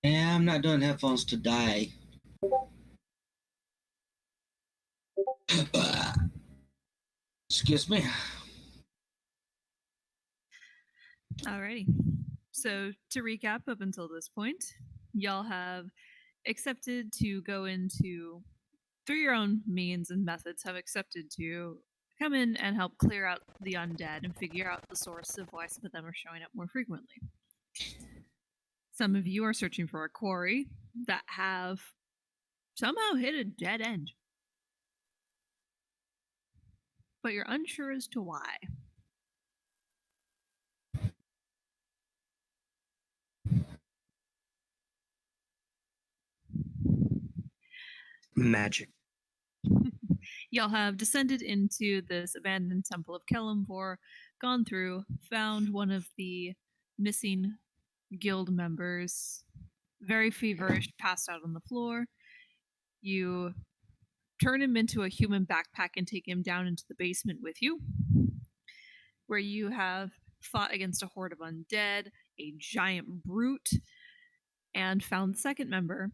Yeah, I'm not doing headphones to die. Excuse me. Alrighty. So to recap up until this point, y'all have accepted to go into, through your own means and methods, have accepted to come in and help clear out the undead and figure out the source of why some of them are showing up more frequently. Some of you are searching for a quarry that have somehow hit a dead end. But you're unsure as to why. Magic. Y'all have descended into this abandoned temple of Kellamvor, gone through, found one of the missing guild members, very feverish, passed out on the floor. You turn him into a human backpack and take him down into the basement with you, where you have fought against a horde of undead, a giant brute, and found the second member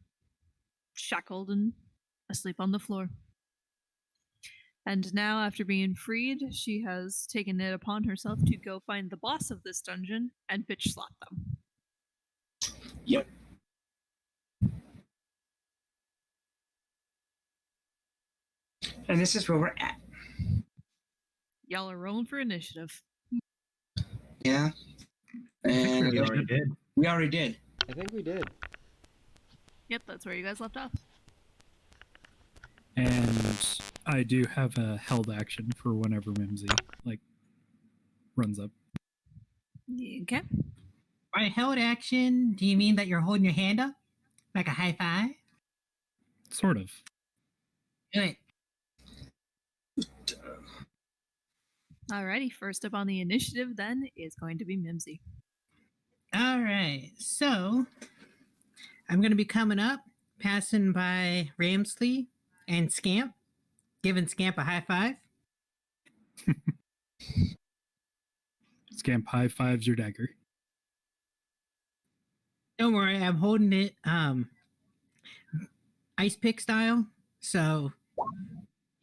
shackled and asleep on the floor. And now, after being freed, she has taken it upon herself to go find the boss of this dungeon and bitch slap them. Yep. And this is where we're at. Y'all are rolling for initiative. Yeah. And We already did. we already did. I think we did. Yep, that's where you guys left off. And I do have a held action for whenever Mimsy runs up. Okay. By held action, do you mean that you're holding your hand up? Like a high five? Sort of. Good. Alrighty, first up on the initiative then is going to be Mimsy. Alright, so I'm going to be coming up, passing by Ramsley and Scamp, giving Scamp a high five. Scamp high fives your dagger. Don't worry, I'm holding it ice pick style, so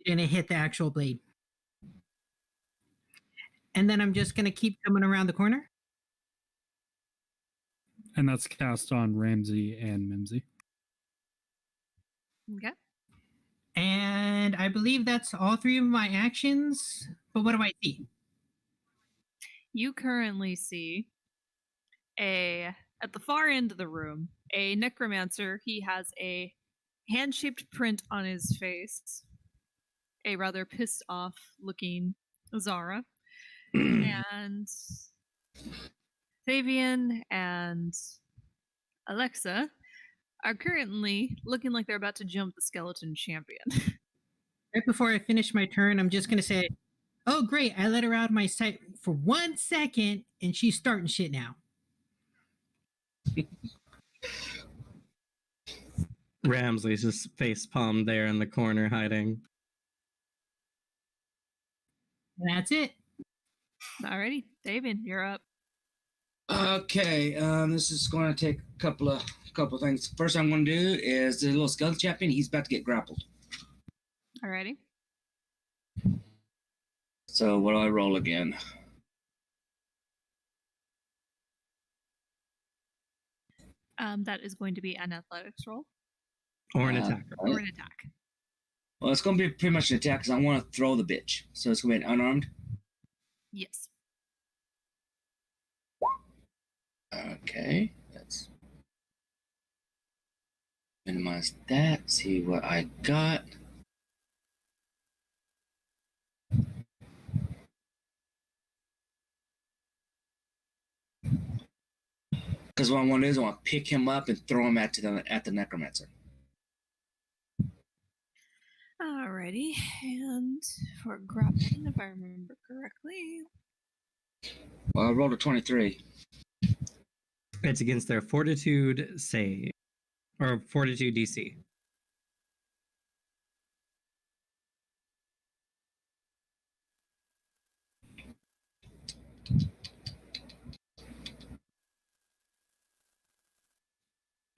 you're going to hit the actual blade. And then I'm just going to keep coming around the corner. And that's cast on Ramsey and Mimsy. Okay. And I believe that's all three of my actions. But what do I see? You currently see at the far end of the room, a necromancer. He has a hand-shaped print on his face, a rather pissed off looking Zara. And Fabian and Alexa are currently looking like they're about to jump the skeleton champion. Right before I finish my turn, I'm just going to say, oh, great, I let her out of my sight for 1 second, and she's starting shit now. Ramsley's just face palm there in the corner hiding. And that's it. Alrighty, Fabian, you're up. Okay, this is going to take a couple of things. First I'm going to do is the little skeleton champion. He's about to get grappled. Alrighty. So what do I roll again? That is going to be an athletics roll Or an attack. or an attack. Well, it's going to be pretty much an attack because I want to throw the bitch. So it's going to be an unarmed. Yes. Okay, let's minimize that. See what I got. Because what I want to do is I want to pick him up and throw him at the necromancer. Alrighty, and for grappling, if I remember correctly. Well, I rolled a 23. It's against their fortitude save. Or fortitude DC.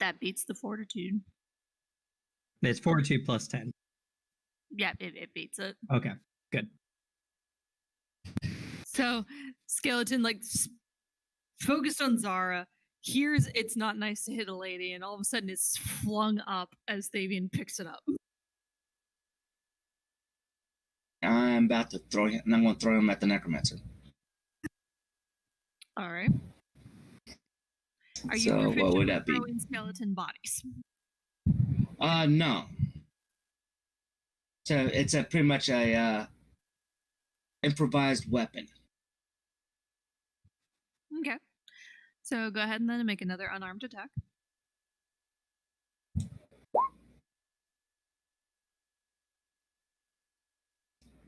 That beats the fortitude. It's 42 plus 10. Yeah, it beats it. Okay, good. So skeleton focused on Zara, hears it's not nice to hit a lady, and all of a sudden it's flung up as Thavian picks it up. I'm about to throw him, and I'm going to throw him at the necromancer. All right. Are you So proficient what would at that be? throwing skeleton bodies? No. So it's pretty much a improvised weapon. Okay. So go ahead and then make another unarmed attack.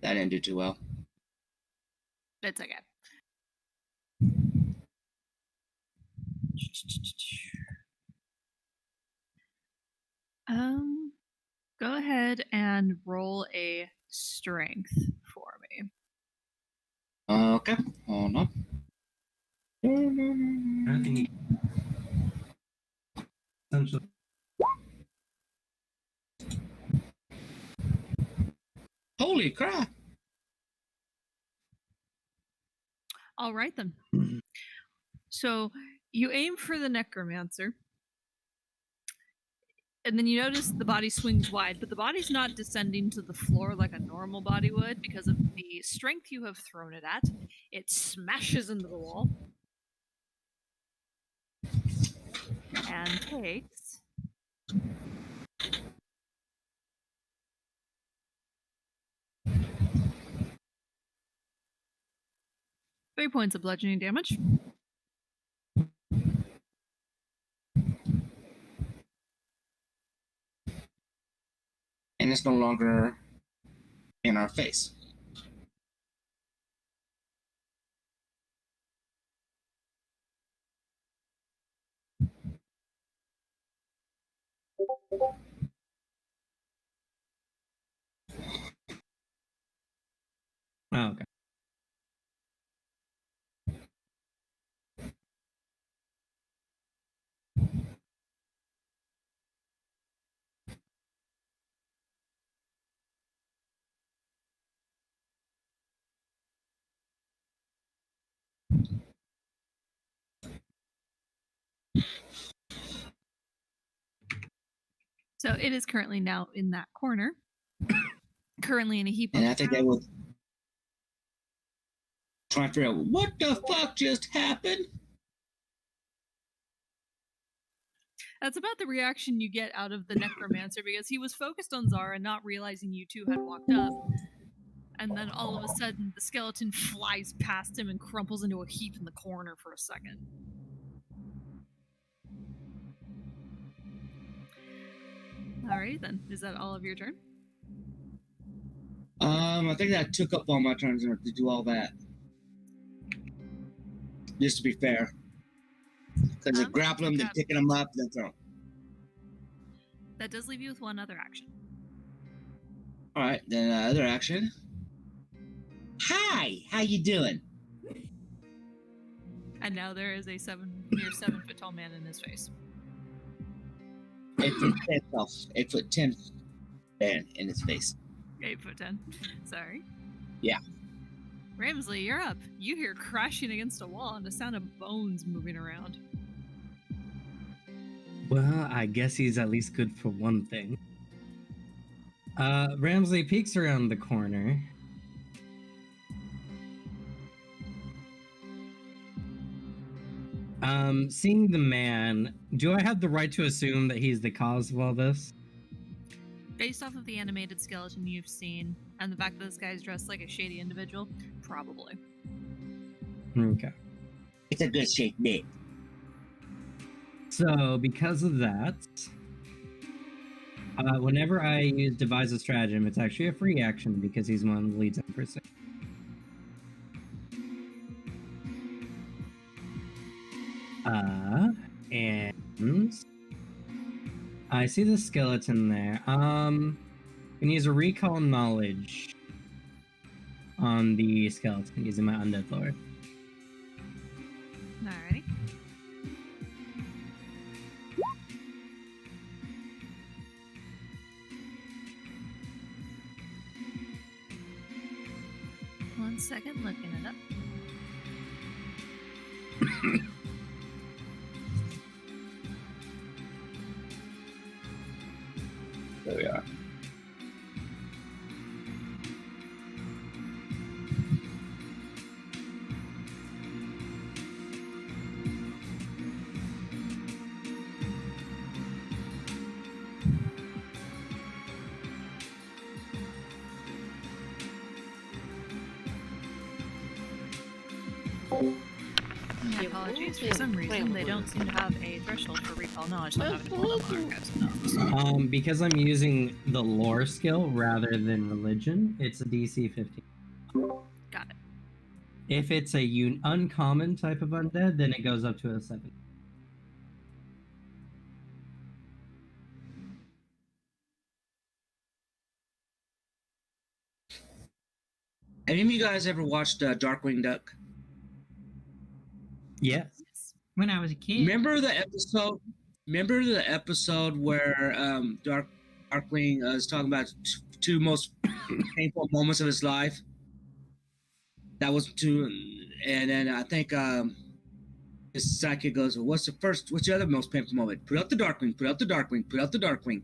That didn't do too well. It's okay. Go ahead and roll a strength for me. Okay, hold on. I think essentially. Holy crap! All right then. So you aim for the necromancer, and then you notice the body swings wide, but the body's not descending to the floor like a normal body would because of the strength you have thrown it at. It smashes into the wall and takes 3 points of bludgeoning damage. And it's no longer in our face. Oh, okay. So it is currently now in that corner. Currently in a heap of And I think they will try to figure out what the fuck just happened. That's about the reaction you get out of the necromancer because he was focused on Zara, not realizing you two had walked up. And then all of a sudden, the skeleton flies past him and crumples into a heap in the corner for a second. Alright then, is that all of your turn? I think that took up all my turns to do all that. Just to be fair. Because they grapple him, then picking him up, then throw him. That does leave you with one other action. Alright, then other action. Hi! How you doing? And now there is a near 7 foot tall man in his face. 8 foot 10 self. 8 foot 10 man in his face. 8 foot 10. Sorry. Yeah. Ramsley, you're up. You hear crashing against a wall and the sound of bones moving around. Well, I guess he's at least good for one thing. Ramsley peeks around the corner. Seeing the man, do I have the right to assume that he's the cause of all this? Based off of the animated skeleton you've seen and the fact that this guy's dressed like a shady individual, probably. Okay. It's a good shaped man. So, because of that, whenever I use Devise a Stratagem, it's actually a free action because he's one of the leads in person. And I see the skeleton there. Can use a recall knowledge on the skeleton using my undead lore. Alrighty. 1 second, looking it up. There we are. My apologies. For some reason, they don't seem to have a threshold for recall knowledge, so I'm having to pull up archives now. Because I'm using the lore skill rather than religion, it's a DC 15. Got it. If it's a uncommon type of undead, then it goes up to a 7. Any of you guys ever watched Darkwing Duck? Yes. When I was a kid. Remember the episode? Remember the episode where Darkwing is talking about two most painful moments of his life? That was two, and then I think his sidekick goes, "What's the other most painful moment? Put out the Darkwing. Put out the Darkwing. Put out the Darkwing."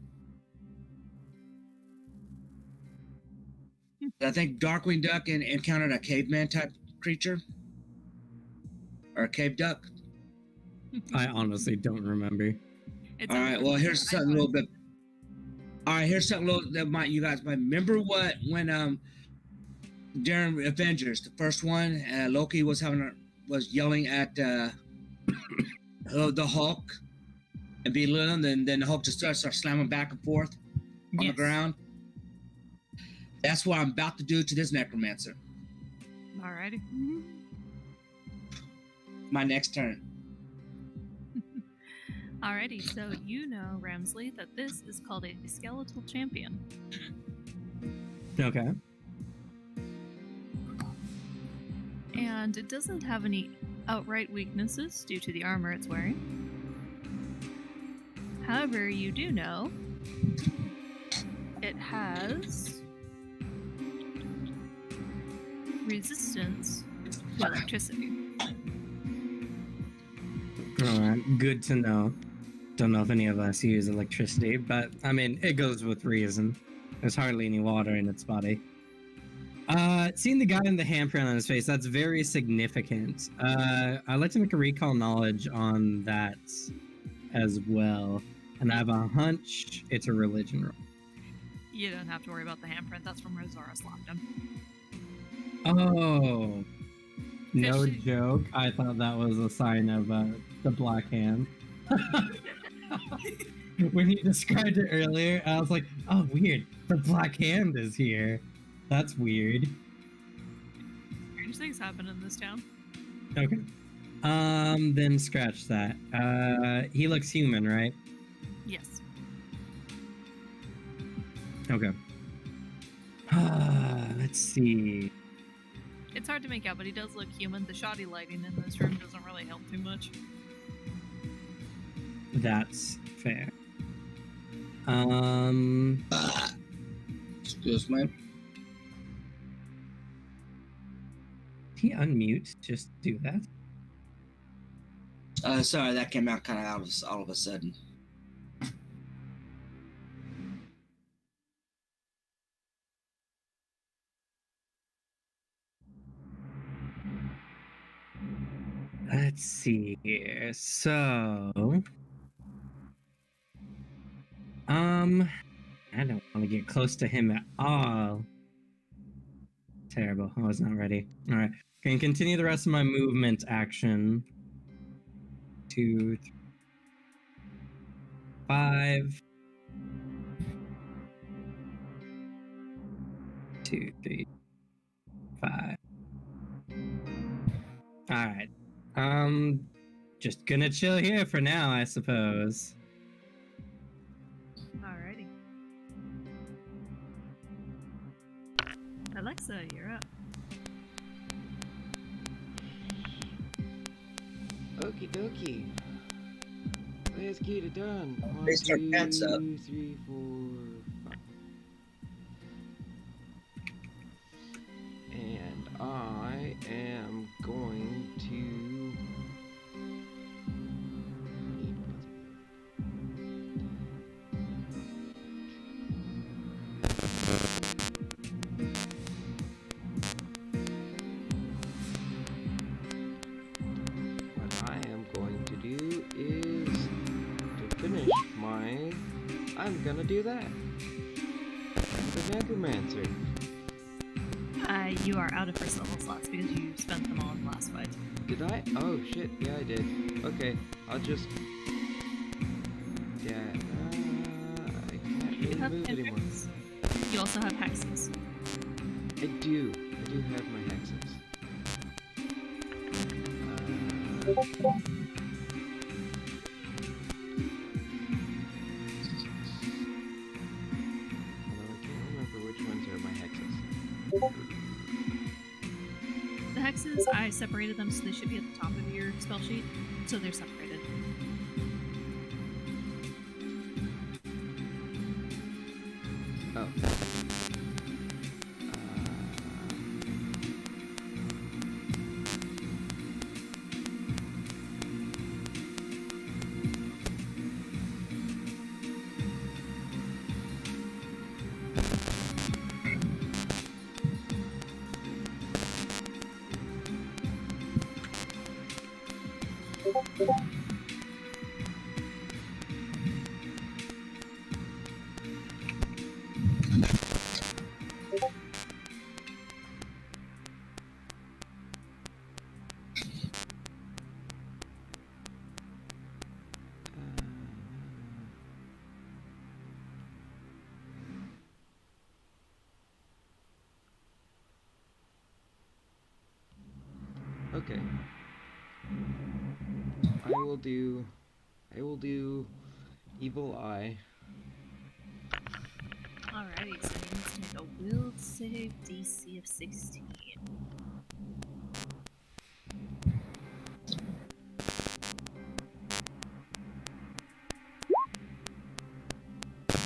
I think Darkwing Duck encountered a caveman type creature or a cave duck. I honestly don't remember. It's All right. Well, here's something a little bit. All right. Here's something a little that you guys might remember when during Avengers, the first one, Loki was yelling at the Hulk and belittling him, then the Hulk just starts slamming back and forth on the ground. That's what I'm about to do to this necromancer. Alrighty. My next turn. Alrighty, so you know, Ramsley, that this is called a skeletal champion. Okay. And it doesn't have any outright weaknesses due to the armor it's wearing. However, you do know it has resistance to electricity. Alright, good to know. Don't know if any of us use electricity, but I mean, it goes with reason. There's hardly any water in its body. Seeing the guy in the handprint on his face, that's very significant. I'd like to make a recall knowledge on that as well. And I have a hunch it's a religion roll. You don't have to worry about the handprint, that's from where Zora slapped him. Oh, no Fishy. joke. I thought that was a sign of the black hand. When he described it earlier, I was like, oh, weird. The black hand is here. That's weird. Strange things happen in this town. Okay. Then scratch that. He looks human, right? Yes. Okay. Let's see. It's hard to make out, but he does look human. The shoddy lighting in this room doesn't really help too much. That's fair. Excuse me. He unmute. Just do that. Sorry, that came out kind of all of a sudden. Let's see here. So, I don't want to get close to him at all. Terrible. I was not ready. All right. Can continue the rest of my movement action. 2, 3, 5. 2, 3, 5. All right. Just gonna chill here for now, I suppose. Alrighty. Alexa, you're up. Okie dokie. Let's get it done. One, Raise your pants up. 2, 3, 4, 5. And I'm gonna do that. The necromancer. You are out of first level slots because you spent them all in the last fight. Did I? Oh shit, yeah I did. Okay, I'll just... Yeah, I can't You really have move anymore. cantrips. You also have hexes. I do have my hexes. Although I can't remember which ones are my hexes. The hexes, I separated them so they should be at the top of your spell sheet, so they're separated. Oh. Okay. I will do Evil Eye. Alrighty, so you need to make a will save DC of 16.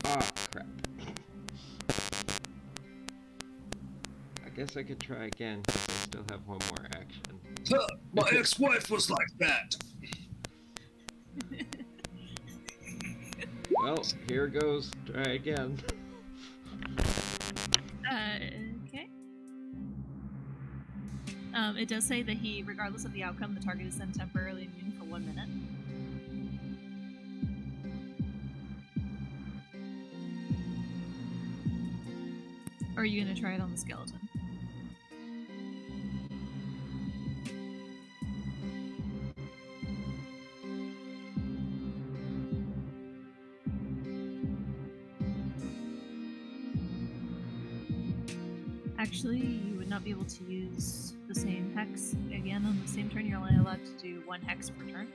Ah, crap. I guess I could try again because I still have one more action. My ex-wife was like that. Well, here goes. Try again. Okay. It does say that he, regardless of the outcome, the target is then temporarily immune for 1 minute. Or are you going to try it on the skeleton? Actually, you would not be able to use the same hex again on the same turn. You're only allowed to do 1 hex per turn.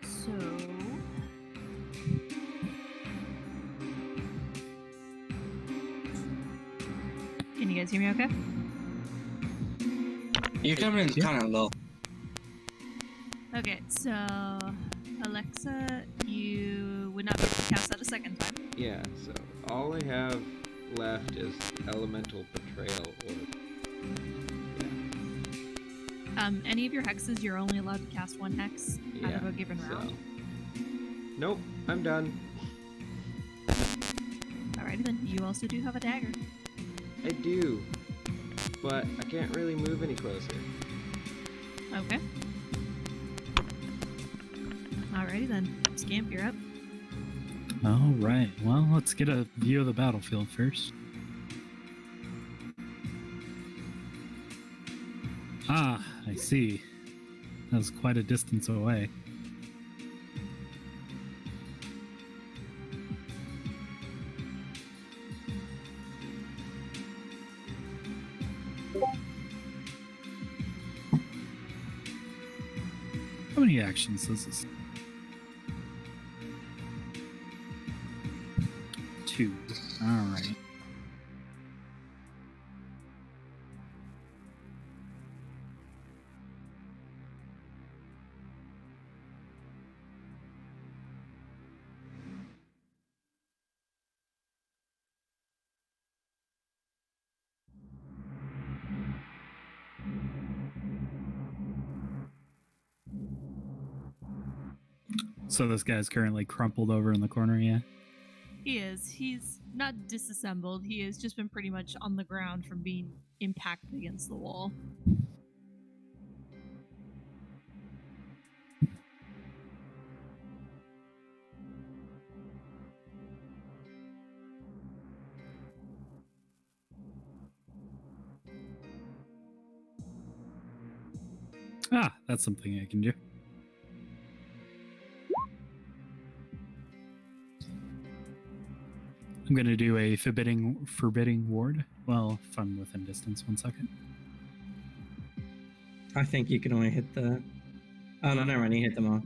So... Can you guys hear me okay? You're coming in kind of low. Okay, so... Alexa, you would not be able to cast that a second time. Yeah, so all I have left is Elemental Betrayal or... Yeah. Any of your hexes, you're only allowed to cast 1 hex out of a given round. Nope, I'm done. Alrighty then, you also do have a dagger. I do, but I can't really move any closer. Okay. Alrighty then, Scamp, you're up. All right. Well, let's get a view of the battlefield first. Ah, I see. That was quite a distance away. How many actions does this? 2. All right. So this guy's currently crumpled over in the corner, yeah? He is. He's not disassembled. He has just been pretty much on the ground from being impacted against the wall. Ah, that's something I can do. I'm gonna do a forbidding ward. Well, fun within distance. 1 second. I think you can only hit the. Oh no, never mind. You hit them all.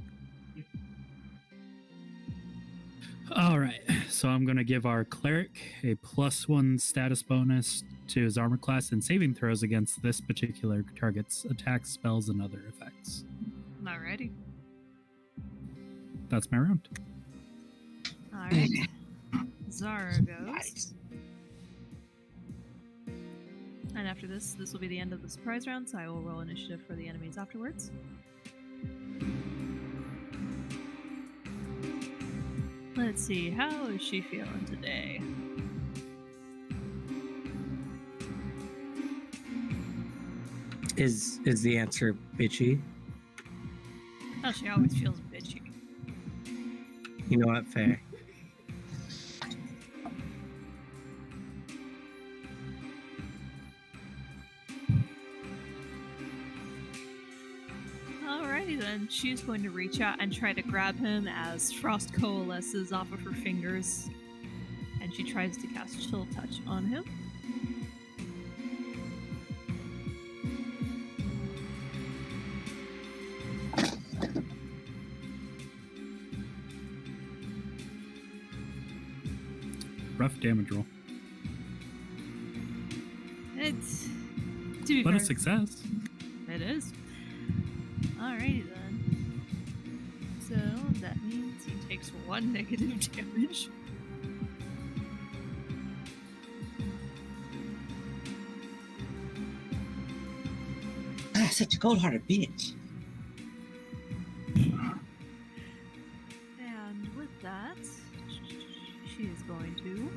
All right, so I'm gonna give our cleric a +1 status bonus to his armor class and saving throws against this particular target's attacks, spells, and other effects. Alrighty. That's my round. Alright. Zara goes. Nice. And after this will be the end of the surprise round, so I will roll initiative for the enemies afterwards. Let's see, how is she feeling today? Is the answer bitchy? Oh, she always feels bitchy. You know what? Fair. Alrighty then, she's going to reach out and try to grab him as frost coalesces off of her fingers. And she tries to cast Chill Touch on him. Rough damage roll, It's... to be but fair, a success. it is. Alrighty then. So that means he takes 1 negative damage. Ah, such a cold-hearted bitch. And with that, she is going to...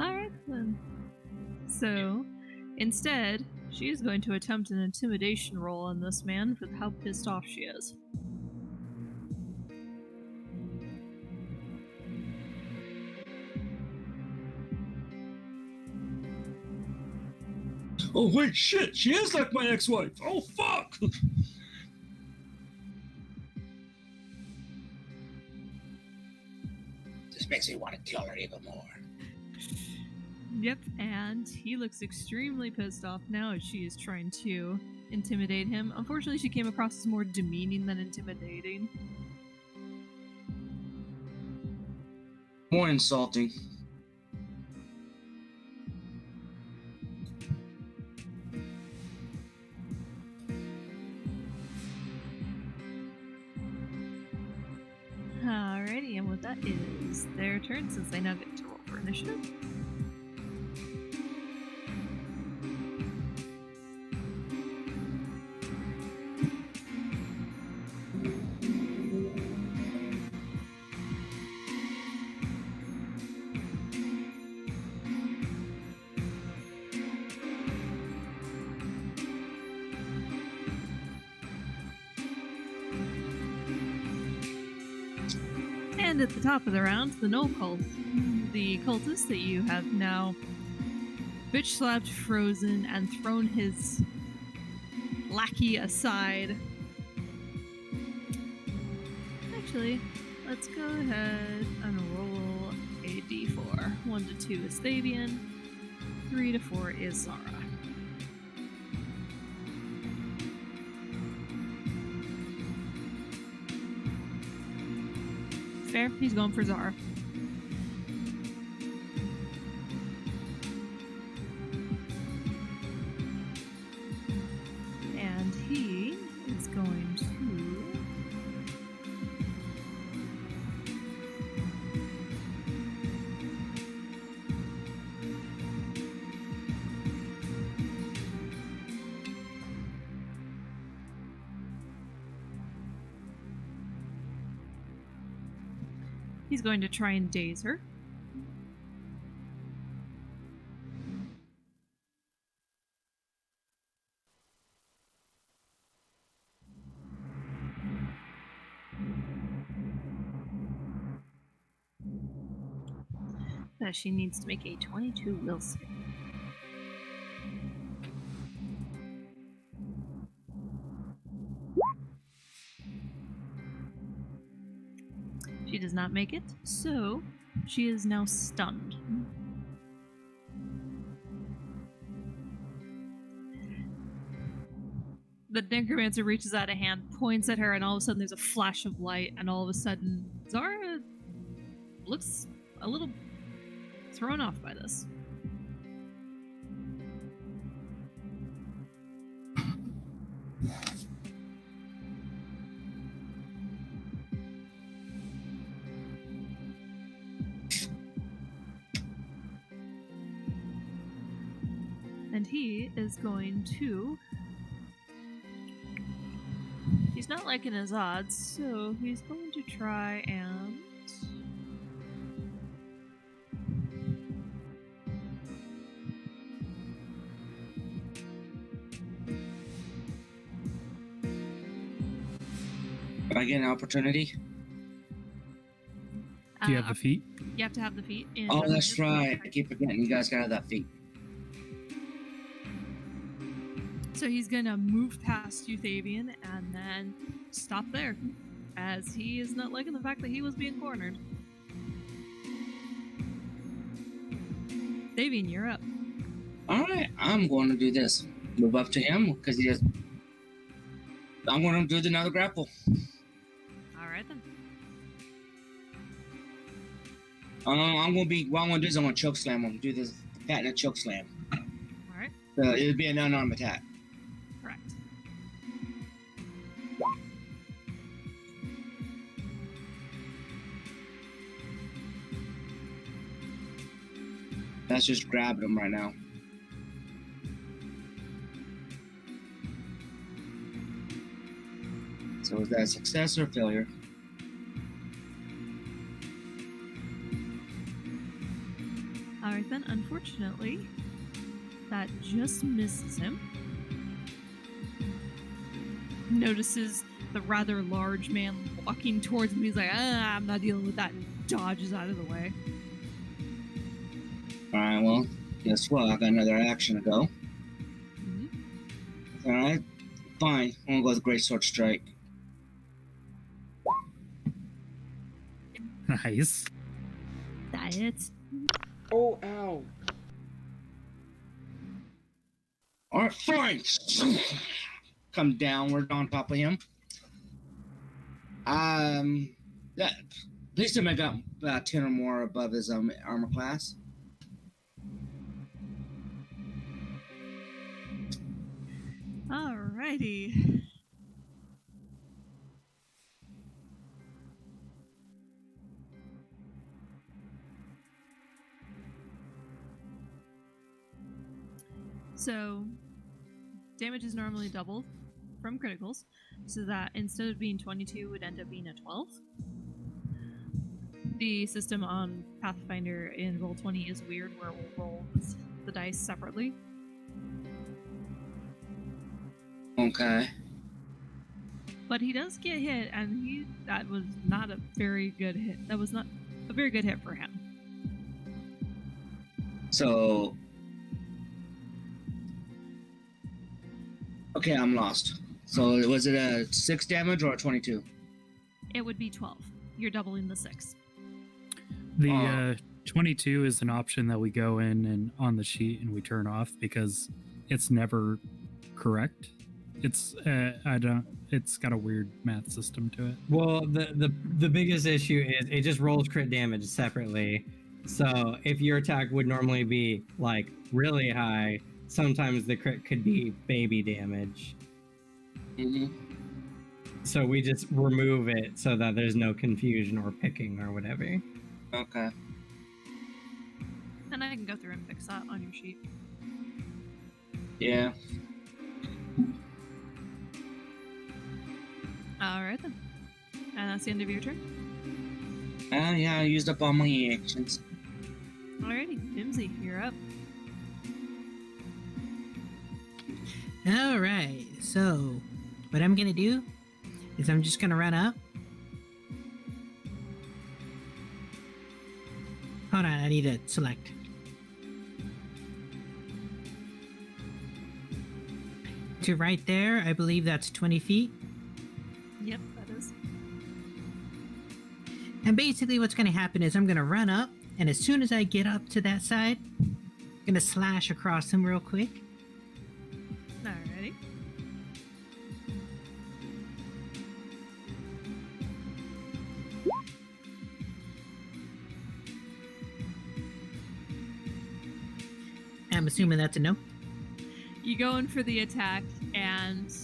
Alright then. So, instead, she is going to attempt an intimidation roll on this man with how pissed off she is. Oh wait, shit! She is like my ex-wife. Oh fuck! This makes me want to kill her even more. Yep, and he looks extremely pissed off now as she is trying to intimidate him. Unfortunately, she came across as more demeaning than intimidating. More insulting. Alrighty, and with that is their turn since they now get to roll for initiative. And at the top of the round, the Null Cult. The cultist that you have now bitch slapped, frozen, and thrown his lackey aside. Actually, let's go ahead and roll a d4. 1 to 2 is Thavian, 3 to 4 is Zara. Fair, he's going for Zara. And he is going to He's going to try and daze her. She needs to make a 22 will save. She does not make it, so she is now stunned. The necromancer reaches out a hand, points at her, and all of a sudden there's a flash of light, and all of a sudden Zara looks a little thrown off by this. And he is going to... He's not liking his odds, so he's going to try and... Can I get an opportunity? Do you have the feat? You have to have the feat. In Oh, that's right. I keep forgetting. You guys gotta have that feat. So he's gonna move past you, Thavian, and then stop there, as he is not liking the fact that he was being cornered. Thavian, you're up. Alright, I'm going to do this. Move up to him, because he has... I'm going to do another grapple. Alright then. I'm going to be... What I'm going to do is I'm going to choke slam him. Do this patented choke slam. Alright, It would be an unarmed attack. correct. That's just grabbing him right now. So is that a success or failure? Alright then, unfortunately, that just misses him. Notices the rather large man walking towards him. He's like, I'm not dealing with that, and dodges out of the way. Alright, well, guess what? I got another action to go. Mhm. Alright, fine. I'm gonna go with Great Sword Strike. Nice. That hits. Oh, ow. Alright, fine! Come downward on top of him. That, please tell me I got 10 or more above his armor class. Alrighty. So, damage is normally doubled from criticals, so that instead of being 22, it would end up being a 12. The system on Pathfinder in Roll20 is weird, where we'll roll the dice separately. Okay. But he does get hit, and that was not a very good hit. That was not a very good hit for him. So... Okay, I'm lost. So was it a 6 damage or a 22? It would be 12. You're doubling the 6. The 22 is an option that we go in and on the sheet and we turn off because it's never correct. It's it's got a weird math system to it. Well, the biggest issue is it just rolls crit damage separately. So if your attack would normally be like really high, sometimes the crit could be baby damage. Mm-hmm. So we just remove it so that there's no confusion or picking or whatever. Okay. And I can go through and fix that on your sheet. Yeah. Alright then. And that's the end of your turn. Yeah, I used up all my actions. Alrighty, Mimsy, you're up. All right. So, what I'm gonna do is I'm just gonna run up. Hold on, I need to select. To right there, I believe that's 20 feet. Yep, that is. And basically, what's going to happen is I'm going to run up, and as soon as I get up to that side, I'm going to slash across him real quick. Alrighty. I'm assuming that's a no. You go in for the attack, and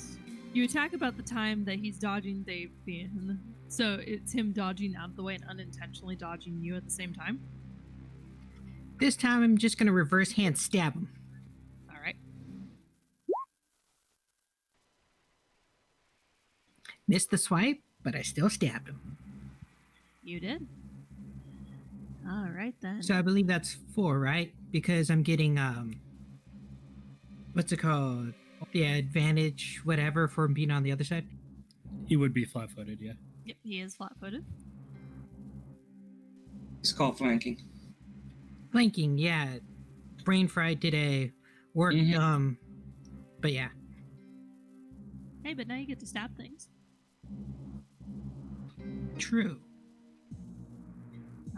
you attack about the time that he's dodging Davian. So it's him dodging out of the way and unintentionally dodging you at the same time. This time, I'm just going to reverse hand stab him. Alright. Missed the swipe, but I still stabbed him. You did. Alright then. So I believe that's 4, right? Because I'm getting, what's it called? The advantage, whatever, for being on the other side. He would be flat-footed, yeah. Yep, he is flat-footed. It's called flanking. Flanking, yeah. Brain fried today. Work, Mhm. but yeah. Hey, but now you get to stab things. True.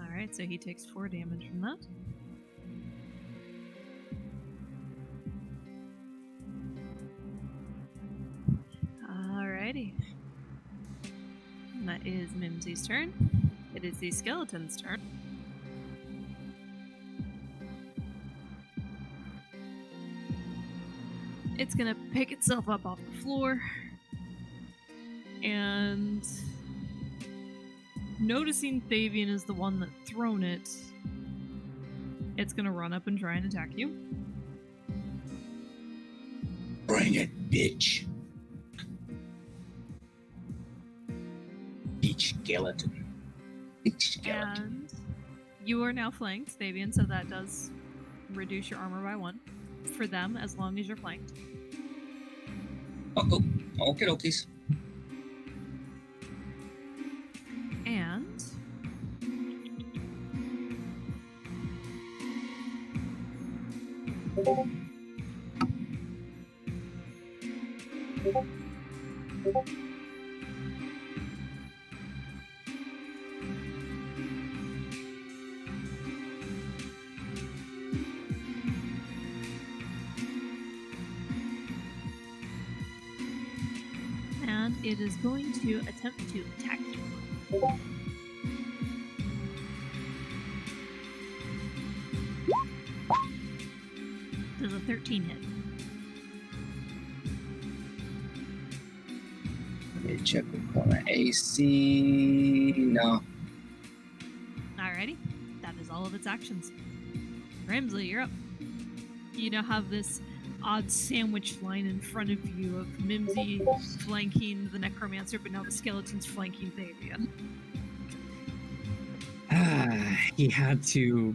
Alright, so he takes 4 damage from that. Alrighty. And that is Mimsy's turn. It is the skeleton's turn. It's gonna pick itself up off the floor and noticing Thavian is the one that thrown it, it's gonna run up and try and attack you. Bring it, bitch. Beach skeleton. Beach skeleton. And you are now flanked, Thavian, so that does reduce your armor by 1 for them as long as you're flanked. Oh, okay, okies. And it is going to attempt to attack you. Does a 13 hit? Let me check with my AC. No. Alrighty, that is all of its actions. Ramsley, you're up. You now have this odd sandwich line in front of you of Mimsy flanking the necromancer, but now the skeleton's flanking Thavian. He had to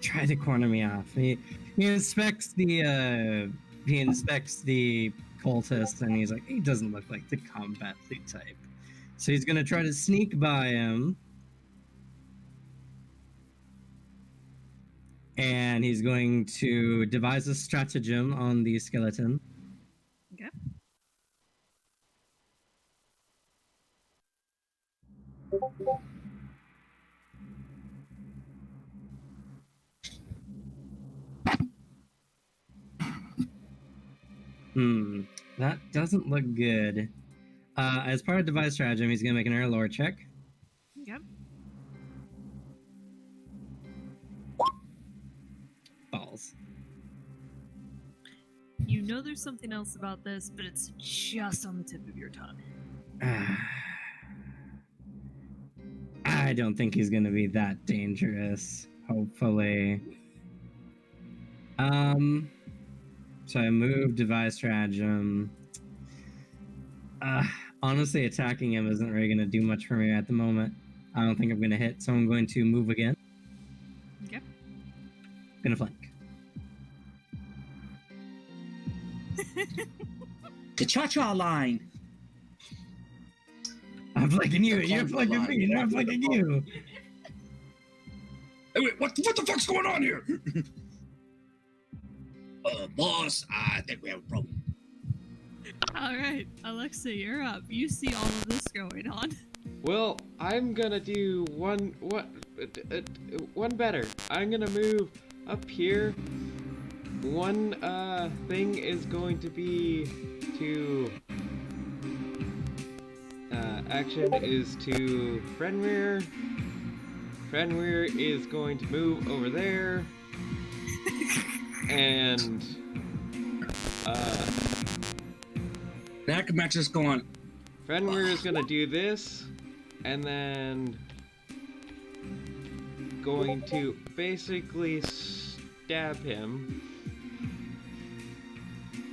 try to corner me off. He inspects the cultist, and he's like, he doesn't look like the combat type. So he's gonna try to sneak by him. And he's going to devise a stratagem on the skeleton. Okay. That doesn't look good. As part of devise stratagem, he's gonna make an air lore check. Okay. Balls. You know there's something else about this, but it's just on the tip of your tongue. I don't think he's gonna be that dangerous. Hopefully. So I moved devise stratagem. Honestly, attacking him isn't really gonna do much for me at the moment. I don't think I'm gonna hit, so I'm going to move again. Okay. Gonna flank. The cha-cha line. I'm flanking you. The You're conga flanking line. me. And I'm flanking you. Hey, wait, what the fuck's going on here? Boss, I think we have a problem. All right, Alexa, you're up. You see all of this going on. Well, I'm gonna do one better. I'm gonna move up here. One thing is going to be to action is to Fenrir. Fenrir is going to move over there. And Necromancer's going. Fenrir is gonna do this, and then going to basically stab him.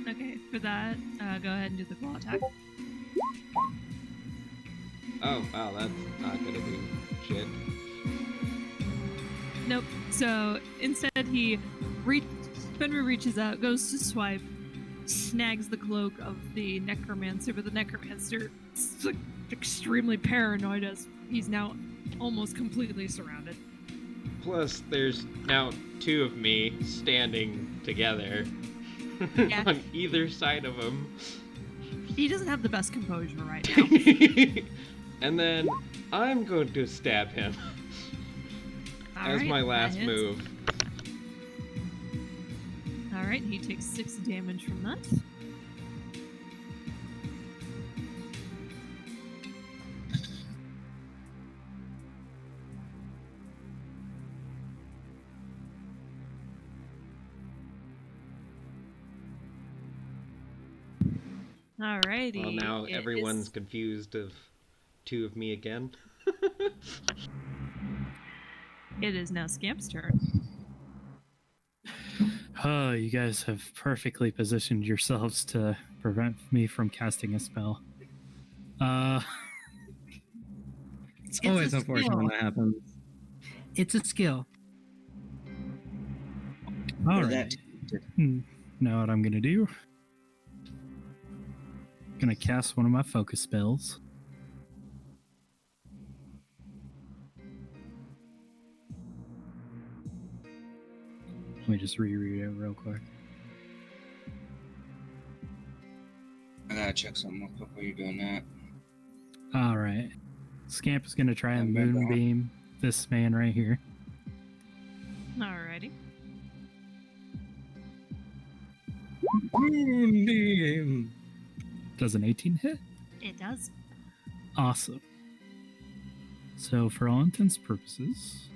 Okay, for that, go ahead and do the claw attack. Oh, wow, that's not gonna do shit. Nope. So instead, Fenrir reaches out, goes to swipe, snags the cloak of the necromancer, but the necromancer is like, extremely paranoid as he's now almost completely surrounded. Plus, there's now two of me standing together Yeah. on either side of him. He doesn't have the best composure right now. And then I'm going to stab him as Alright, my that last hits. move. Alright, he takes 6 damage from that. Alrighty. Well, now it everyone's is- confused of two of me again. It is now Scamp's turn. Oh, you guys have perfectly positioned yourselves to prevent me from casting a spell. It's It's always a unfortunate skill. when that happens. It's a skill. All That- right. Know what I'm gonna do? Gonna cast one of my focus spells. Let me just reread it real quick. I gotta check something real quick while you're doing that. All right. Scamp is gonna try and Okay, go on. moonbeam this man right here. Alrighty. Moonbeam. Does an 18 hit? It does. Awesome. So for all intents and purposes,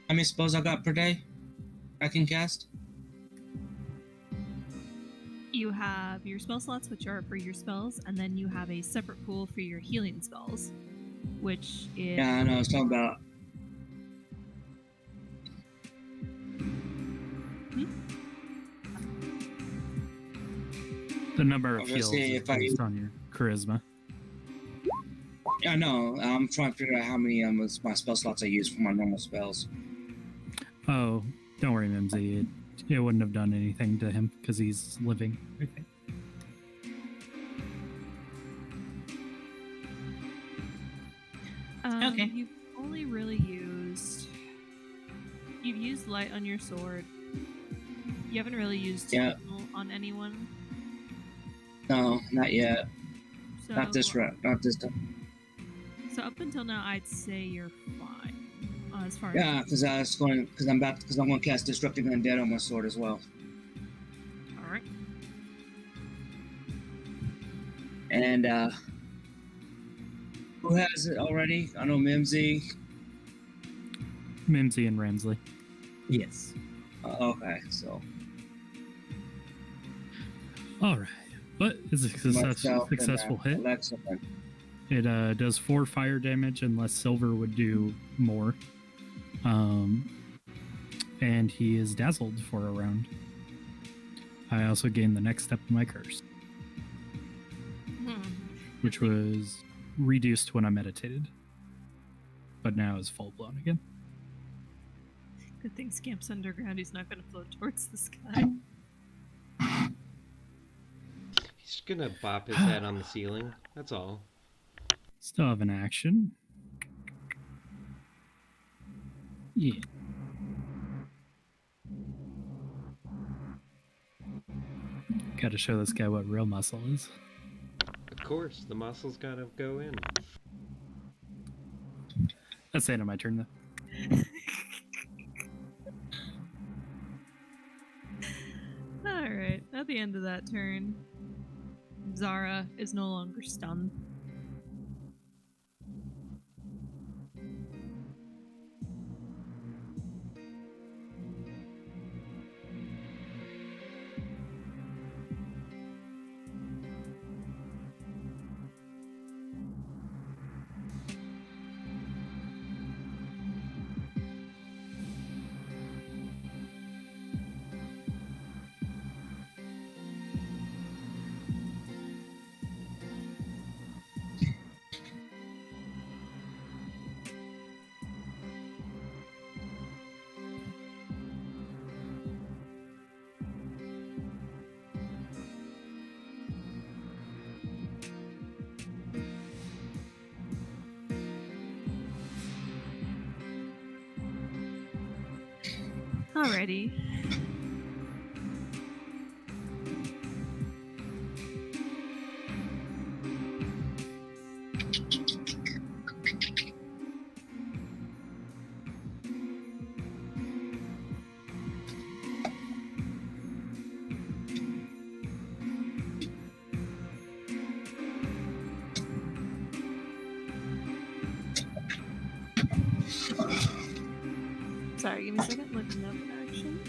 How many spells I got per day? I can cast? You have your spell slots, which are for your spells, and then you have a separate pool for your healing spells, which is... Yeah, I know. I was talking about. the number I of was gonna heals say, is if I- based on your charisma. Yeah, I know. I'm trying to figure out how many my spell slots I use for my normal spells. Oh, don't worry, Mimsy. It wouldn't have done anything to him because he's living. Okay. Okay. You've only really used... You've used light on your sword. You haven't really used Yeah. signal on anyone. No, not yet. So, Not this round. Not this time. So up until now, I'd say you're fine. As far Yeah, as... because I was going. Because I'm going to cast Destructive Undead on my sword as well. Alright. And who has it already? I know Mimsy. Mimsy and Ramsley. Yes. Okay, so All right. But it's a myself and, successful hit. Alexa. It does 4 fire damage unless Silver would do more. And he is dazzled for a round. I also gained the next step of my curse, Hmm. which was reduced when I meditated, but now is full blown again. Good thing Scamp's underground. He's not going to float towards the sky. He's gonna bop his head on the ceiling. That's all. Still have an action. Yeah. Gotta show this guy what real muscle is. Of course, the muscle's gotta go in. That's the end of my turn, though. Alright, at the end of that turn, Zara is no longer stunned. Alrighty. Sorry, give me a second. Looking up action.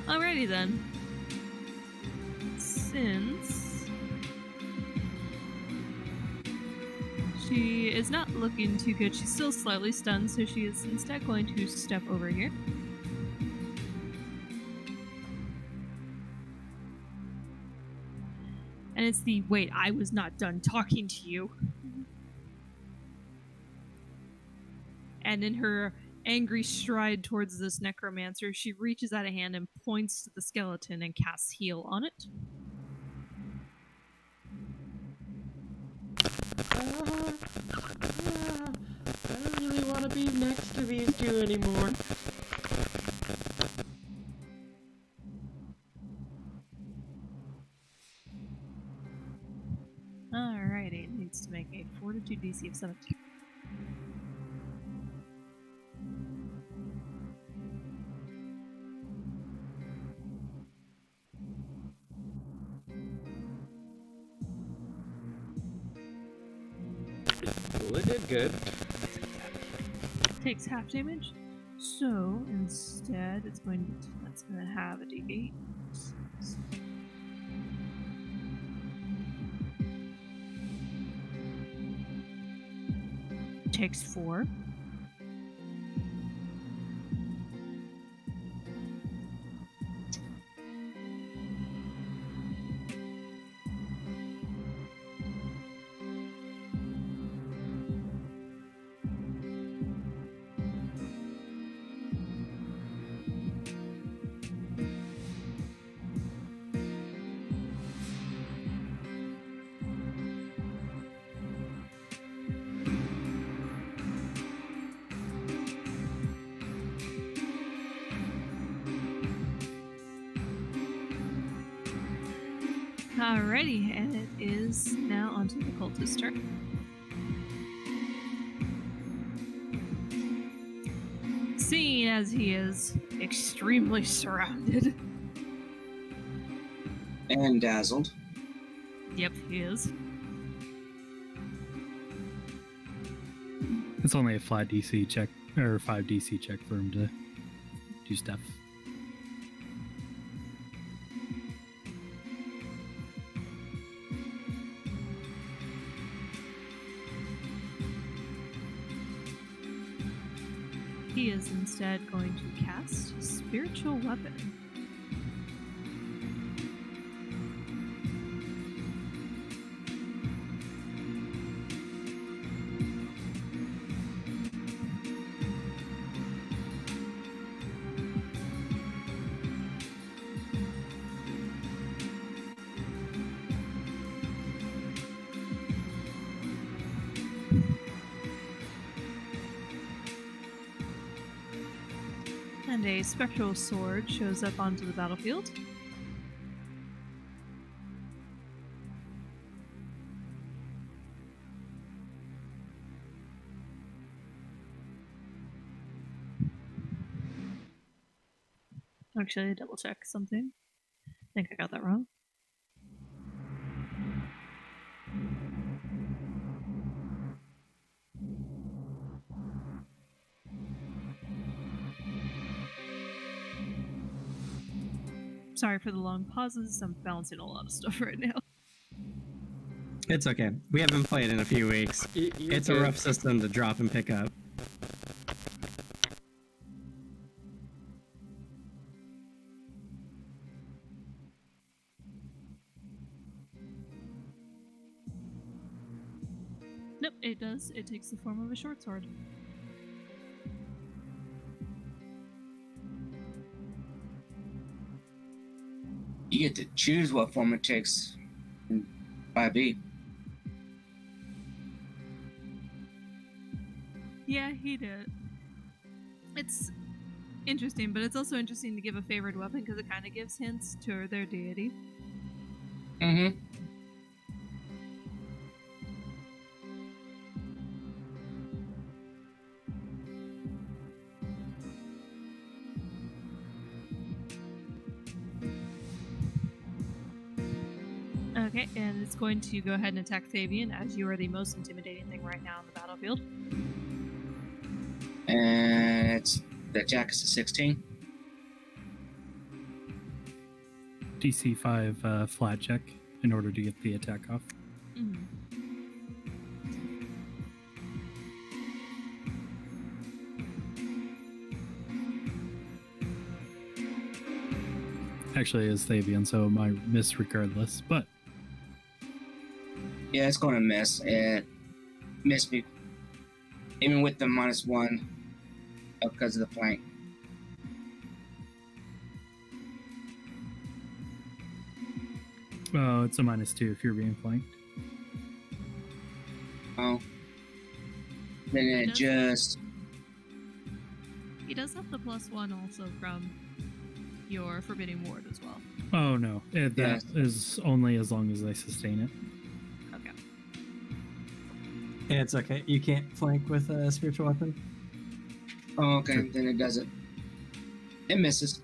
Alrighty then. Since she is not looking too good, she's still slightly stunned, so she is instead going to step over here. And it's the, wait, I was not done talking to you. And in her angry stride towards this necromancer, she reaches out a hand and points to the skeleton and casts heal on it. I don't really want to be next to these two anymore. Alrighty, it needs to make a fortitude DC of 17. Well, it did good. Takes half damage. So instead, it's going to have a D8. Takes 4. Alrighty, and it is now onto the cultist's turn. Seeing as he is extremely surrounded. And dazzled. Yep, he is. It's only a flat DC check, or 5 DC check for him to do stuff. He is instead going to cast Spiritual Weapon. And a spectral sword shows up onto the battlefield. Actually, double check something. I think I got that wrong. Sorry for the long pauses. I'm balancing a lot of stuff right now. It's okay. We haven't played in a few weeks. You're It's good. a rough system to drop and pick up. Nope, it does. It takes the form of a short sword. You get to choose what form it takes in 5e. Yeah, he did. It's interesting, but it's also interesting to give a favored weapon because it kind of gives hints to their deity. Mm-hmm. Okay, and it's going to go ahead and attack Fabian as you are the most intimidating thing right now on the battlefield. And it's the attack is a 16. DC 5 flat check in order to get the attack off. Mhm. Actually, it's Thavian, so my miss regardless. But Yeah, it's going to miss. It missed me. Even with the -1 because of the flank. it's a -2 if you're being flanked. Oh. Then it Does- just. He does have the +1 also from your Forbidding Ward as well. Oh no, that Yes. is only as long as I sustain it. Okay. It's okay. You can't flank with a spiritual weapon. Oh, okay. Sure. Then it doesn't. It misses.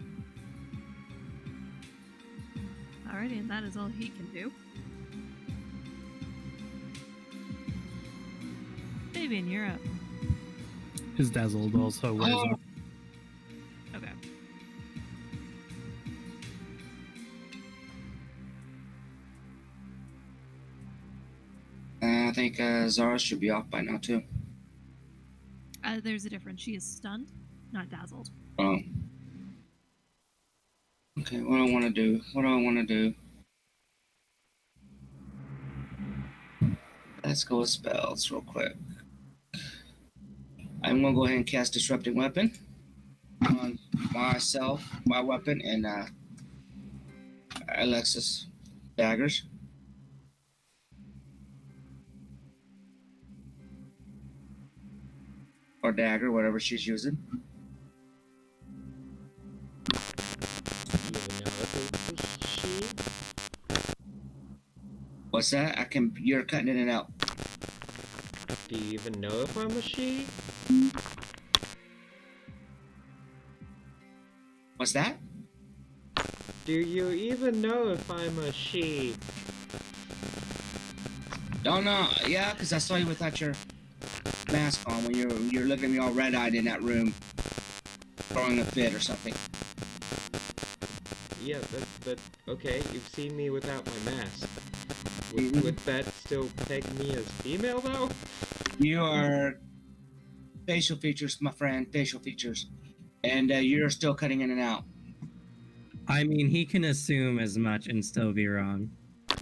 Alrighty, and that is all he can do. Fabian, you're up. His dazzled also wears Oh. off. Okay. I think Zara should be off by now too. There's a difference. She is stunned, not dazzled. Oh. Okay, what do I want to do? What do I want to do? Let's go with spells real quick. I'm gonna go ahead and cast Disrupting Weapon on myself, my weapon, and Alexis daggers. Or dagger, whatever she's using. Do you even know if it was she? What's that? You're cutting in and out. Do you even know if I'm a she? What's that? Do you even know if I'm a she? Don't know. Yeah, because I saw you without your mask on when you're looking at me all red-eyed in that room, throwing a fit or something. Yeah, that okay. You've seen me without my mask. Mhm. Would that still peg me as female though? You are facial features, my friend. Facial features, and you're still cutting in and out. I mean, he can assume as much and still be wrong.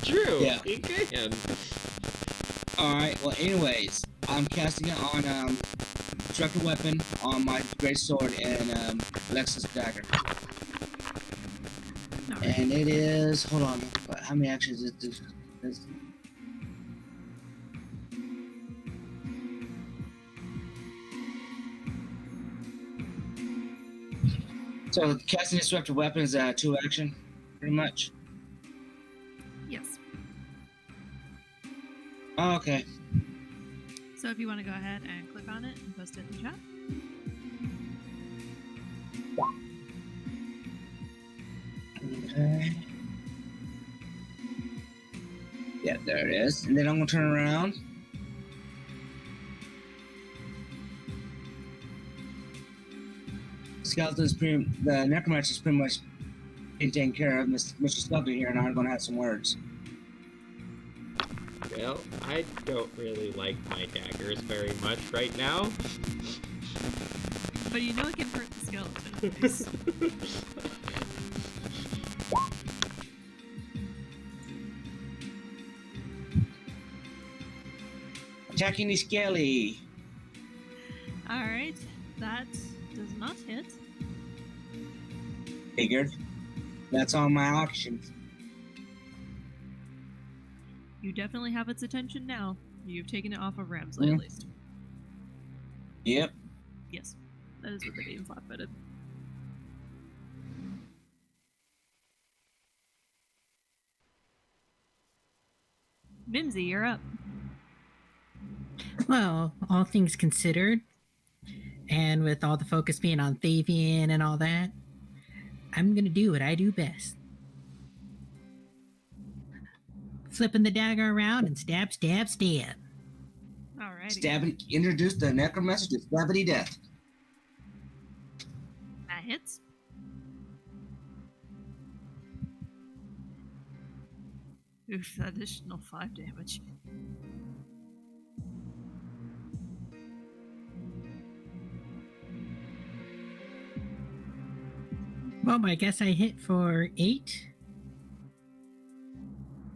True. Yeah. He can. All right. Well, anyways, I'm casting it on destructive weapon on my great sword and Lexus dagger, Alright. and it is. Hold on. How many actions is this? So casting disruptive weapon is 2 action, pretty much. Yes. Oh, okay. So if you want to go ahead and click on it and post it in the chat. Okay. Yeah, there it is. And then I'm gonna turn around. The necromancer is pretty much being taken care of. Mr. Skelton here and I are gonna have some words. Well, I don't really like my daggers very much right now. But you know it can hurt the skeleton. Attacking the skelly. Alright, that does not hit. Figured. That's on my options. You definitely have its attention now. You've taken it off of Ramsley at least. Yep. Yes, that is what the being flat-footed. Mimsy, you're up. Well, all things considered, and with all the focus being on Thavian and all that, I'm gonna do what I do best. Flipping the dagger around and stab, stab, stab. Alrighty. Introduce the necromancer to stabbity death. That hits. Oof, additional 5 damage. Well, I guess I hit for 8.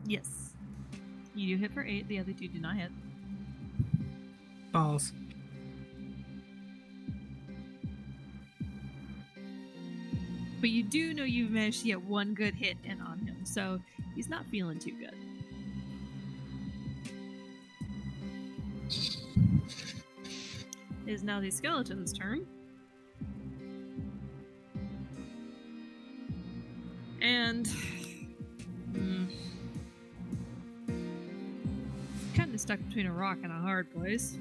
Yes. You do hit for 8, the other 2 do not hit. Balls. But you do know you've managed to get 1 good hit in on him, so he's not feeling too good. It is now the skeleton's turn. And kind of stuck between a rock and a hard place.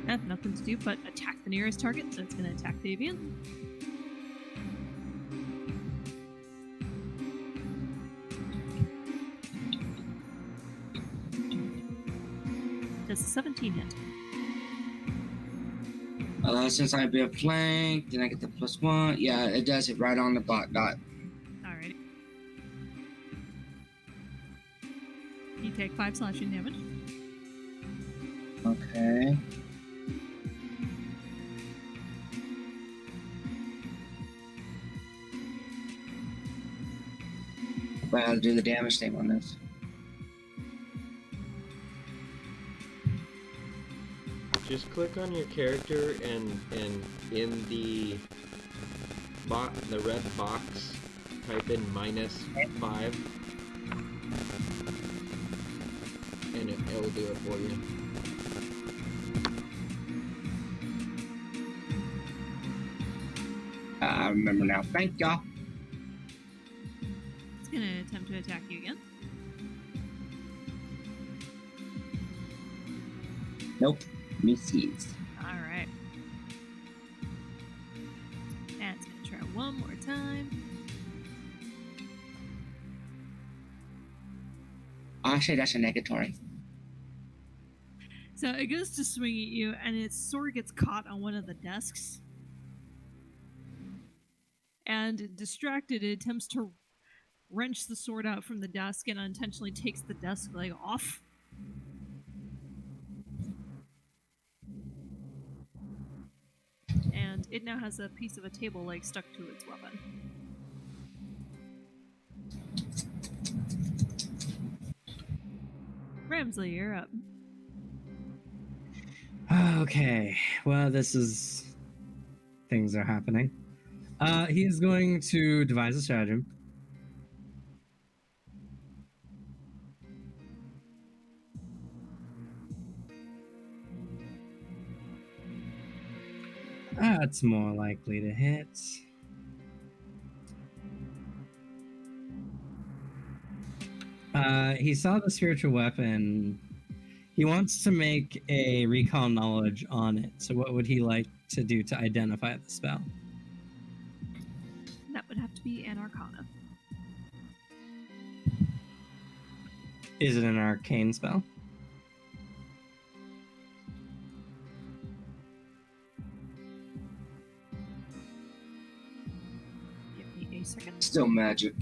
And nothing to do but attack the nearest target, so it's going to attack Davian. Does a 17 hit? Since I've been flanked, then I get the +1. Yeah, it does it right on the dot. Alrighty. You take 5 slashing damage. Okay. But I'll do the damage thing on this. Just click on your character and in the red box, type in -5, and it will do it for you. I remember now. Thank y'all. It's going to attempt to attack you again. Nope. Misses. Alright. one more time. Actually, that's a negatory. So it goes to swing at you, and its sword gets caught on one of the desks. And distracted, it attempts to wrench the sword out from the desk and unintentionally takes the desk leg off. And it now has a piece of a table leg stuck to its weapon. Ramsley, you're up. Okay, well, things are happening. He is going to devise a stratagem. That's more likely to hit. He saw the spiritual weapon. He wants to make a recall knowledge on it. So what would he like to do to identify the spell? That would have to be an arcana. Is it an arcane spell? Give me a second. Still magic.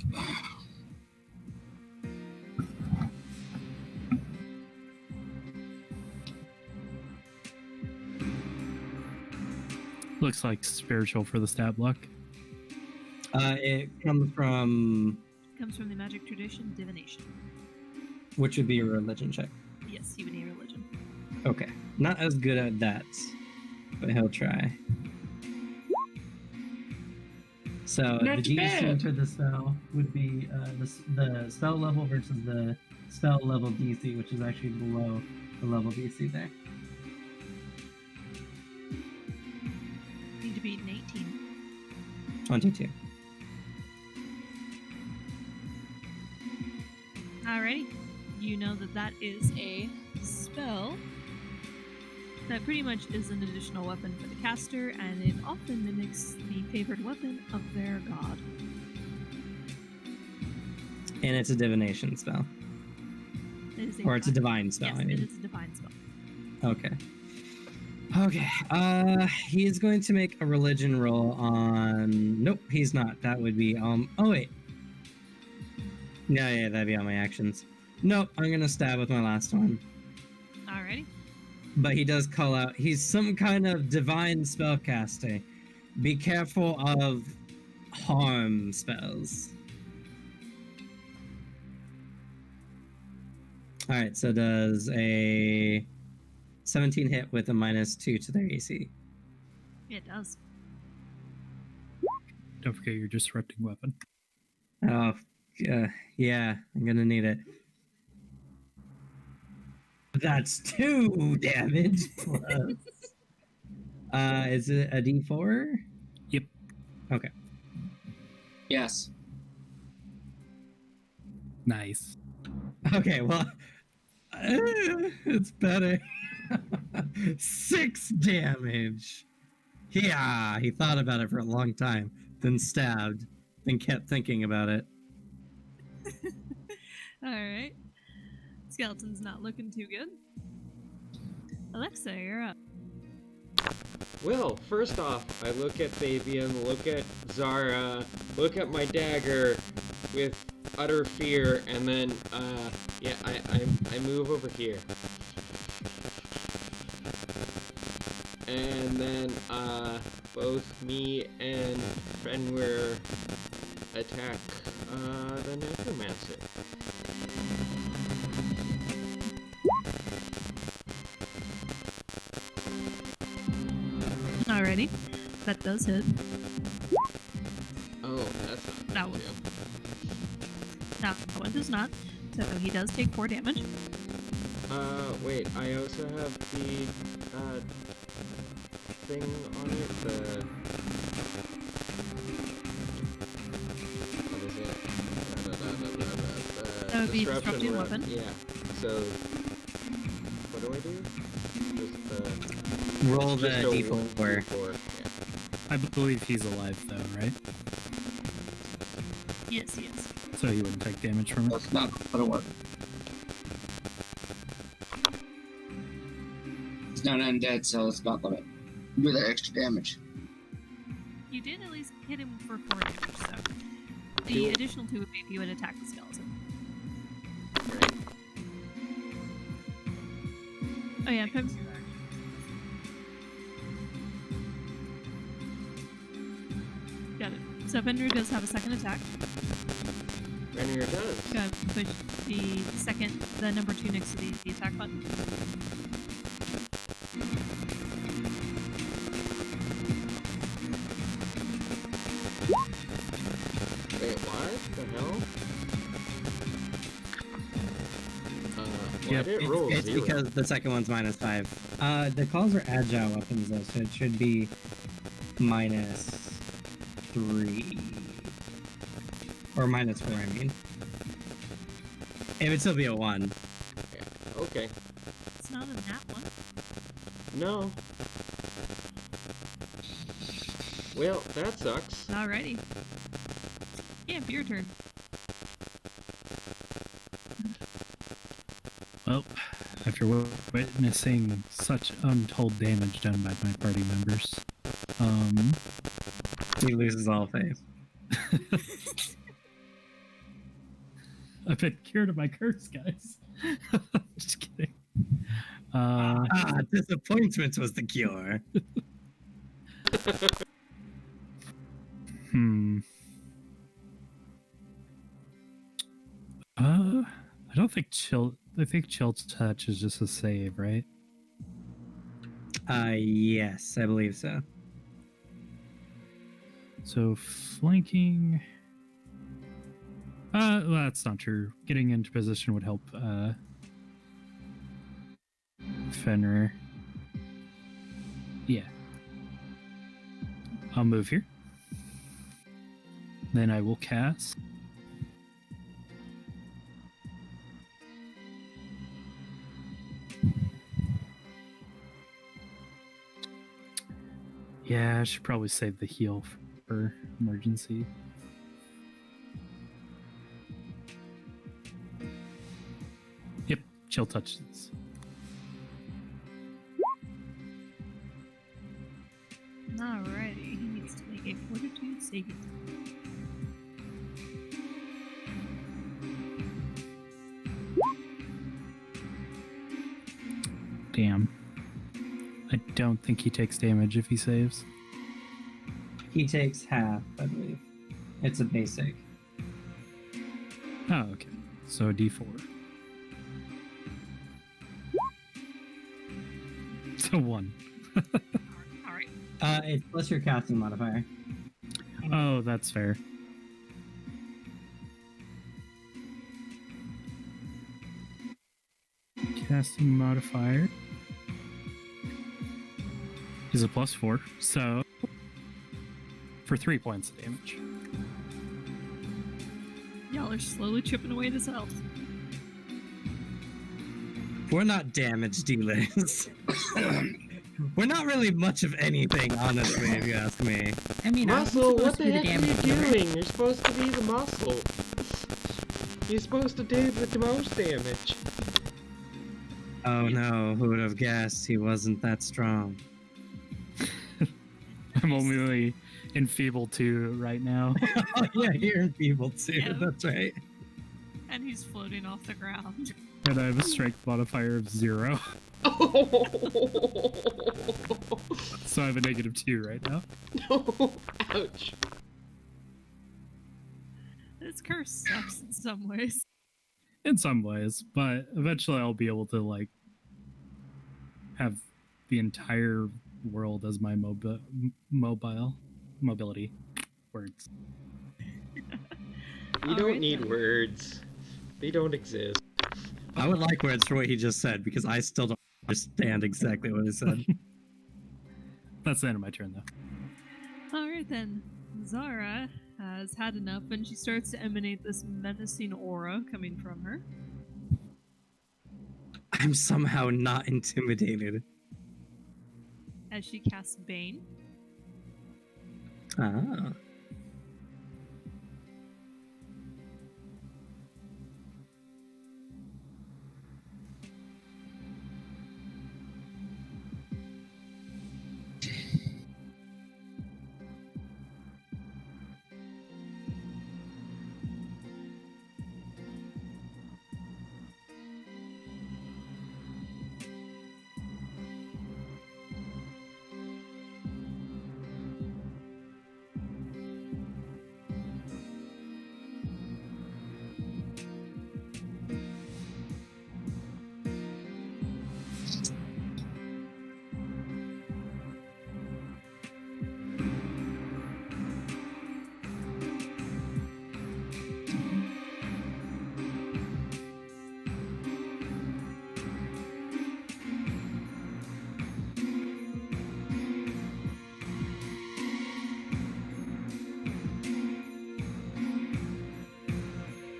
Looks like spiritual for the stab luck. It comes from, Comes from the magic tradition, divination. which would be a religion check. Yes, you would need religion. Okay, not as good at that, but he'll try. So Not the bad. DC for the spell would be the spell level versus the spell level DC, which is actually below the level DC there. Need to beat an 18. 22. Alrighty. You know that is a spell that pretty much is an additional weapon for the caster, and it often mimics the favored weapon of their god. And it's a divination spell. It is Or it's a divine spell, Yes, I mean. it is a divine spell. Okay. Okay. He is going to make a religion roll on. Nope, he's not. That would be Oh wait. Yeah, that'd be on my actions. Nope, I'm gonna stab with my last one. Alrighty. But he does call out. He's some kind of divine spellcaster. Be careful of harm spells. All right. So does a 17 hit with a -2 to their AC? It does. Don't forget your disrupting weapon. Oh, yeah, I'm gonna need it. That's 2 damage plus. Is it a D4? Yep. Okay. Yes. Nice. Okay, well, it's better. 6 damage. Yeah, he thought about it for a long time, then stabbed, then kept thinking about it. Alright. Skeleton's not looking too good. Alexa, you're up. Well, first off, I look at Fabian, look at Zara, look at my dagger with utter fear, and then, yeah, I move over here. And then, both me and Fenrir attack, the Necromancer. Alrighty. That does hit. Oh, that's not That good. one. That one does not. So he does take 4 damage. Wait, I also have the, thing on it, the... What is it? That would be disrupting weapon. Yeah, so... What do? Just Roll the just a D4. D4, yeah. I believe he's alive though, right? Yes, yes. So he wouldn't take damage from it. That's not gonna work. He's not undead, so it's not gonna do that extra damage. You did at least hit him for 4 damage, so the Cool. additional 2 would be if you would attack the skeleton. Right. Oh yeah, Pim. Got it. So Fenrir does have a second attack. Renier does. Gonna push the number 2 next to the attack button. Wait, what the hell? Why Yep. did it roll It's 0? because the second one's -5. The claws are agile weapons though, so it should be -3 or -4. I mean, it would still be a 1. Okay. It's not a nat one. No. Well, that sucks. Alrighty. Yeah, your turn. Well, after witnessing such untold damage done by my party members, He loses all faith. I've been cured of my curse, guys. Just kidding. Disappointment was the cure. I don't think chill. I think chill touch is just a save, right? Yes, I believe so. So flanking. Well, that's not true. Getting into position would help. Fenrir. Yeah. I'll move here. Then I will cast. Yeah, I should probably save the heal for emergency. Yep, chill touches. Alrighty, he needs to make a fortitude saving throw. Damn. I don't think he takes damage if he saves. He takes half, I believe. It's a basic. Oh, okay. So a d4. So 1. Alright. It's plus your casting modifier. Oh, that's fair. Casting modifier is a +4, so for 3 points of damage. Y'all are slowly chipping away at his health. We're not damage dealers. We're not really much of anything, honestly, if you ask me. I mean, I'm Muscle, supposed what to the be heck are you damage dealer. doing? You're supposed to be the muscle. You're supposed to do the most damage. Oh no, who would have guessed he wasn't that strong? I'm only enfeebled 2 right now. Oh yeah, you're in people too, Yeah. that's right. And he's floating off the ground. And I have a strength modifier of 0. So I have a -2 right now. No. Ouch. This curse sucks in some ways. In some ways, but eventually I'll be able to like have the entire world as my mobility words. We don't Alright need then. words. They don't exist. I would like words for what he just said because I still don't understand exactly what he said. That's the end of my turn, though. Alright then. Zara has had enough and she starts to emanate this menacing aura coming from her. I'm somehow not intimidated. As she casts Bane. Ah.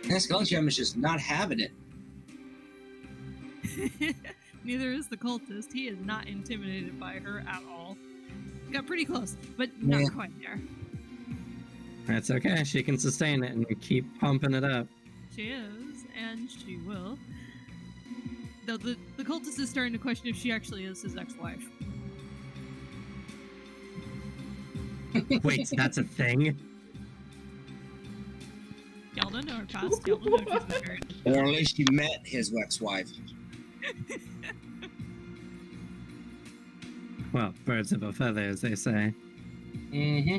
That skeleton gem is just not having it. Neither is the cultist. He is not intimidated by her at all. Got pretty close, but Yeah. not quite there. That's okay. She can sustain it and keep pumping it up. She is, and she will. Though the cultist is starting to question if she actually is his ex-wife. Wait, that's a thing? Y'all don't know her past. Y'all don't know if she's married. Or at least he met his ex-wife. Well, birds of a feather, as they say. Mm-hmm.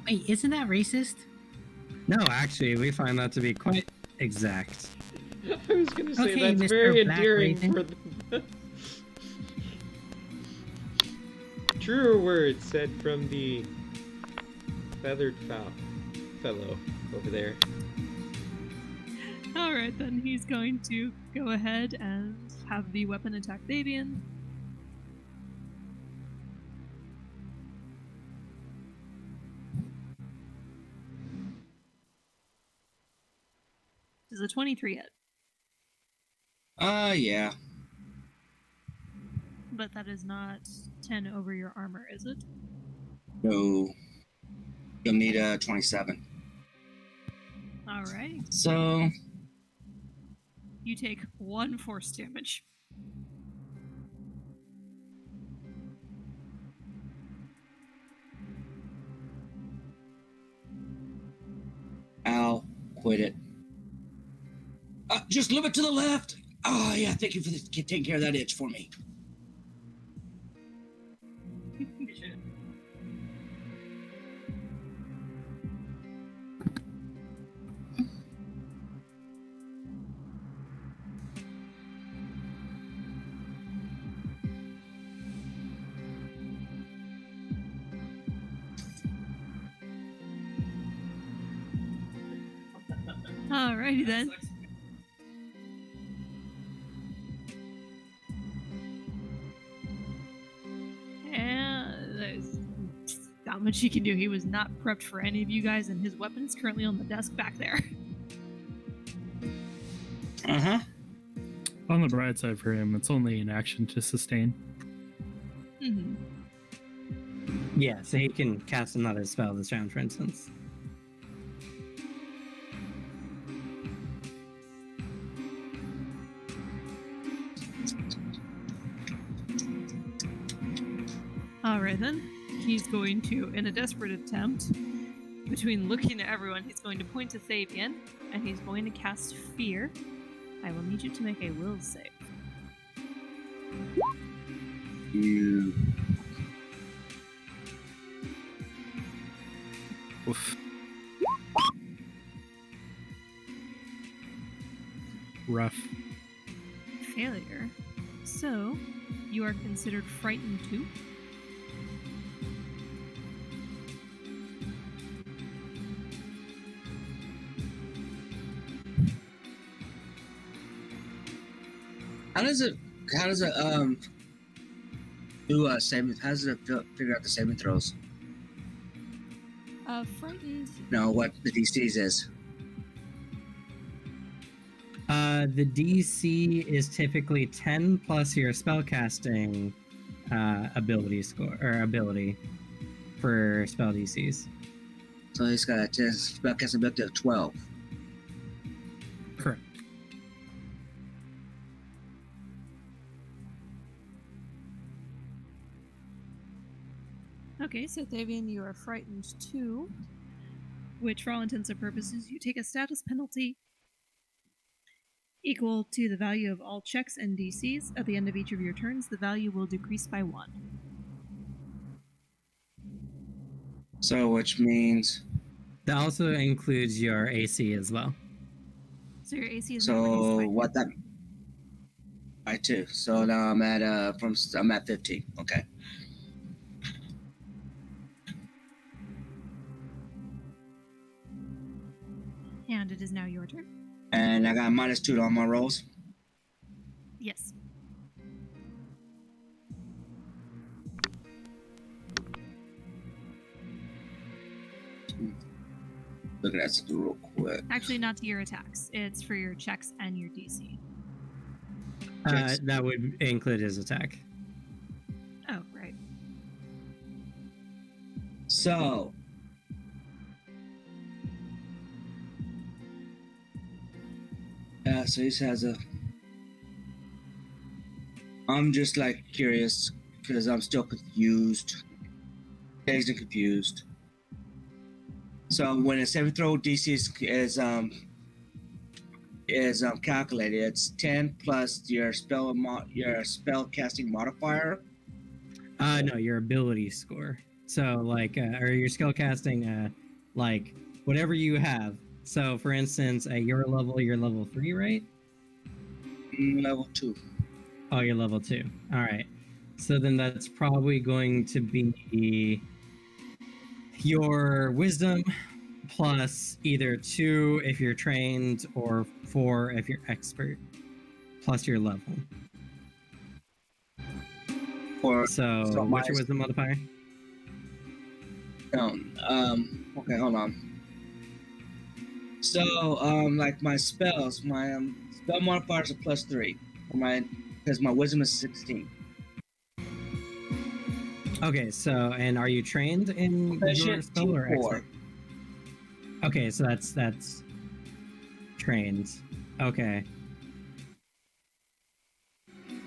Wait, isn't that racist? No, actually, we find that to be quite exact. I was gonna say Okay, that's Mr. very Black endearing Raven. for the truer words said from the feathered fellow over there. Alright, then he's going to go ahead and have the weapon attack Davian. Does a 23 hit? Yeah. But that is not 10 over your armor, is it? No. You'll need a 27. Alright. So, You take 1 force damage. I'll quit it. Just a little bit to the left. Oh, yeah, thank you for taking care of that itch for me. Alrighty then. And there's not much he can do. He was not prepped for any of you guys, and his weapon is currently on the desk back there. Uh-huh. On the bright side for him, it's only an action to sustain. Mm-hmm. Yeah, so he can cast another spell this round, for instance. Alright then. He's going to, in a desperate attempt, between looking at everyone, he's going to point to Thavian, and he's going to cast Fear. I will need you to make a will save. You. Oof. Rough. Failure. So, you are considered frightened too. How does it do saving? How does it figure out the saving throws? Frightened. No, what the DCs is. The DC is typically 10 plus your spellcasting ability score or ability. for spell DCs. So he's got a 10 spellcasting ability of 12. Correct. Okay, so Thavian, you are frightened 2, which for all intents and purposes, you take a status penalty equal to the value of all checks and DCs. At the end of each of your turns, the value will decrease by 1. So, which means. That also includes your AC as well. So your AC is now reduced So, by what that. I too. So now I'm at I'm at 15. Okay. And it is now your turn. And I got -2 to all my rolls. Yes. Look at that something real quick. Actually, not to your attacks. It's for your checks and your DC. Yes. That would include his attack. Oh, right. So. So he has a. I'm just like curious because I'm still confused. Dazed and confused. So when a saving throw DC is calculated, it's 10 plus your spell casting modifier. No, your ability score. So like, or your skill casting, like whatever you have. So for instance, at your level, you're level 3, right? Level 2. Oh, you're level 2. All right. So then that's probably going to be your wisdom plus either 2 if you're trained or 4 if you're expert, plus your level. So what's your wisdom modifier? Okay, hold on. So, like my spells, my spell modifiers are +3. Because my wisdom is 16. Okay, so and are you trained in your spell or expert? Okay, so that's trained. Okay.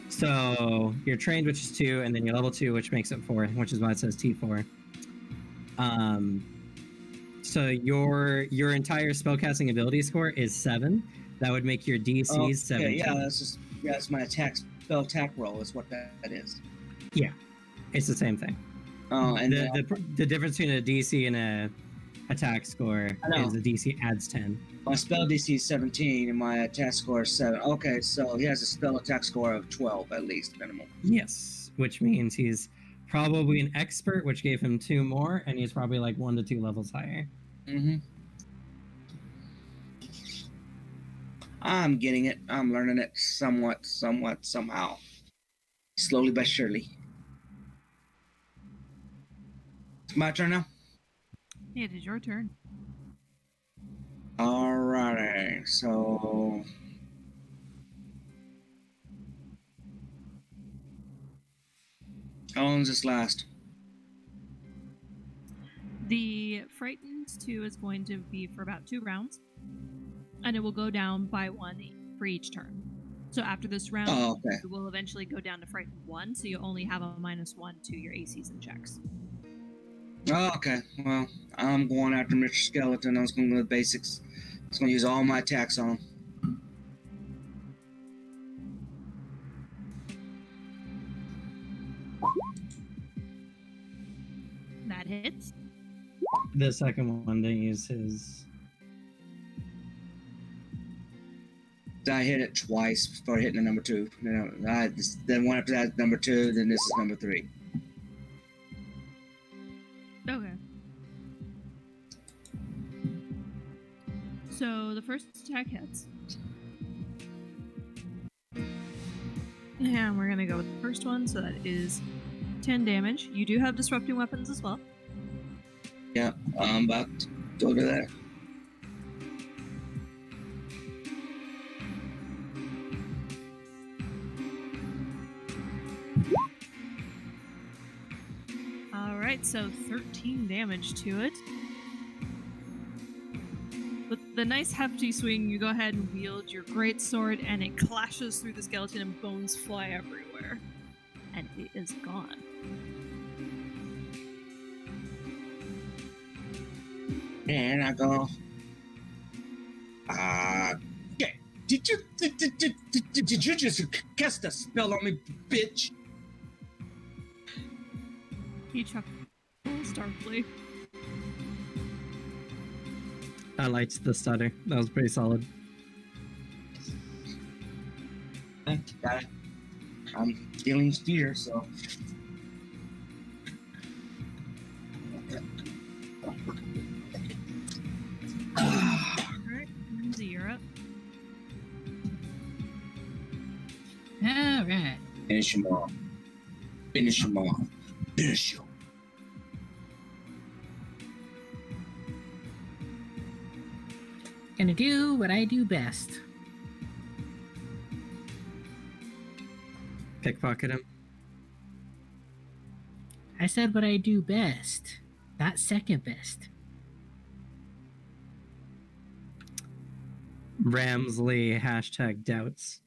So you're trained, which is 2, and then you're level 2, which makes it 4, which is why it says T4. So your entire spellcasting ability score is 7. That would make your DC 17. Yeah, that's my spell attack roll is what that is. Yeah, it's the same thing. And the difference between a DC and a attack score is the DC adds 10. My spell DC is 17 and my attack score is 7. Okay, so he has a spell attack score of 12 at least minimum. Yes, which means he's probably an expert, which gave him 2 more, and he's probably like 1 to 2 levels higher. Mm-hmm. I'm getting it. I'm learning it somewhat, somehow. Slowly but surely. It's my turn now? It is your turn. Alrighty, so... How long does this last? The Frightened 2 is going to be for about 2 rounds, and it will go down by 1 for each turn. So after this round, it will eventually go down to Frightened 1, so you only have a -1 to your ACs and checks. Oh, okay. Well, I'm going after Mr. Skeleton. I was going to go to the basics. I was going to use all my attacks on him. That hits. The second one didn't use his. I hit it twice before hitting the number 2. Then one after that, number 2. Then this is number 3. Okay. So the first attack hits. And we're going to go with the first one, so that is 10 damage. You do have disrupting weapons as well. Yeah, I'm about to go to that. Alright. right, so 13 damage to it. With the nice hefty swing, you go ahead and wield your great sword, and it clashes through the skeleton, and bones fly everywhere. And it is gone. And I go, yeah, did you just cast a spell on me, bitch? He chuckles darkly. I liked the stutter. That was pretty solid. I'm feeling fear, so. Alright, Lindsay, you're up. All right. Finish him off. Finish him off. Finish him. Gonna do what I do best. Pickpocket him. I said what I do best, not second best. Ramsley hashtag doubts.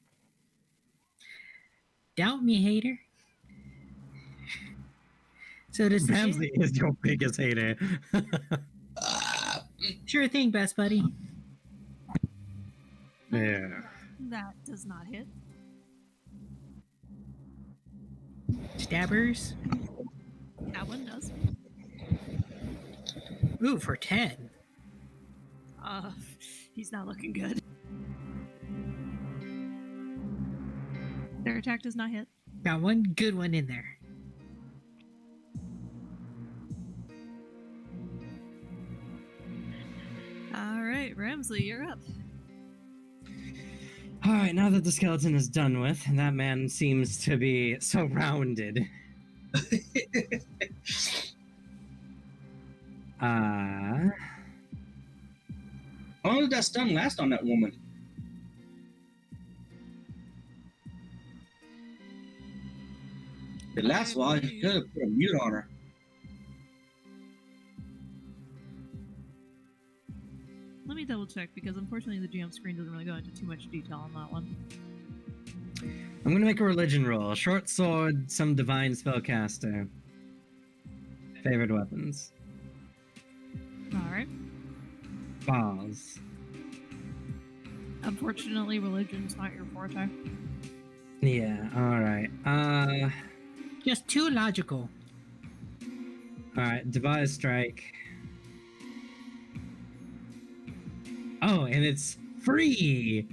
Doubt me, hater. So does Ramsley is your biggest hater. Sure thing, best buddy. Yeah. That does not hit. Stabbers. That one does. Ooh, for 10. He's not looking good. Their attack does not hit. Got one good one in there. Alright, Ramsley, you're up. Alright, now that the skeleton is done with, and that man seems to be surrounded. How long did that stun last on that woman? It lasts a while. You could have put a mute on her. Let me double check because unfortunately the GM screen doesn't really go into too much detail on that one. I'm gonna make a religion roll. Short sword, some divine spellcaster. Favorite weapons. Alright. Balls. Unfortunately, religion's not your forte. Yeah, alright. Just too logical. Alright, devise strike. Oh, and it's free!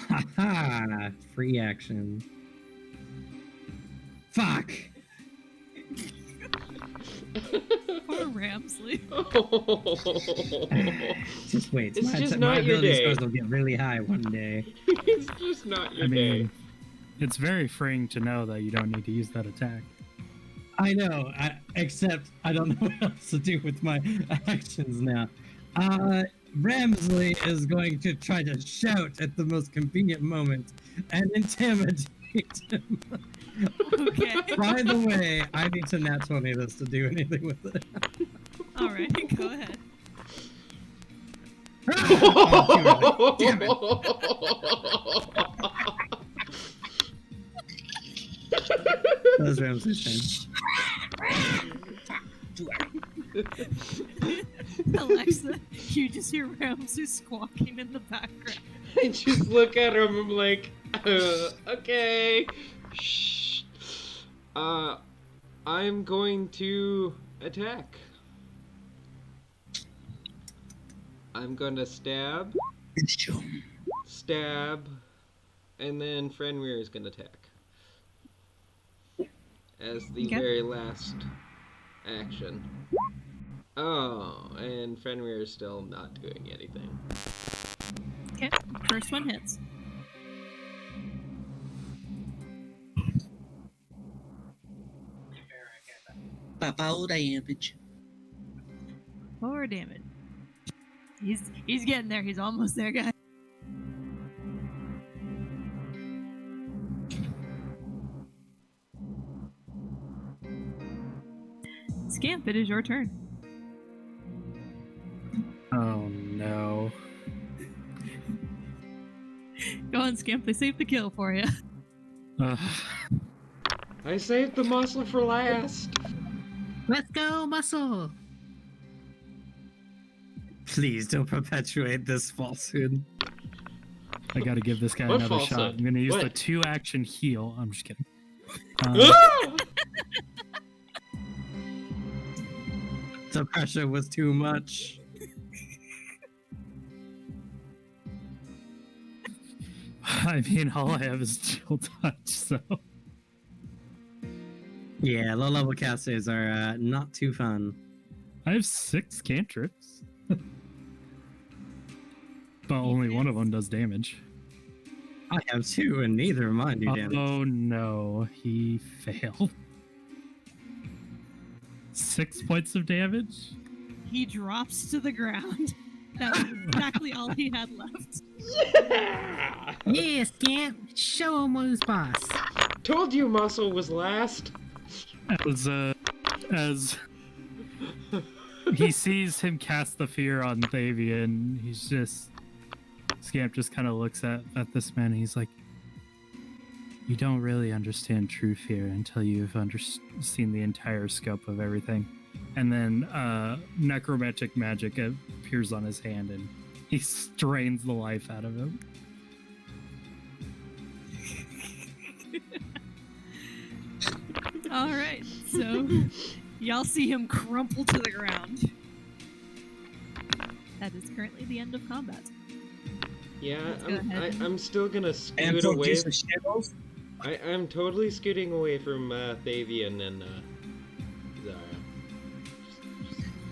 Haha! Free action. Fuck! Poor Ramsley. Just wait. It's my just my not your ability day. scores will get really high one day. It's just not your I day. mean, it's very freeing to know that you don't need to use that attack. I know, except I don't know what else to do with my actions now. Ramsley is going to try to shout at the most convenient moment and intimidate him. Okay. By the way, I need to nat 20 this to do anything with it. Alright, go ahead. Oh, damn it. That was Ramsley's Alexa, you just hear Ramsley squawking in the background. I just look at him, I'm like, okay. Shh. I'm going to attack. I'm gonna stab, and then Fenrir is gonna attack. As the Okay. very last action. Oh, and Fenrir is still not doing anything. Okay, first one hits. Pow damage. 4 damage. He's getting there. He's almost there, guys. Scamp, it is your turn. Oh no. Go on, Scamp. They saved the kill for you. Ugh. I saved the muscle for last. Let's go, muscle. Please don't perpetuate this falsehood. I gotta give this guy What another shot. falsehood? I'm gonna use the What? 2-action heal. I'm just kidding. Ah! The pressure was too much. I mean, all I have is chill touch, so. Yeah, low-level casters are not too fun. I have 6 cantrips. But only one of them does damage. I have 2, and neither of mine do damage. Oh no, he failed. 6 points of damage? He drops to the ground. That was exactly all he had left. Yeah! Yeah, Scamp. Show him who's boss. Told you muscle was last. As he sees him cast the fear on Thavian, Scamp just kind of looks at this man and he's like, you don't really understand true fear until you've seen the entire scope of everything. And then necromantic magic appears on his hand and he strains the life out of him. All right, so y'all see him crumple to the ground. That is currently the end of combat. Yeah, Let's go ahead. I'm still gonna And scoot for away. just the shadows, I'm totally scooting away from Thavian and Zara.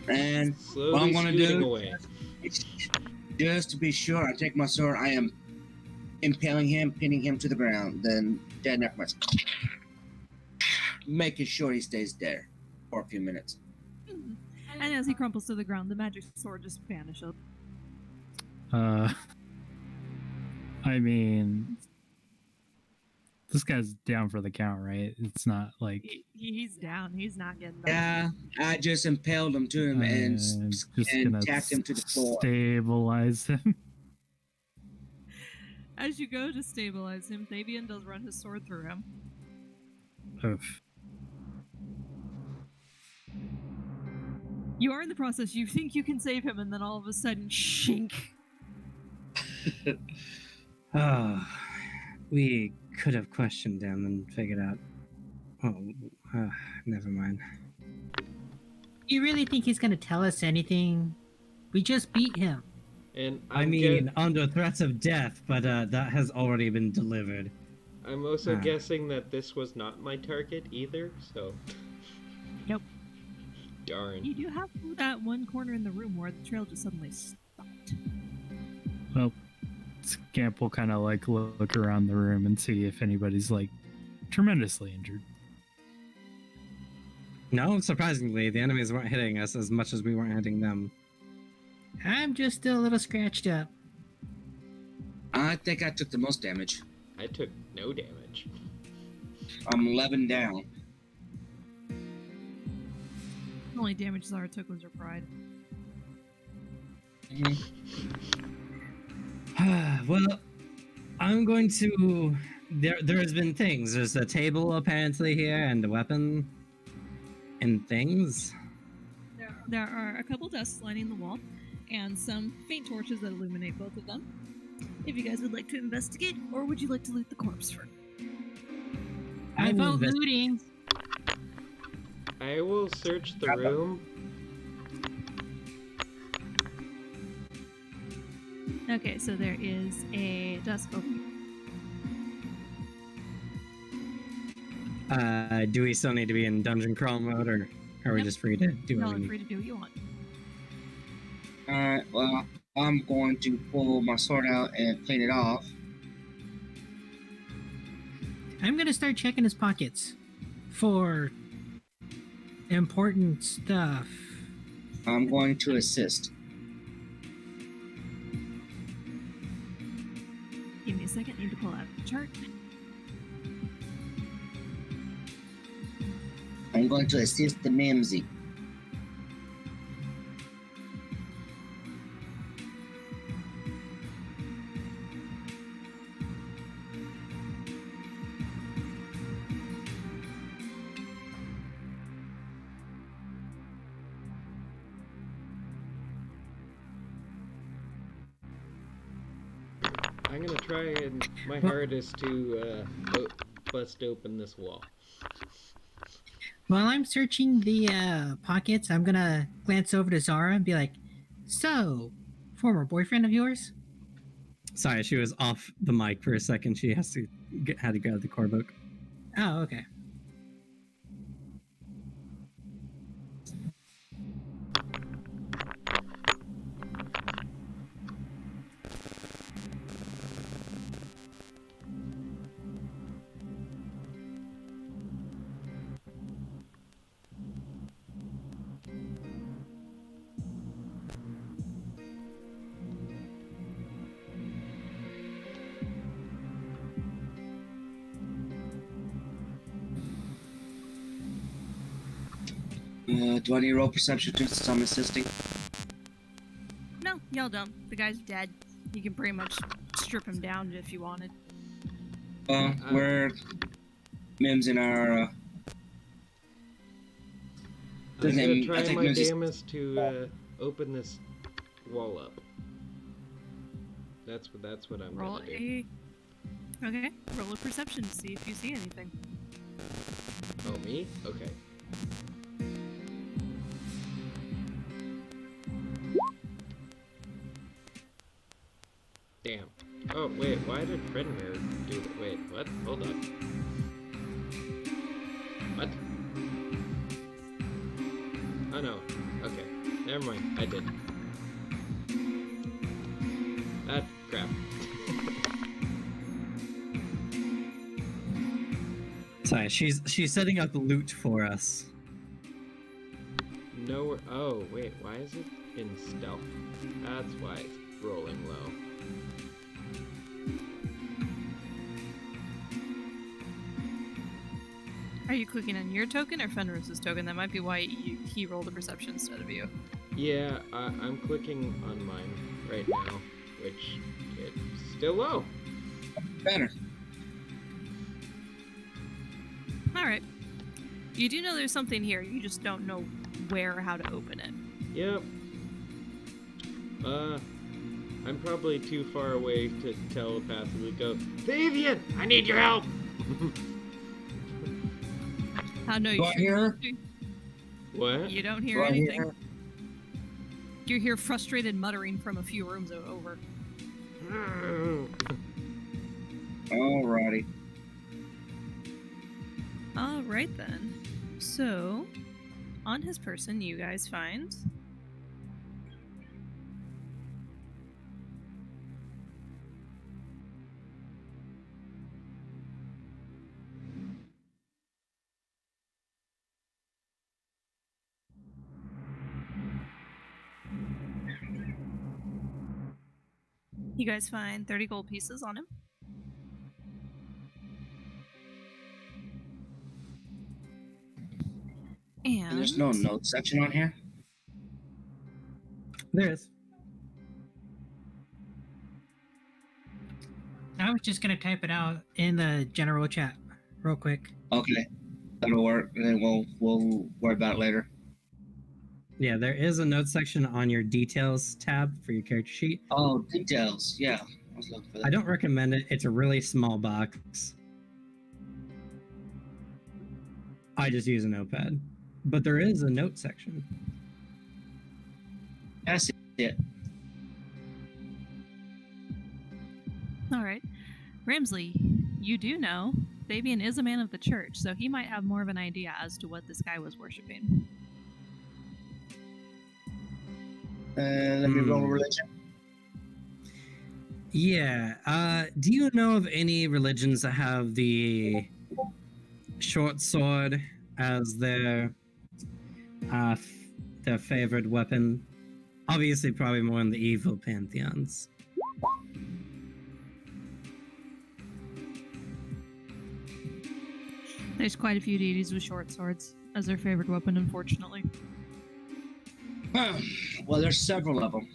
and Slowly what I'm gonna scooting do, away. just to be sure, I take my sword. I am impaling him, pinning him to the ground. Then dead necromancer, making sure he stays there for a few minutes. And as he crumples to the ground, the magic sword just vanishes. I mean, this guy's down for the count, right? It's not like He's down. He's not getting back. Yeah, I just impaled him to him and just and gonna tacked him to the floor. stabilize him. As you go to stabilize him, Thavian does run his sword through him. Oof. You are in the process. You think you can save him, and then all of a sudden, shink. Oh, we could have questioned him and figured out. Oh, never mind. You really think he's gonna tell us anything? We just beat him. And I mean, under threats of death, but that has already been delivered. I'm also Ah. guessing that this was not my target either, so. Nope. Darn. You do have that one corner in the room where the trail just suddenly stopped. Well, Scamp will kind of like look around the room and see if anybody's like tremendously injured. No, surprisingly, the enemies weren't hitting us as much as we weren't hitting them. I'm just still a little scratched up. I think I took the most damage. I took no damage. I'm 11 down. The only damage Zara took was her pride. Well, I'm going to. There has been things. There's a table apparently here, and a weapon, and things. There are a couple desks lining the wall, and some faint torches that illuminate both of them. If you guys would like to investigate, or would you like to loot the corpse first? I will vote invest- looting. I will search the room. Okay, so there is a desk open. Do we still need to be in dungeon crawl mode, or are we Yep. just free to do Y'all what are we free need? to do what you want. Alright, well, I'm going to pull my sword out and clean it off. I'm gonna start checking his pockets for important stuff. I'm going to assist. Give me a second, need to pull out the chart. I'm going to assist the Mimsy. I'm gonna try and my hardest to bust open this wall. While I'm searching the pockets, I'm gonna glance over to Zara and be like, "So, former boyfriend of yours?" Sorry, she was off the mic for a second. She had to grab the core book. Oh, okay. Do I need to roll perception too since I'm assisting? No, y'all don't. The guy's dead. You can pretty much strip him down if you wanted. We're Mims in our. I'm gonna I try think my Mimsy- damnedest to open this wall up. That's what I'm Roll gonna do. Okay, roll a perception to see if you see anything. Oh, me? Okay. Damn. Oh, wait, why did Redmere do it? Wait, what? Hold up. What? Oh, no. Okay. Never mind. I did. Ah, crap. Sorry, she's setting up loot for us. No. Oh, wait, why is it in stealth? That's why it's rolling low. Are you clicking on your token or Fenris's token? That might be why he rolled a perception instead of you. Yeah, I'm clicking on mine right now, which it's still low. Better. Alright. You do know there's something here, you just don't know where or how to open it. Yep. I'm probably too far away to telepathically go, Fabian, I need your help! How no, Do you I hear her? What? You don't hear Do I hear anything. her? You hear frustrated muttering from a few rooms over. Alrighty. Alright then. So, on his person, you guys find you guys find 30 gold pieces on him. And There's no note section on here. There is. I was just gonna type it out in the general chat, real quick. Okay, that'll work. And then we'll worry about it later. Yeah, there is a note section on your details tab for your character sheet. Oh, details. Yeah, I was looking for that. I don't recommend it. It's a really small box. I just use a notepad. But there is a note section. I see it. Alright. Ramsley, you do know Fabian is a man of the church, so he might have more of an idea as to what this guy was worshipping. Let me roll a religion. Yeah. Do you know of any religions that have the short sword as their favorite weapon? Obviously, probably more in the evil pantheons. There's quite a few deities with short swords as their favorite weapon, unfortunately. Well, there's several of them.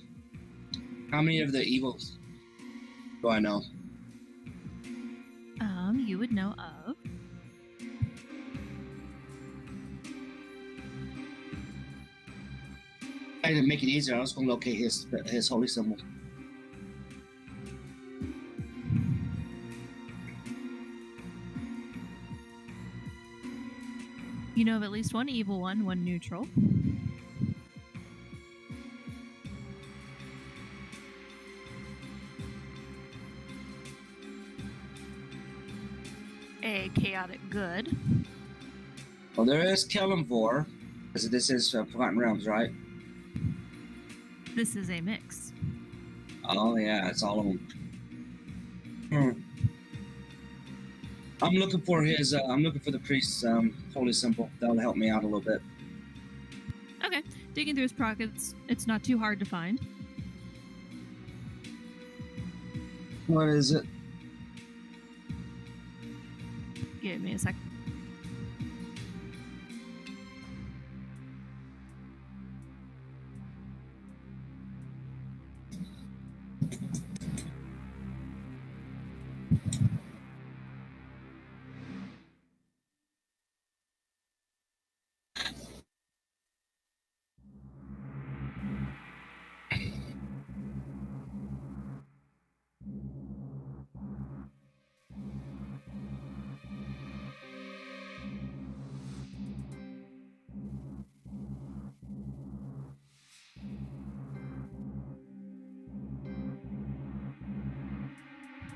How many of the evils do I know? You would know of. I didn't make it easier. I was going to locate his holy symbol. You know of at least one evil one neutral. A chaotic good. Well, there is Kellenvor, because this is Forgotten Realms, right? This is a mix. Oh yeah, it's all of them. I'm looking for his. I'm looking for the priest's holy symbol. That'll help me out a little bit. Okay, digging through his pockets, it's not too hard to find. What is it? Give me a sec.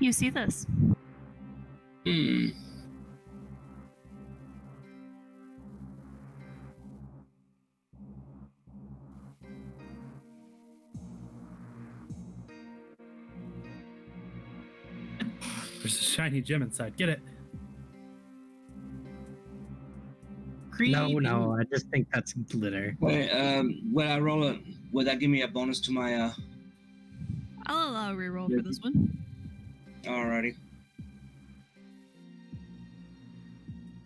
You see this? There's a shiny gem inside. Get it. No, I just think that's glitter. Wait, when I roll it, would that give me a bonus to my I'll allow a reroll for this one. Alrighty.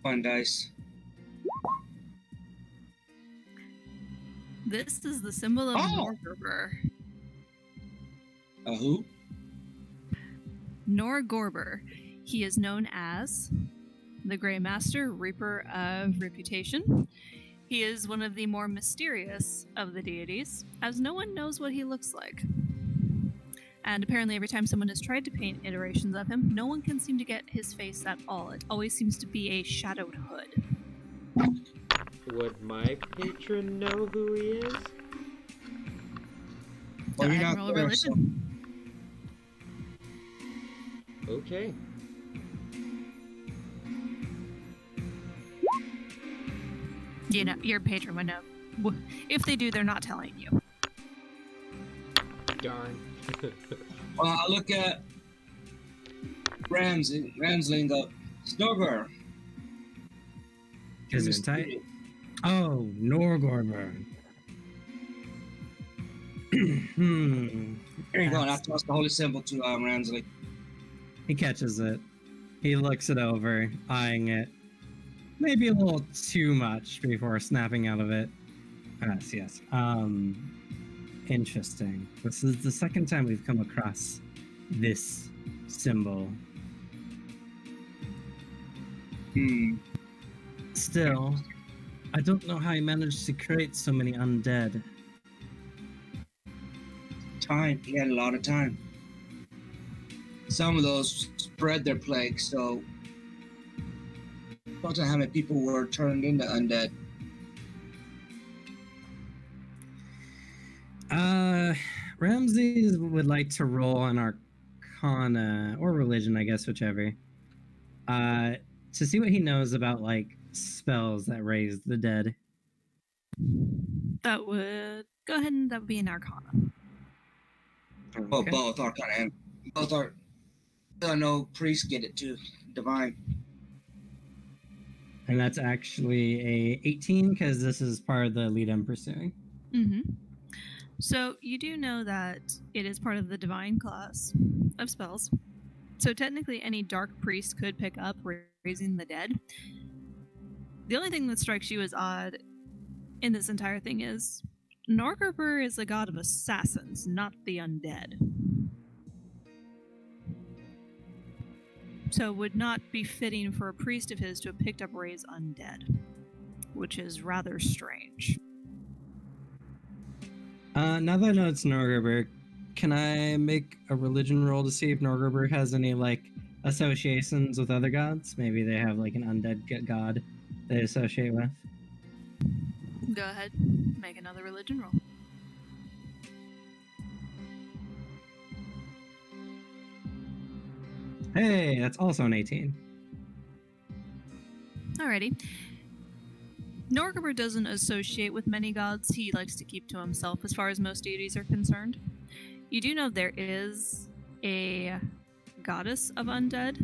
Fun dice. This is the symbol of Oh! Norgorber. Who? Norgorber. He is known as the Grey Master, Reaper of Reputation. He is one of the more mysterious of the deities, as no one knows what he looks like. And apparently every time someone has tried to paint iterations of him, no one can seem to get his face at all. It always seems to be a shadowed hood. Would my patron know who he is? Go Well, ahead you're and not roll a there, religion. Okay. You know, your patron would know. If they do, they're not telling you. Darn. Well, I look at Ramsley and go, Snorger. Is it tight? Oh, Norgorber. Here you go, and I toss the holy symbol to Ramsley. He catches it. He looks it over, eyeing it. Maybe a little too much before snapping out of it. Yes. Interesting. This is the second time we've come across this symbol. Still, I don't know how he managed to create so many undead. Time. He had a lot of time. Some of those spread their plague, so I don't know how many people were turned into undead. Ramses would like to roll an Arcana or Religion, I guess, whichever, to see what he knows about like spells that raise the dead. That would go ahead and that would be an Arcana. Well, Okay. both Arcana and both are. I know priests get it too. Divine. And that's actually a 18 because this is part of the lead I'm pursuing. Mm-hmm. So you do know that it is part of the divine class of spells. So technically any dark priest could pick up raising the dead. The only thing that strikes you as odd in this entire thing is Norgorber is the god of assassins, not the undead. So it would not be fitting for a priest of his to have picked up raise undead, which is rather strange. Now that I know it's Norgorber, can I make a religion roll to see if Norgorber has any like associations with other gods? Maybe they have like an undead god they associate with. Go ahead, make another religion roll. Hey, that's also an 18. Alrighty. Norgrimmar doesn't associate with many gods. He likes to keep to himself as far as most deities are concerned. You do know there is a goddess of undead,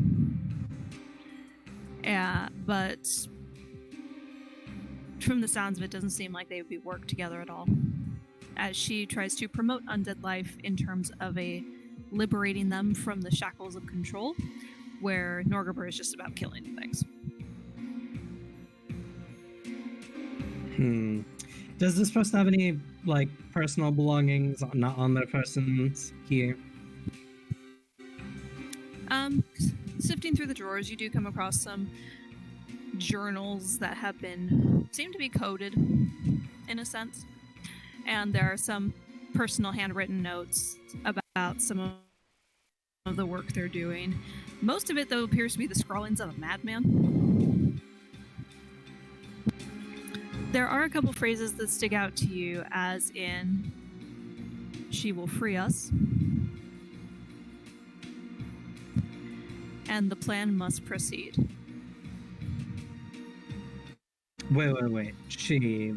but from the sounds of it, doesn't seem like they would be worked together at all, as she tries to promote undead life in terms of liberating them from the shackles of control, where Norgrimmar is just about killing things. Does this person have any, like, personal belongings not on their persons here? Sifting through the drawers, you do come across some journals that seem to be coded, in a sense. And there are some personal handwritten notes about some of the work they're doing. Most of it, though, appears to be the scrawlings of a madman. There are a couple phrases that stick out to you, as in, "She will free us," and "The plan must proceed." Wait.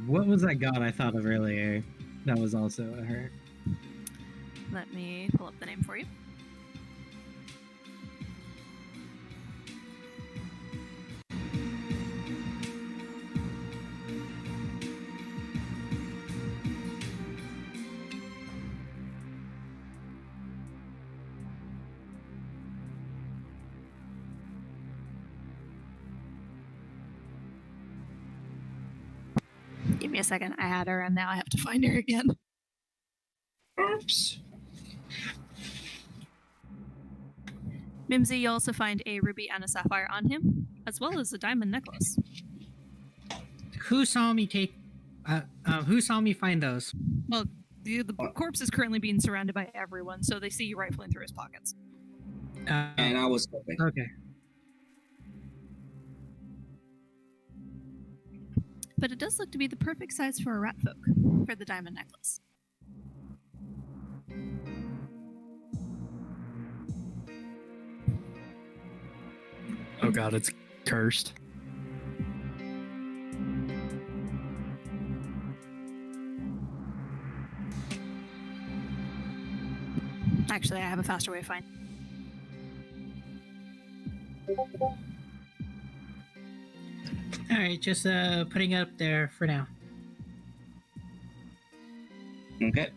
What was that god I thought of earlier? That was also her. Let me pull up the name for you. Give me a second. I had her, and now I have to find her again. Oops. Mimsy, you also find a ruby and a sapphire on him, as well as a diamond necklace. Who saw me who saw me find those? Well, the corpse is currently being surrounded by everyone, so they see you rifling through his pockets. And I was hoping. Okay. But it does look to be the perfect size for a rat folk for the diamond necklace. Oh god, it's cursed. Actually, I have a faster way to find. All right, just putting it up there for now. Okay.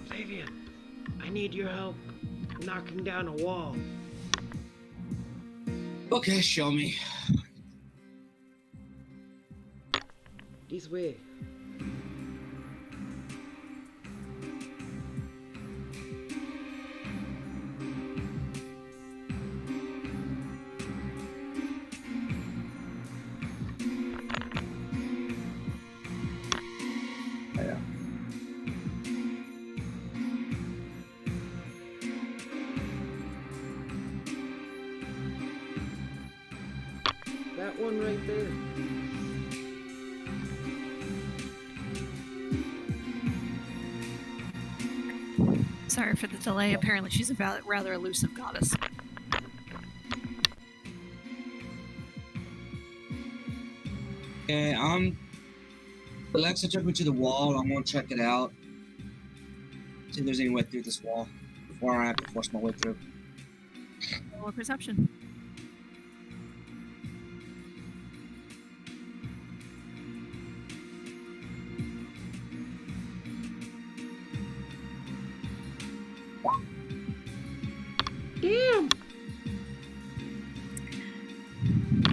Fabian, I need your help knocking down a wall. Okay, show me. This way. That one right there. Sorry for the delay. Apparently, she's a rather elusive goddess. Okay, Alexa took me to the wall. I'm gonna check it out. See if there's any way through this wall before I have to force my way through. Roll a perception. Damn!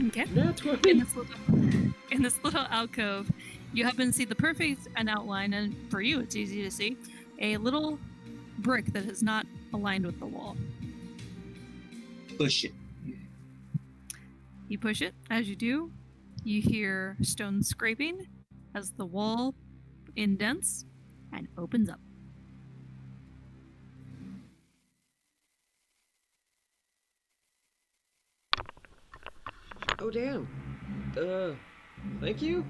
Okay. That's what In this little alcove, you happen to see the perfect outline, and for you, it's easy to see a little brick that is not aligned with the wall. Push it. You push it. As you do, you hear stone scraping as the wall indents and opens up. Oh, damn. Thank you.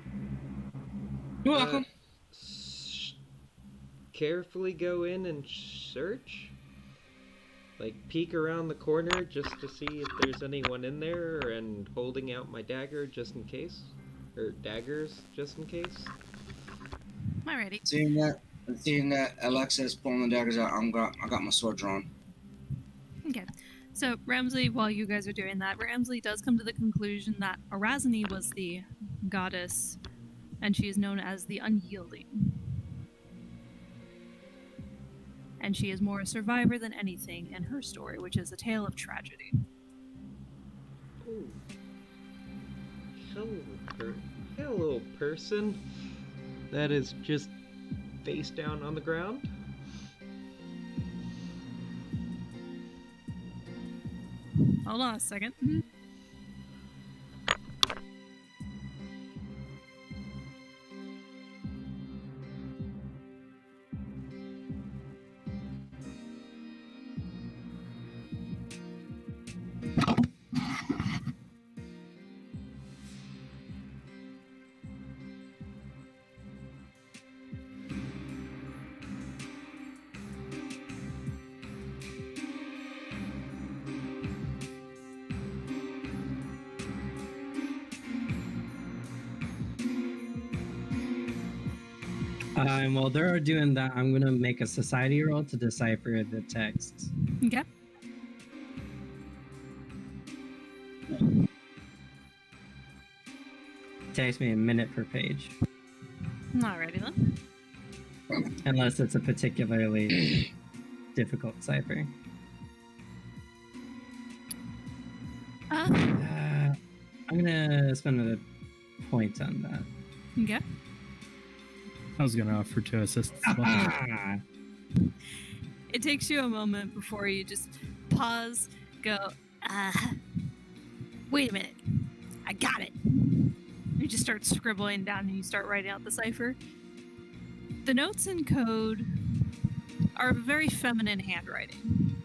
You're welcome. Carefully go in and search? Like, peek around the corner just to see if there's anyone in there, and holding out my dagger just in case? Or daggers just in case? Alrighty. Seeing that Alexa's pulling the daggers out, I got my sword drawn. Okay. So, Ramsley, while you guys are doing that, Ramsley does come to the conclusion that Arazani was the goddess, and she is known as the Unyielding. And she is more a survivor than anything in her story, which is a tale of tragedy. Ooh. Hello, person. That is just face down on the ground. Hold on a second. While they're doing that, I'm gonna make a society roll to decipher the text. Okay. Takes me a minute per page, Alrighty then. unless it's a particularly difficult cipher. I'm gonna spend a point on that. Okay. I was gonna offer to assist as well. Ah, It takes you a moment before you just pause, go, wait a minute. I got it. You just start scribbling down and you start writing out the cipher. The notes in code are very feminine handwriting.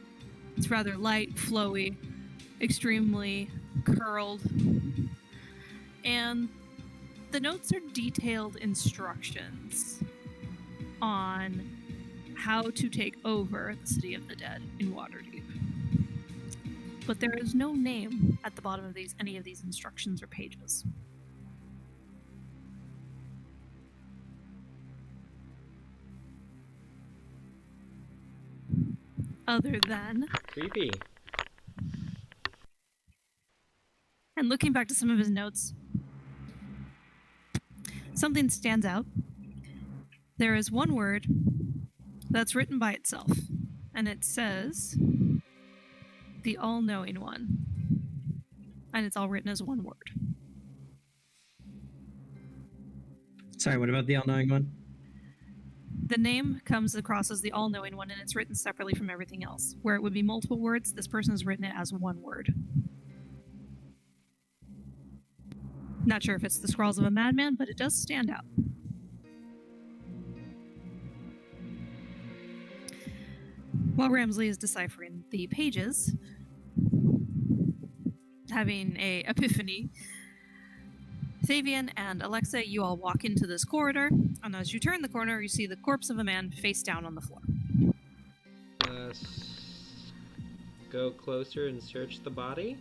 It's rather light, flowy, extremely curled. And the notes are detailed instructions on how to take over the City of the Dead in Waterdeep. But there is no name at the bottom of any of these instructions or pages. Other than, Creepy. and looking back to some of his notes, something stands out. There is one word that's written by itself, and it says, the All-Knowing One. And it's all written as one word. sorry, what about the all-knowing one? The name comes across as the All-Knowing One, and it's written separately from everything else. Where it would be multiple words, this person has written it as one word. Not sure if it's the Scrawls of a Madman, but it does stand out. While Ramsley is deciphering the pages, having a epiphany, Thavian and Alexa, you all walk into this corridor, and as you turn the corner, you see the corpse of a man face down on the floor. Go closer and search the body.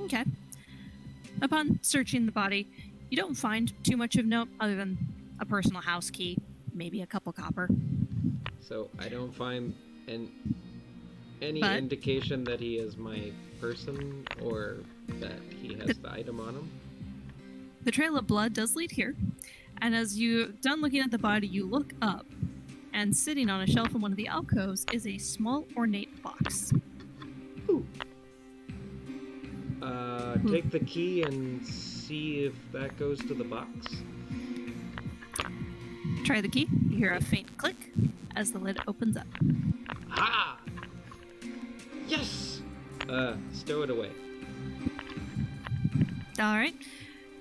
Okay. Upon searching the body, you don't find too much of note other than a personal house key, maybe a couple copper. So I don't find any But- indication that he is my person or that he has the item on him. The trail of blood does lead here, and as you're done looking at the body, you look up, and sitting on a shelf in one of the alcoves is a small ornate box. Take the key and see if that goes to the box. Try the key. You hear a faint click as the lid opens up. Ah! Yes! Stow it away. All right.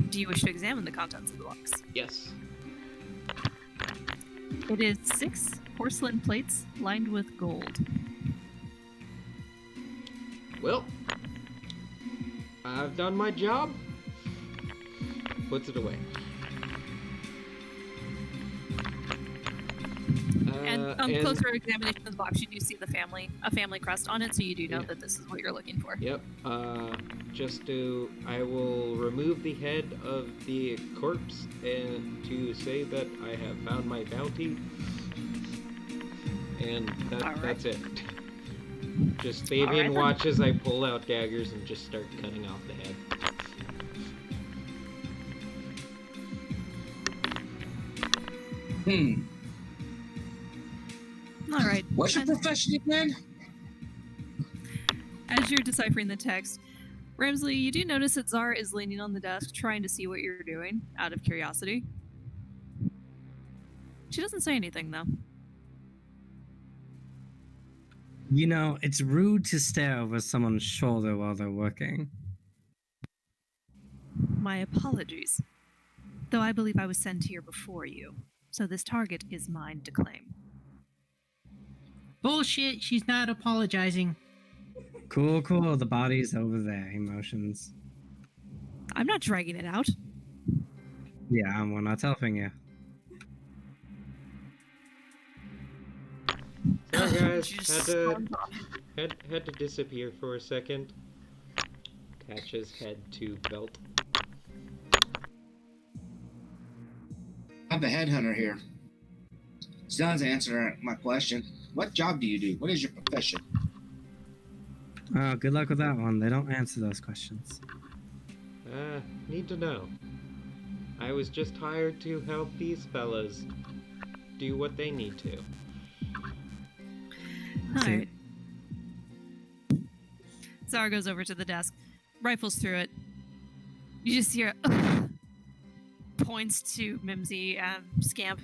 Do you wish to examine the contents of the box? Yes. It is 6 porcelain plates lined with gold. Well, I've done my job. Puts it away. And on closer examination of the box, you do see a family crest on it, so you do know Yeah. that this is what you're looking for. Yep. I will remove the head of the corpse and to say that I have found my bounty. And Alright. that's it. Just Fabian Alright then. watches, I pull out daggers and just start cutting off the head. All right. What's your And profession again? as you're deciphering the text, Ramsley, you do notice that Zara is leaning on the desk trying to see what you're doing out of curiosity. She doesn't say anything, though. You know, it's rude to stare over someone's shoulder while they're working. My apologies. Though I believe I was sent here before you, so this target is mine to claim. Bullshit, she's not apologizing. Cool, cool. The body's over there. Emotions. I'm not dragging it out. Yeah, we're not helping you. Sorry guys, She just had storms off. to disappear for a second. Attaches head to belt. I'm the headhunter here. Still hasn't answered my question. What job do you do? What is your profession? Good luck with that one. They don't answer those questions. Need to know. I was just hired to help these fellas do what they need to. Alright. Zara goes over to the desk, rifles through it. You just hear points to Mimsy and Scamp.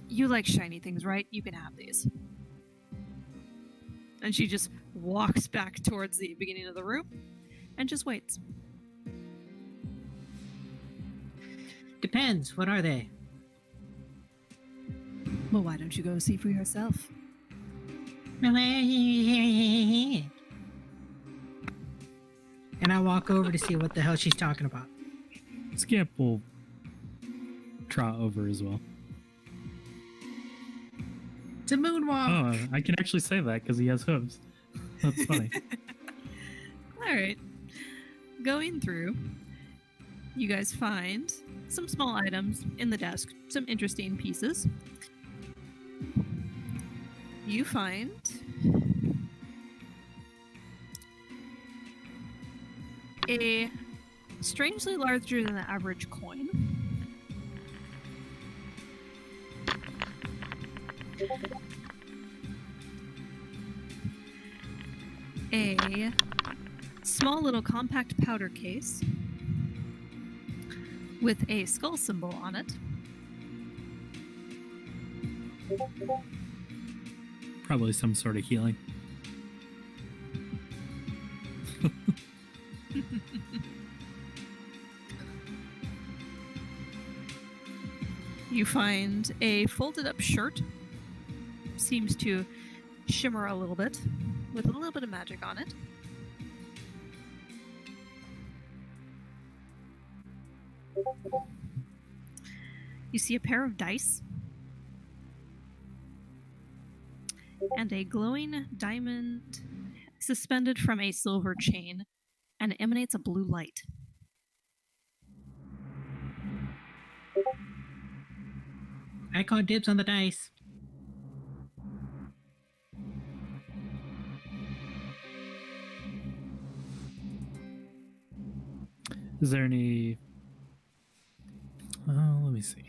You like shiny things, right? You can have these. And she just walks back towards the beginning of the room and just waits. Depends. What are they? Well, why don't you go see for yourself? And I walk over to see what the hell she's talking about. Scamp will trot over as well. It's a moonwalk. Oh, I can actually say that because he has hooves. That's funny. Alright. Going through, you guys find some small items in the desk, some interesting pieces. You find a strangely larger than the average coin. A small little compact powder case with a skull symbol on it. Probably some sort of healing. You find a folded up shirt. Seems to shimmer a little bit with a little bit of magic on it. You see a pair of dice and a glowing diamond suspended from a silver chain, and it emanates a blue light. I call dibs on the dice. Is there any... let me see.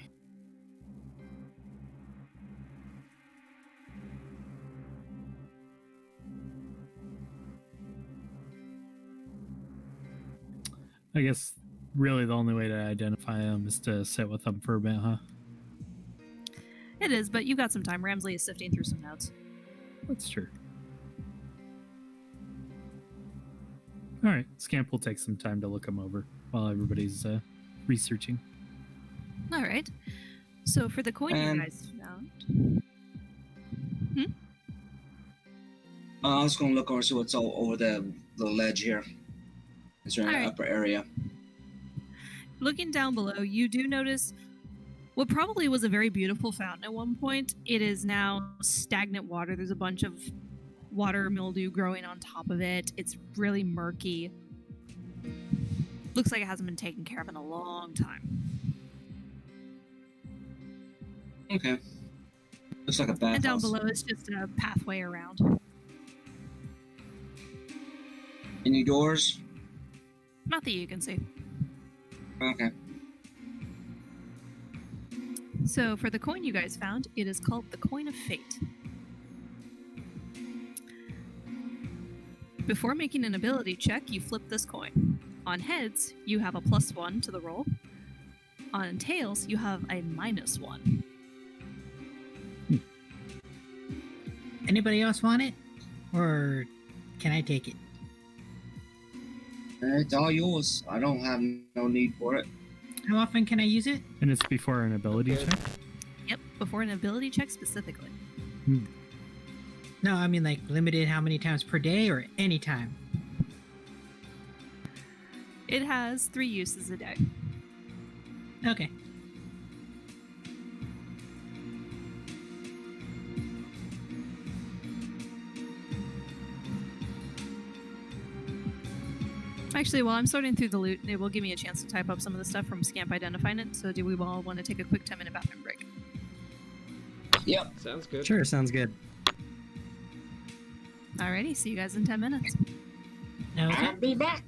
I guess really the only way to identify them is to sit with them for a bit, huh? It is, but you've got some time. Ramsley is sifting through some notes. That's true. All right, Scamp will take some time to look them over while everybody's researching. All right. So for the coin you guys found, I was gonna look over see what's all over the ledge here. Is there an Alright. upper area? Looking down below, you do notice what probably was a very beautiful fountain at one point. It is now stagnant water. There's a bunch of water mildew growing on top of it. It's really murky. Looks like it hasn't been taken care of in a long time. Okay. Looks like a bathhouse. And down below is just a pathway around. Any doors? Not that you can see. Okay. So for the coin you guys found, it is called the Coin of Fate. Before making an ability check, you flip this coin. On heads, you have a +1 to the roll. On tails, you have a -1. Anybody else want it? Or can I take it? It's all yours. I don't have no need for it. How often can I use it? And it's before an ability Okay. check. Yep, before an ability check specifically. No, I mean like limited how many times per day or any time? It has 3 uses a day. Okay. Actually, while I'm sorting through the loot, it will give me a chance to type up some of the stuff from Scamp identifying it, so do we all want to take a quick 10-minute bathroom break? Yep. Sounds good. Sure, sounds good. Alrighty, see you guys in 10 minutes. Okay. I'll be back.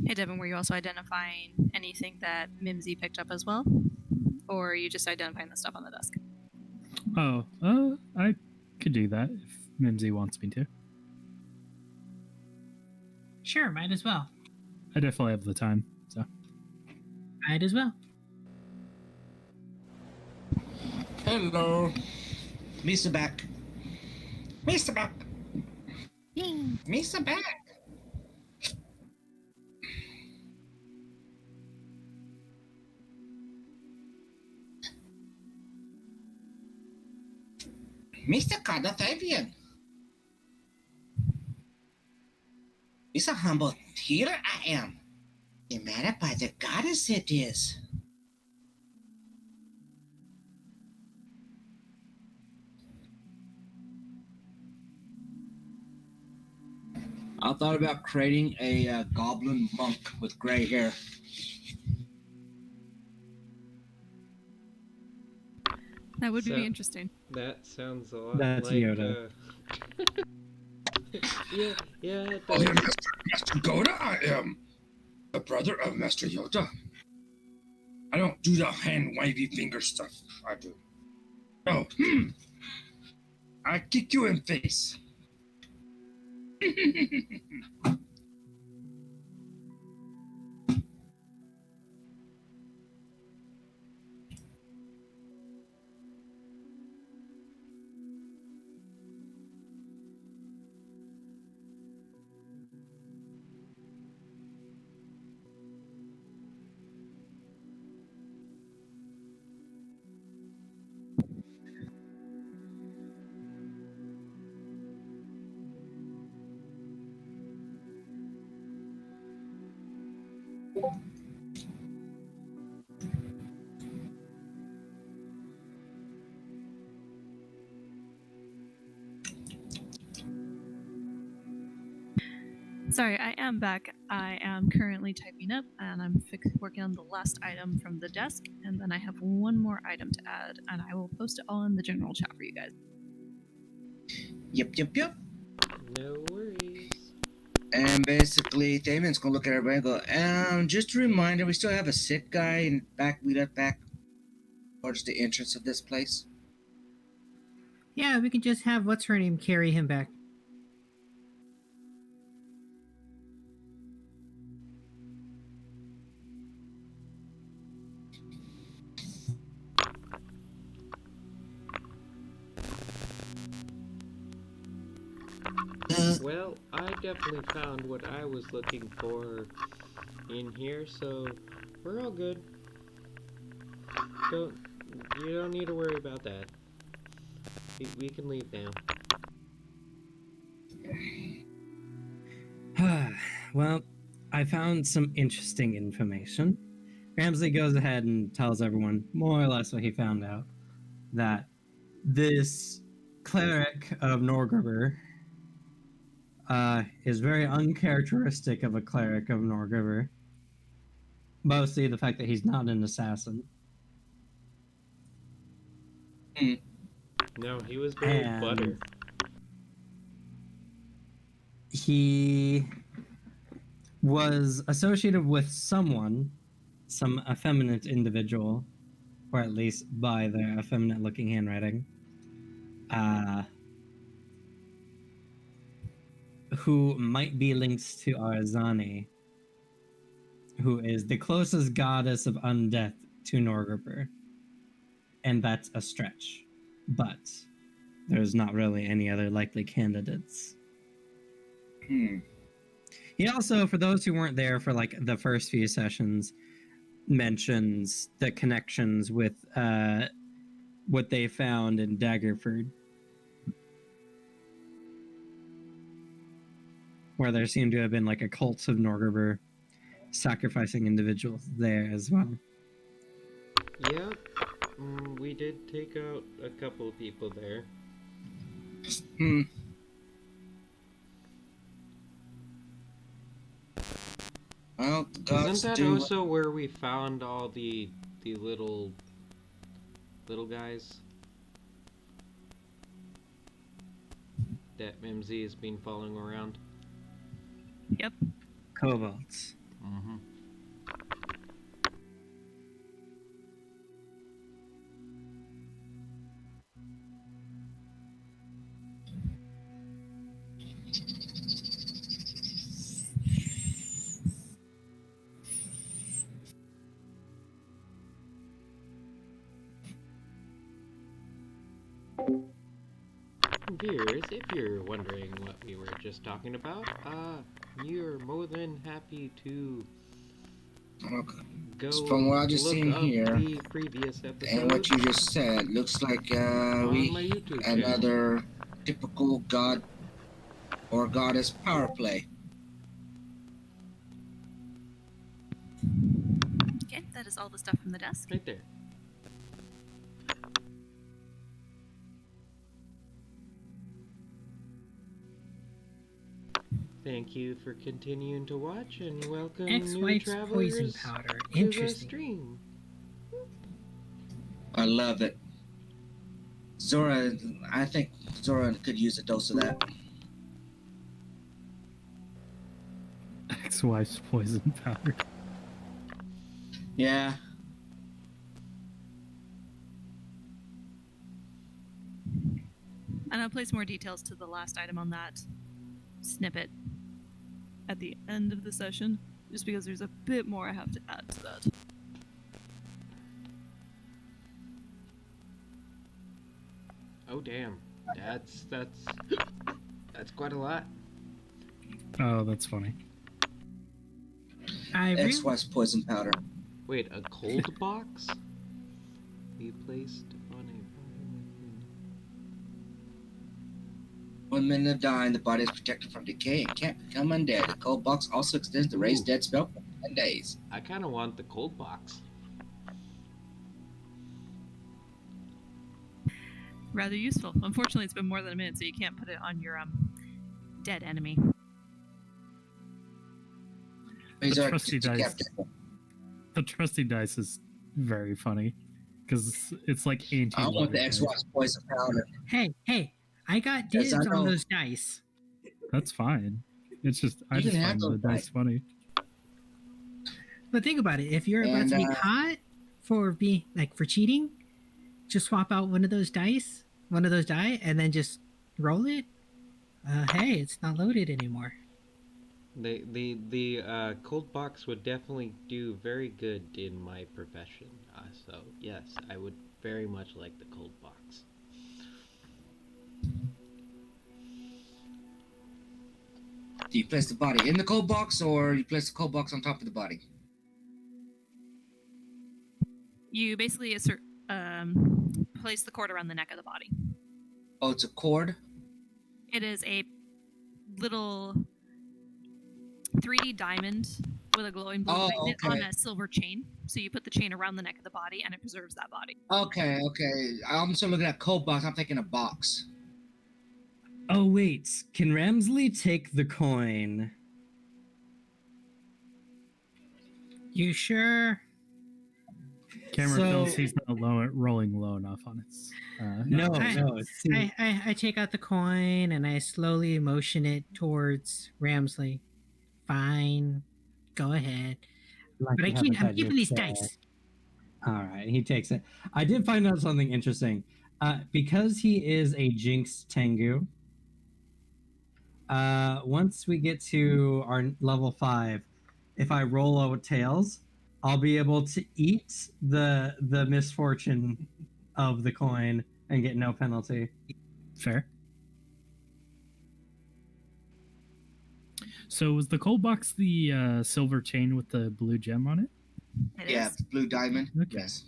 Hey, Devin, were you also identifying anything that Mimsy picked up as well? Or are you just identifying the stuff on the desk? Oh, I could do that if Mimsy wants me to. Sure, might as well. I definitely have the time, so. Might as well. Hello. Misa back. Misa back. Misa back. Mr. Cardathavian. Mr. Humble, here I am. Demanded by the goddess it is. I thought about creating a goblin monk with gray hair. That would So- be interesting. That sounds a lot That's like Yoda. yeah, it I am does. Master Yoda. I am the brother of Master Yoda. I don't do the hand wavy finger stuff. I do. No. I kick you in face. Sorry, I am back. I am currently typing up, and I'm working on the last item from the desk, and then I have one more item to add, and I will post it all in the general chat for you guys. Yep. No worries. And basically, Damon's gonna look at everybody and go, just a reminder, we still have a sick guy in back. We left back towards the entrance of this place. Yeah, we can just have what's her name carry him back. Well, I definitely found what I was looking for in here, so we're all good. You don't need to worry about that. We can leave now. Well, I found some interesting information. Ramsley goes ahead and tells everyone more or less what he found out. That this cleric of Norgriver is very uncharacteristic of a cleric of Norgriver. Mostly the fact that he's not an assassin. No, he was very And butter. he was associated with someone, some effeminate individual, or at least by their effeminate looking handwriting, who might be linked to Arzani, who is the closest goddess of undeath to Norgriper. And that's a stretch. But there's not really any other likely candidates. He also, for those who weren't there for like the first few sessions, mentions the connections with what they found in Daggerford, where there seemed to have been like a cult of Norgriver sacrificing individuals there as well. Yeah, we did take out a couple of people there. Well, the gods Isn't that do. also where we found all the little guys that Mimsy has been following around? Yep. Kobolds. Mm-hmm. Viewers, if you're wondering what we were just talking about, you're more than happy to Okay. go From what I just look seen up here, the previous episode and what you just said, looks like on my YouTube channel. another typical god or goddess power play. Okay, that is all the stuff from the desk. Right there. Thank you for continuing to watch, and welcome new Ex-wife's travelers poison powder. to the Interesting. stream. I love it. Zora, I think Zora could use a dose of that. Ex-wife's poison powder. Yeah. And I'll place more details to the last item on that snippet at the end of the session, just because there's a bit more I have to add to that. Oh damn, that's quite a lot. Oh, that's funny. I really, Ex-wife's poison powder. Wait, a cold box? Be placed on a. One minute of dying, the body is protected from decay and can't become undead. The cold box also extends the raised dead spell for 10 days. I kind of want the cold box. Rather useful. Unfortunately, it's been more than a minute, so you can't put it on your dead enemy. These The are trusty dice. decapitated. The trusty dice is very funny because it's like anti. I want the Ex-wife's poison powder. hey, I got Yes, dibs I know. on those dice. That's fine. It's just I You just can have find the those dice dice. funny. But think about it. If you're about And, to be caught for cheating, just swap out one of those die, and then just roll it. Hey, it's not loaded anymore. The cold box would definitely do very good in my profession. So yes, I would very much like the cold box. Do you place the body in the cold box, or you place the cold box on top of the body? You basically place the cord around the neck of the body. Oh, it's a cord? It is a little 3D diamond with a glowing blue Oh, magnet on okay. a silver chain. So you put the chain around the neck of the body, and it preserves that body. Okay. I'm still looking at cold box. I'm thinking a box. Oh wait, can Ramsley take the coin? You sure? Camera So- feels he's not rolling low enough on his. No. See, I take out the coin and I slowly motion it towards Ramsley. Fine, go ahead. like But you I'm haven't had your keeping these share. dice. All right, he takes it. I did find out something interesting. Because he is a Jinx Tengu, once we get to our level 5, if I roll out tails, I'll be able to eat the misfortune of the coin and get no penalty. Fair. So was the cold box the silver chain with the blue gem on it? It Yeah, is. blue diamond. Okay. Yes.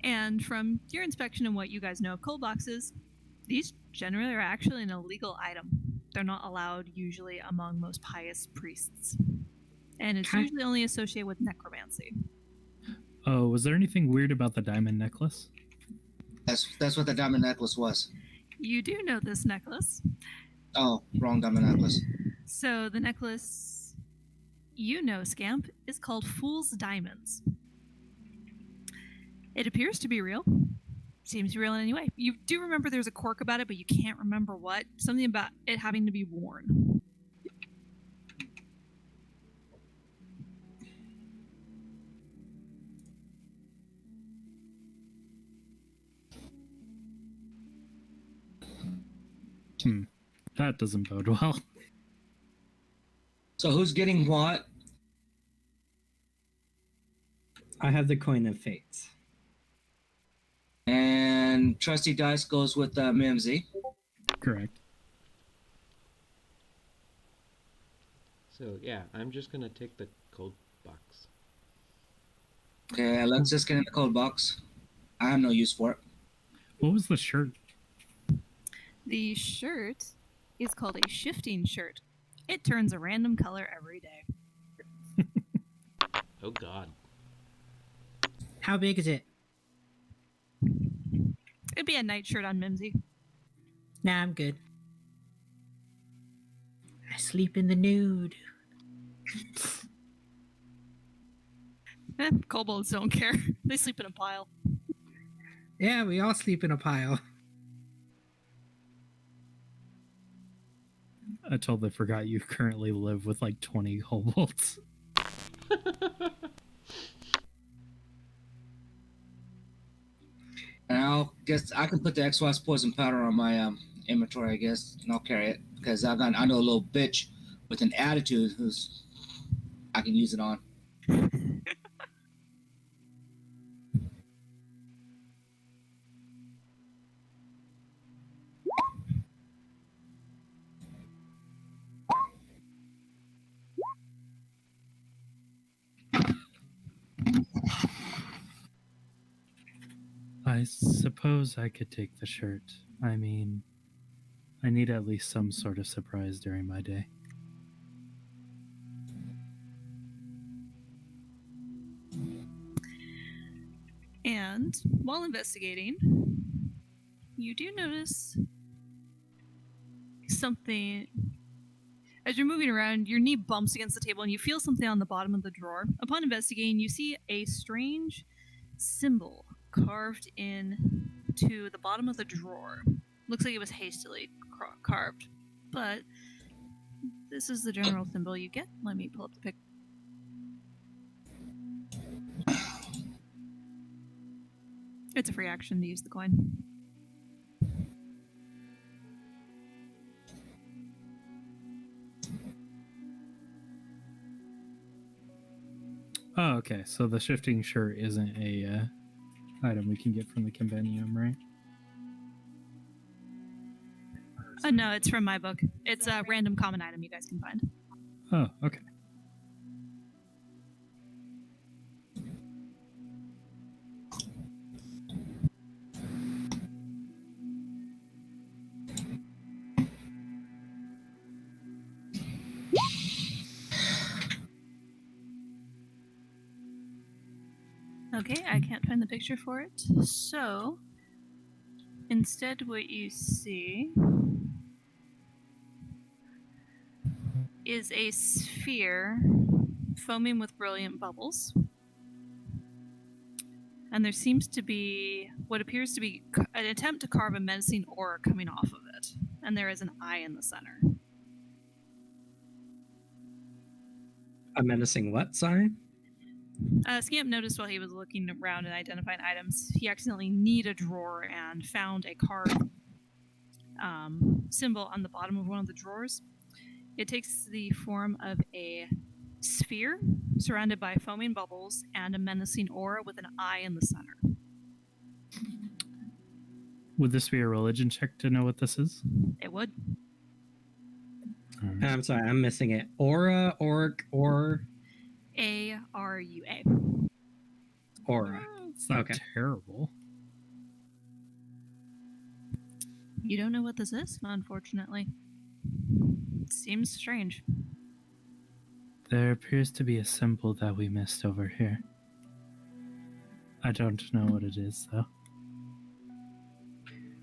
And from your inspection and what you guys know of cold boxes, these generally are actually an illegal item. They're not allowed usually among most pious priests. And it's Okay. usually only associated with necromancy. Oh, was there anything weird about the diamond necklace? That's what the diamond necklace was. You do know this necklace. Oh, wrong diamond necklace. So the necklace you know, Scamp, is called Fool's Diamonds. It appears to be real. Seems real in any way. You do remember there's a quirk about it, but you can't remember what. Something about it having to be worn. That doesn't bode well. So who's getting what? I have the coin of fate. And Trusty Dice goes with Mimsy. Correct. So yeah, I'm just gonna take the cold box. Okay, let's just get in the cold box. I have no use for it. What was the shirt? The shirt is called a shifting shirt. It turns a random color every day. Oh God. How big is it? It'd be a nightshirt on Mimsy. Nah, I'm good. I sleep in the nude. Kobolds don't care. They sleep in a pile. Yeah, we all sleep in a pile. I totally forgot you currently live with like 20 kobolds. And I'll guess I can put the XY's poison powder on my inventory, I guess, and I'll carry it because I know a little bitch with an attitude who's I can use it on. I suppose I could take the shirt. I mean, I need at least some sort of surprise during my day. And while investigating, you do notice something. As you're moving around, your knee bumps against the table and you feel something on the bottom of the drawer. Upon investigating, you see a strange symbol carved in to the bottom of the drawer. Looks like it was hastily carved, but this is the general symbol you get. Let me pull up the picture. It's a free action to use the coin. Oh, okay. So the shifting shirt isn't a item we can get from the compendium, right? No, it's from my book. It's a random common item you guys can find. Oh, okay. Okay, I can't find the picture for it. So, instead what you see is a sphere foaming with brilliant bubbles. And there seems to be what appears to be an attempt to carve a menacing aura coming off of it. And there is an eye in the center. A menacing what? Sorry? Scamp noticed while he was looking around and identifying items, he accidentally kneed a drawer and found a carved symbol on the bottom of one of the drawers. It takes the form of a sphere surrounded by foaming bubbles and a menacing aura with an eye in the center. Would this be a religion check to know what this is? It would. I'm sorry, I'm missing it. Aura, orc, or A-R-U-A. aura. It's not Okay. terrible. You don't know what this is, unfortunately. It seems strange. There appears to be a symbol that we missed over here. I don't know what it is, though.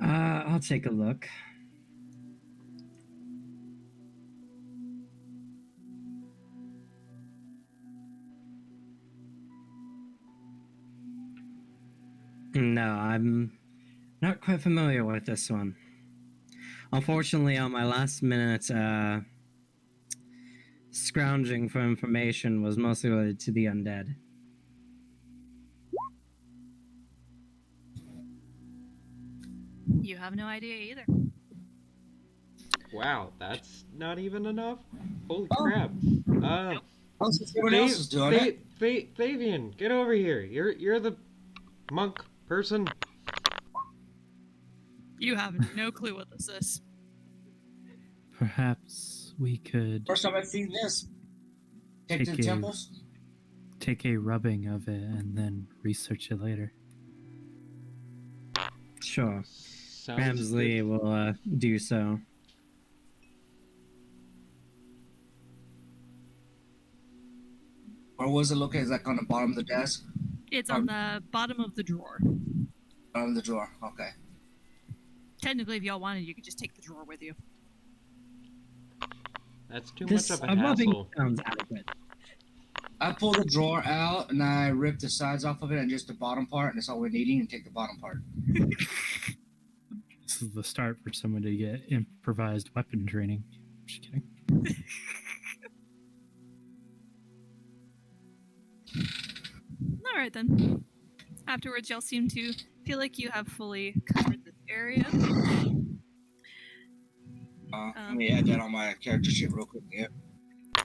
I'll take a look. No, I'm not quite familiar with this one. Unfortunately, on my last minute scrounging for information was mostly related to the undead. You have no idea either. Wow, that's not even enough? Holy Oh. crap. Oh, since everyone else is doing it. Fabian, get over here. You're the monk person. You have no clue what this is. Perhaps we could First time I've seen this. Take to the temples. take a rubbing of it and then research it later. Sure. Sounds Ramsley good. will do so. Or was it located? Is like on the bottom of the desk? It's on the bottom of the drawer. Bottom of the drawer. Okay. Technically, if y'all wanted, you could just take the drawer with you. That's too This much of a rubbing hassle. sounds adequate. I pull the drawer out and I rip the sides off of it and just the bottom part, and that's all we're needing, and take the bottom part. This is the start for someone to get improvised weapon training. Just kidding. All right, then. Afterwards, y'all seem to feel like you have fully covered this area. Let me add that on my character sheet real quick. Yep.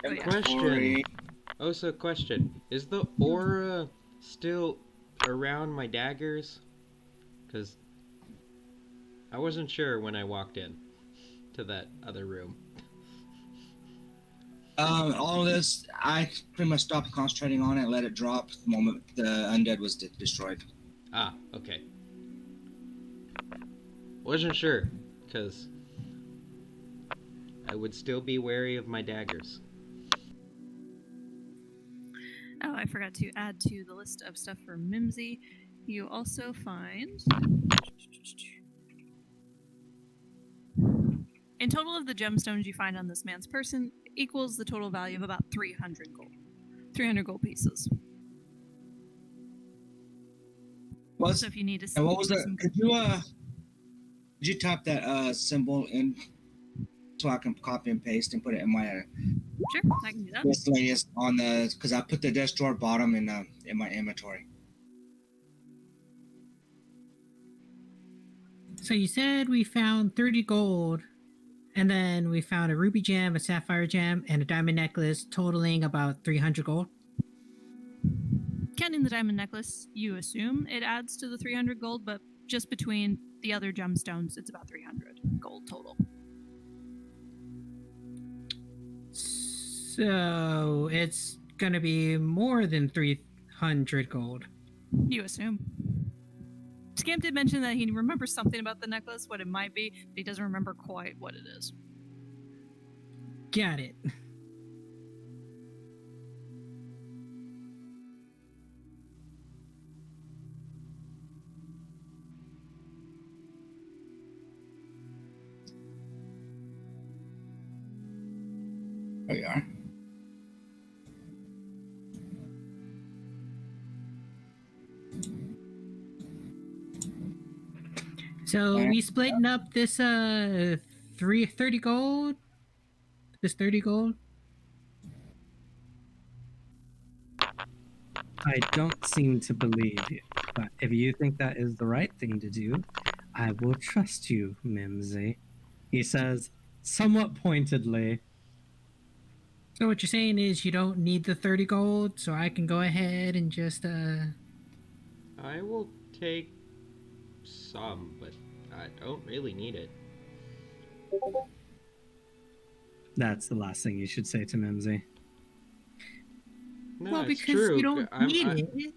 Oh, yeah. Question. Also, question. Is the aura still around my daggers? Because I wasn't sure when I walked in to that other room. All of this, I pretty much stopped concentrating on it, let it drop the moment the undead was destroyed. Ah, okay. Wasn't sure, because I would still be wary of my daggers. Oh, I forgot to add to the list of stuff for Mimsy. You also find... In total of the gemstones you find on this man's person equals the total value of about 300 gold. 300 gold pieces. So if you need to see And what was that? Could you type that symbol in so I can copy and paste and put it in my Sure, I can do that. miscellaneous on the, because I put the desk drawer bottom in my inventory. So you said we found 30 gold, and then we found a ruby gem, a sapphire gem, and a diamond necklace, totaling about 300 gold. Counting the diamond necklace, you assume it adds to the 300 gold, but just between the other gemstones, it's about 300 gold total. So it's gonna be more than 300 gold. You assume. Scamp did mention that he remembers something about the necklace, what it might be, but he doesn't remember quite what it is. Got it. There you are. So we splitting up this 30 gold. This 30 gold. I don't seem to believe you, but if you think that is the right thing to do, I will trust you, Mimsy. He says, somewhat pointedly. So what you're saying is you don't need the 30 gold, so I can go ahead and just I will take some, but I don't really need it. That's the last thing you should say to Mimsy. No, well, it's because true. you don't need it.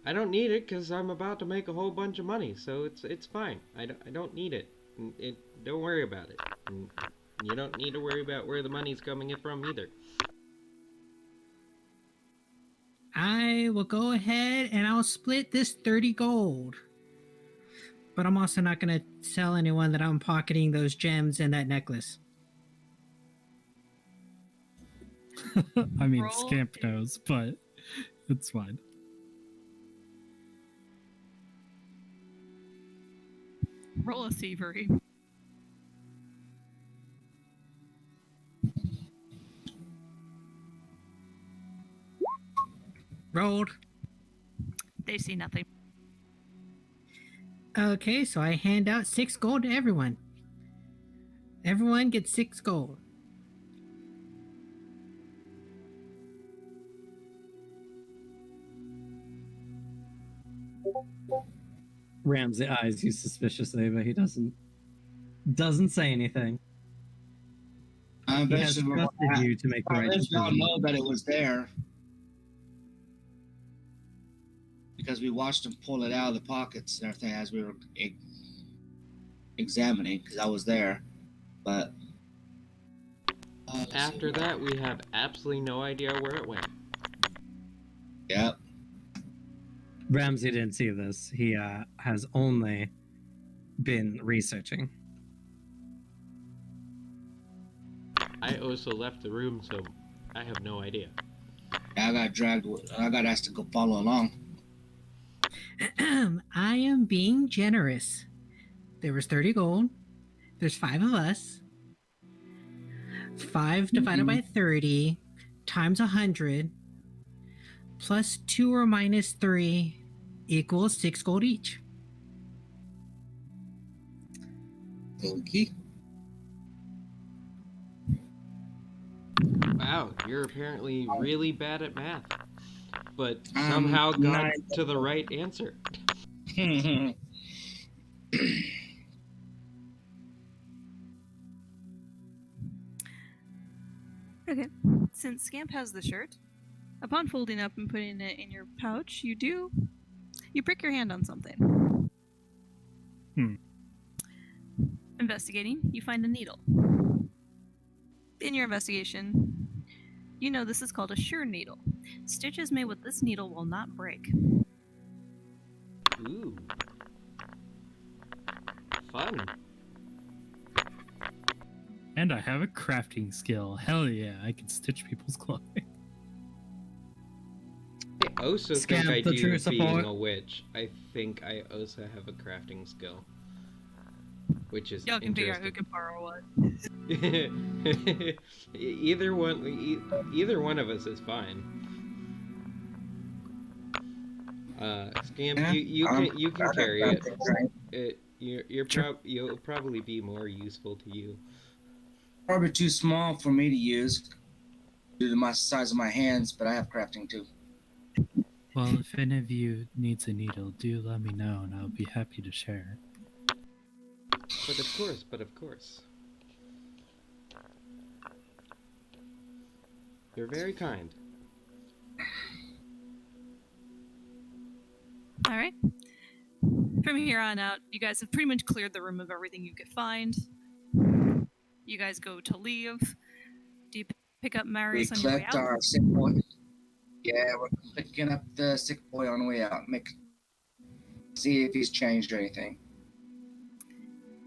I don't need it because I'm about to make a whole bunch of money, so it's fine. I don't need it. Don't worry about it. And you don't need to worry about where the money's coming in from either. I will go ahead and I'll split this 30 gold. But I'm also not going to tell anyone that I'm pocketing those gems and that necklace. I mean, Roll Scamp knows, but it's fine. Roll a thievery. Rolled. They see nothing. Okay, so I hand out 6 gold to everyone. Everyone gets 6 gold. Ramsey eyes you suspiciously, but he doesn't say anything. I He has trusted you to make the right we all decision. know that it was there because we watched him pull it out of the pockets and everything as we were examining. Because I was there, but After that, we have absolutely no idea where it went. Yep. Ramsey didn't see this. He has only been researching. I also left the room, so I have no idea. I got dragged. I got asked to go follow along. I am being generous. There was 30 gold. There's 5 of us. 5 divided by 30 times 100 plus 2 or minus 3 equals 6 gold each. Okay. Wow, you're apparently really bad at math, but I'm somehow got not- to the right answer. Okay. Since Scamp has the shirt, upon folding up and putting it in your pouch, you prick your hand on something. Investigating, you find a needle. In your investigation, you know this is called a sure needle. Stitches made with this needle will not break. Ooh. Fun. And I have a crafting skill. Hell yeah, I can stitch people's clothing. I also Scamp, think I the do, true being support. a witch. I think I also have a crafting skill. Which is Y'all can figure out who interesting. can borrow what. either one of us is fine. Scamp, Yeah, you can carry I it. got that. You'll probably be more useful to you. Probably too small for me to use due to my size of my hands, but I have crafting too. Well, if any of you needs a needle, do let me know and I'll be happy to share it. But of course. You're very kind. All right. From here on out, you guys have pretty much cleared the room of everything you could find. You guys go to leave. Do you pick up We Marius on your way collect out? our sick boy. Yeah, we're picking up the sick boy on the way out. See if he's changed or anything.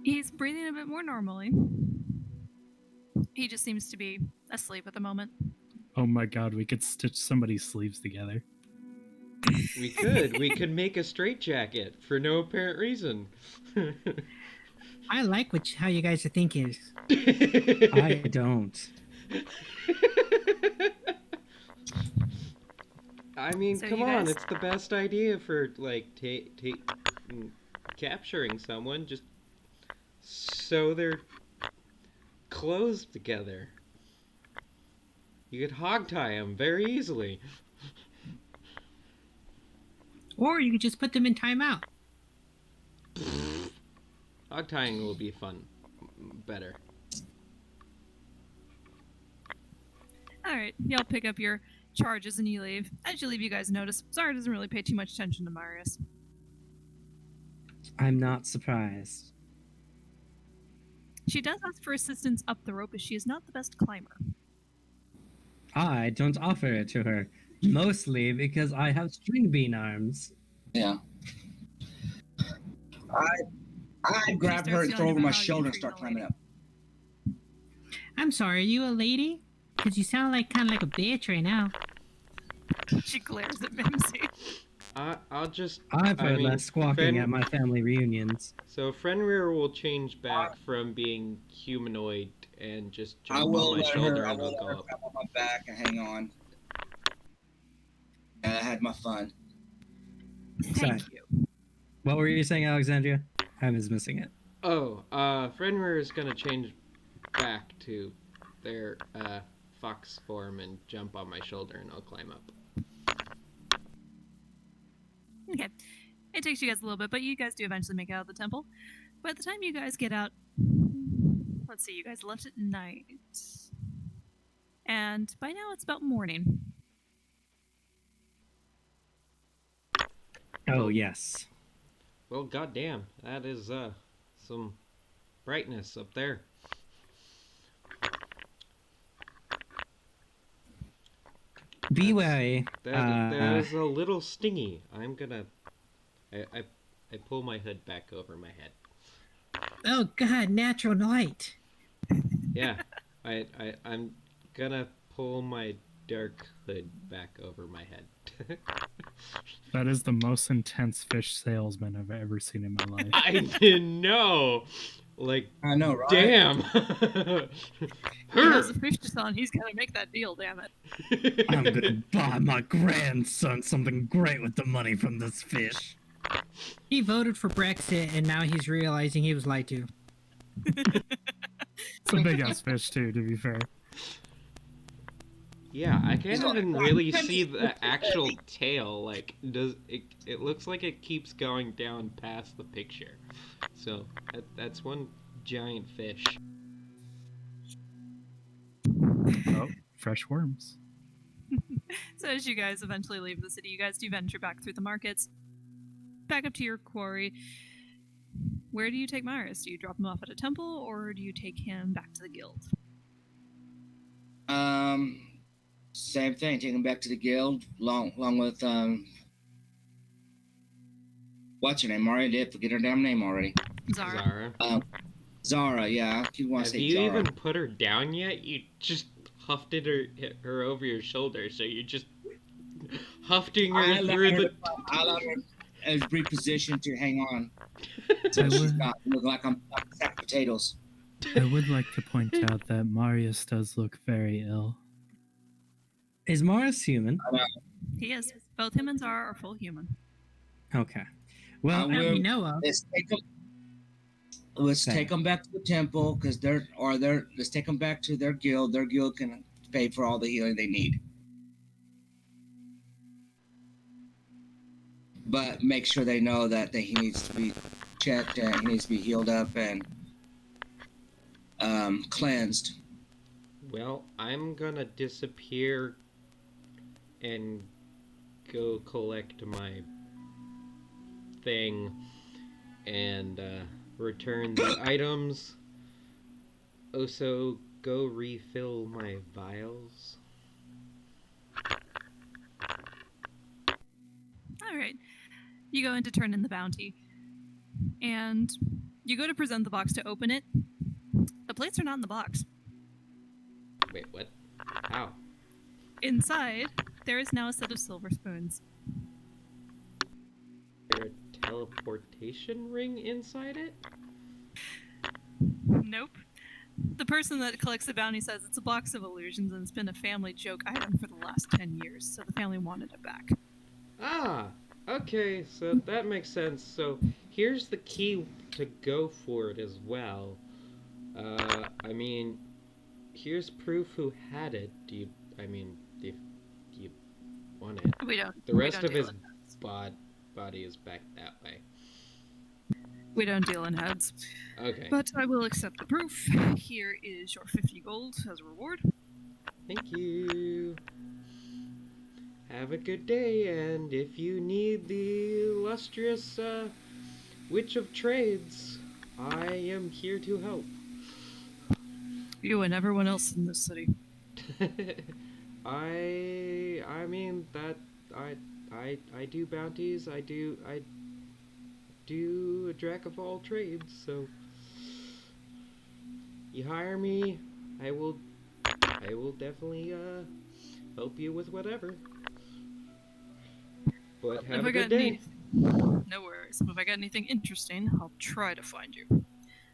He's breathing a bit more normally. He just seems to be asleep at the moment. Oh my god, we could stitch somebody's sleeves together. We could make a straitjacket for no apparent reason. I like how you guys are thinking. I don't. I mean, So come you on, guys- it's the best idea for like capturing someone. Just sew their clothes together. You could hog tie them very easily. Or you could just put them in timeout. Hog tying will be fun. Better. Alright, y'all pick up your charges and you leave. As you leave, you guys notice Zara doesn't really pay too much attention to Marius. I'm not surprised. She does ask for assistance up the rope, as she is not the best climber. I don't offer it to her, mostly because I have string bean arms. Yeah. I grab her and throw her over my shoulder and start climbing up. I'm sorry, are you a lady? Because you sound like kind of like a bitch right now. She glares at Mimsy. I'll just. I've heard mean, less squawking Fen- at my family reunions. So Fenrir will change back from being humanoid and just I jump will on my let shoulder her. I and will we'll let go her up. grab on my back and hang on. And I had my fun. Thank Sorry. you. What were you saying, Alexandria? I was missing it. Oh, Fenrir is gonna change back to their fox form and jump on my shoulder, and I'll climb up. Okay. It takes you guys a little bit, but you guys do eventually make it out of the temple. By the time you guys get out, let's see, you guys left at night. And by now it's about morning. Oh, yes. Well, goddamn, that is some brightness up there. Be wary. That is a little stingy. I'm gonna. I pull my hood back over my head. Oh God, natural light. Yeah, I'm gonna pull my dark hood back over my head. That is the most intense fish salesman I've ever seen in my life. I didn't know. Like, I know, right? damn. He has a fish to sell, he's gonna make that deal, damn it. I'm gonna buy my grandson something great with the money from this fish. He voted for Brexit, and now he's realizing he was lied to. It's a big ass fish too, to be fair. Yeah, I can't even really see the actual tail. Like, it looks like it keeps going down past the picture. So that's one giant fish. Oh, fresh worms. So as you guys eventually leave the city, you guys do venture back through the markets, back up to your quarry. Where do you take Myris? Do you drop him off at a temple, or do you take him back to the guild? Same thing. Take him back to the guild, along with what's her name? Already did forget her damn name already. Zara. Zara. Yeah, I keep want to Have say you Zara. even put her down yet? You just hit her over your shoulder, so you're just hufting her I through the. allowed her as repositioned to hang on. So I she's would- not look like I'm a sack of potatoes. I would like to point out that Marius does look very ill. Is Morris human? He is. Both him and Zara are full human. Okay. Well, That we know of. Let's take them. Let's Okay. take them back to the temple because let's take them back to their guild. Their guild can pay for all the healing they need. But make sure they know that he needs to be checked and he needs to be healed up and cleansed. Well, I'm gonna disappear and go collect my thing and return the items. Also, go refill my vials. Alright. You go in to turn in the bounty. And you go to present the box to open it. The plates are not in the box. Wait, what? How? Inside, there is now a set of silver spoons. Is there a teleportation ring inside it? Nope. The person that collects the bounty says it's a box of illusions and it's been a family joke item for the last 10 years, so the family wanted it back. Ah, okay, so that makes sense. So here's the key to go for it as well. I mean, here's proof who had it. Do you want it? We don't. The we rest don't of deal his in heads. body is back that way. We don't deal in heads. Okay, But I will accept the proof. Here is your 50 gold as a reward. thank you. Have a good day, and if you need the illustrious Witch of Trades, I am here to help. You and everyone else in this city. I mean that I do bounties. I do a jack of all trades. So you hire me, I will definitely help you with whatever. But have a good day. No worries. If I got anything interesting, I'll try to find you.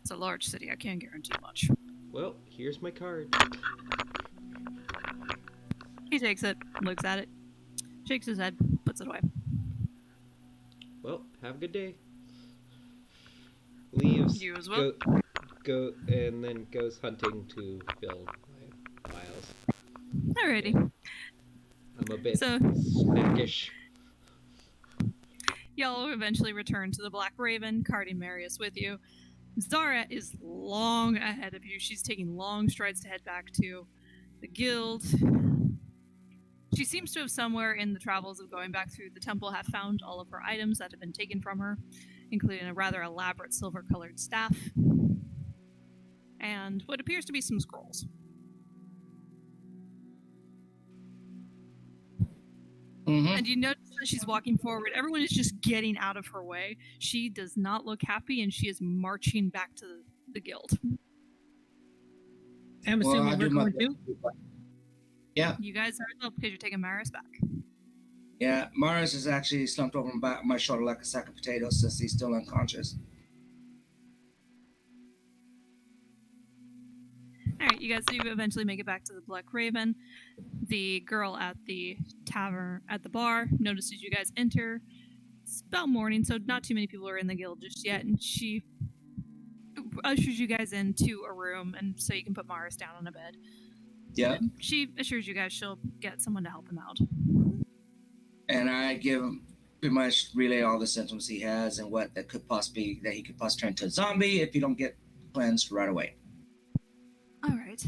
It's a large city. I can't guarantee much. Well, here's my card. He takes it, looks at it, shakes his head, puts it away. Well, have a good day. Leaves. You as well. goes hunting to build my files. Alrighty. I'm a bit So- snackish. Y'all eventually return to the Black Raven, carting Marius with you. Zara is long ahead of you. She's taking long strides to head back to the guild. She seems to have somewhere in the travels of going back through the temple have found all of her items that have been taken from her, including a rather elaborate silver-colored staff and what appears to be some scrolls. Mm-hmm. And you notice that she's walking forward. Everyone is just getting out of her way. She does not look happy, and she is marching back to the guild. I'm assuming we're going to. Yeah, You guys are up because you're taking Marius back. yeah. Marius is actually slumped over my shoulder like a sack of potatoes since he's still unconscious. Alright, you guys do eventually make it back to the Black Raven. The girl at the tavern, at the bar, notices you guys enter. It's about morning, so not too many people are in the guild just yet, and she ushers you guys into a room, and so you can put Marius down on a bed. Yeah, And she assures you guys she'll get someone to help him out. and I give him pretty much relay all the symptoms he has and what that he could possibly turn into a zombie if you don't get cleansed right away. Alright.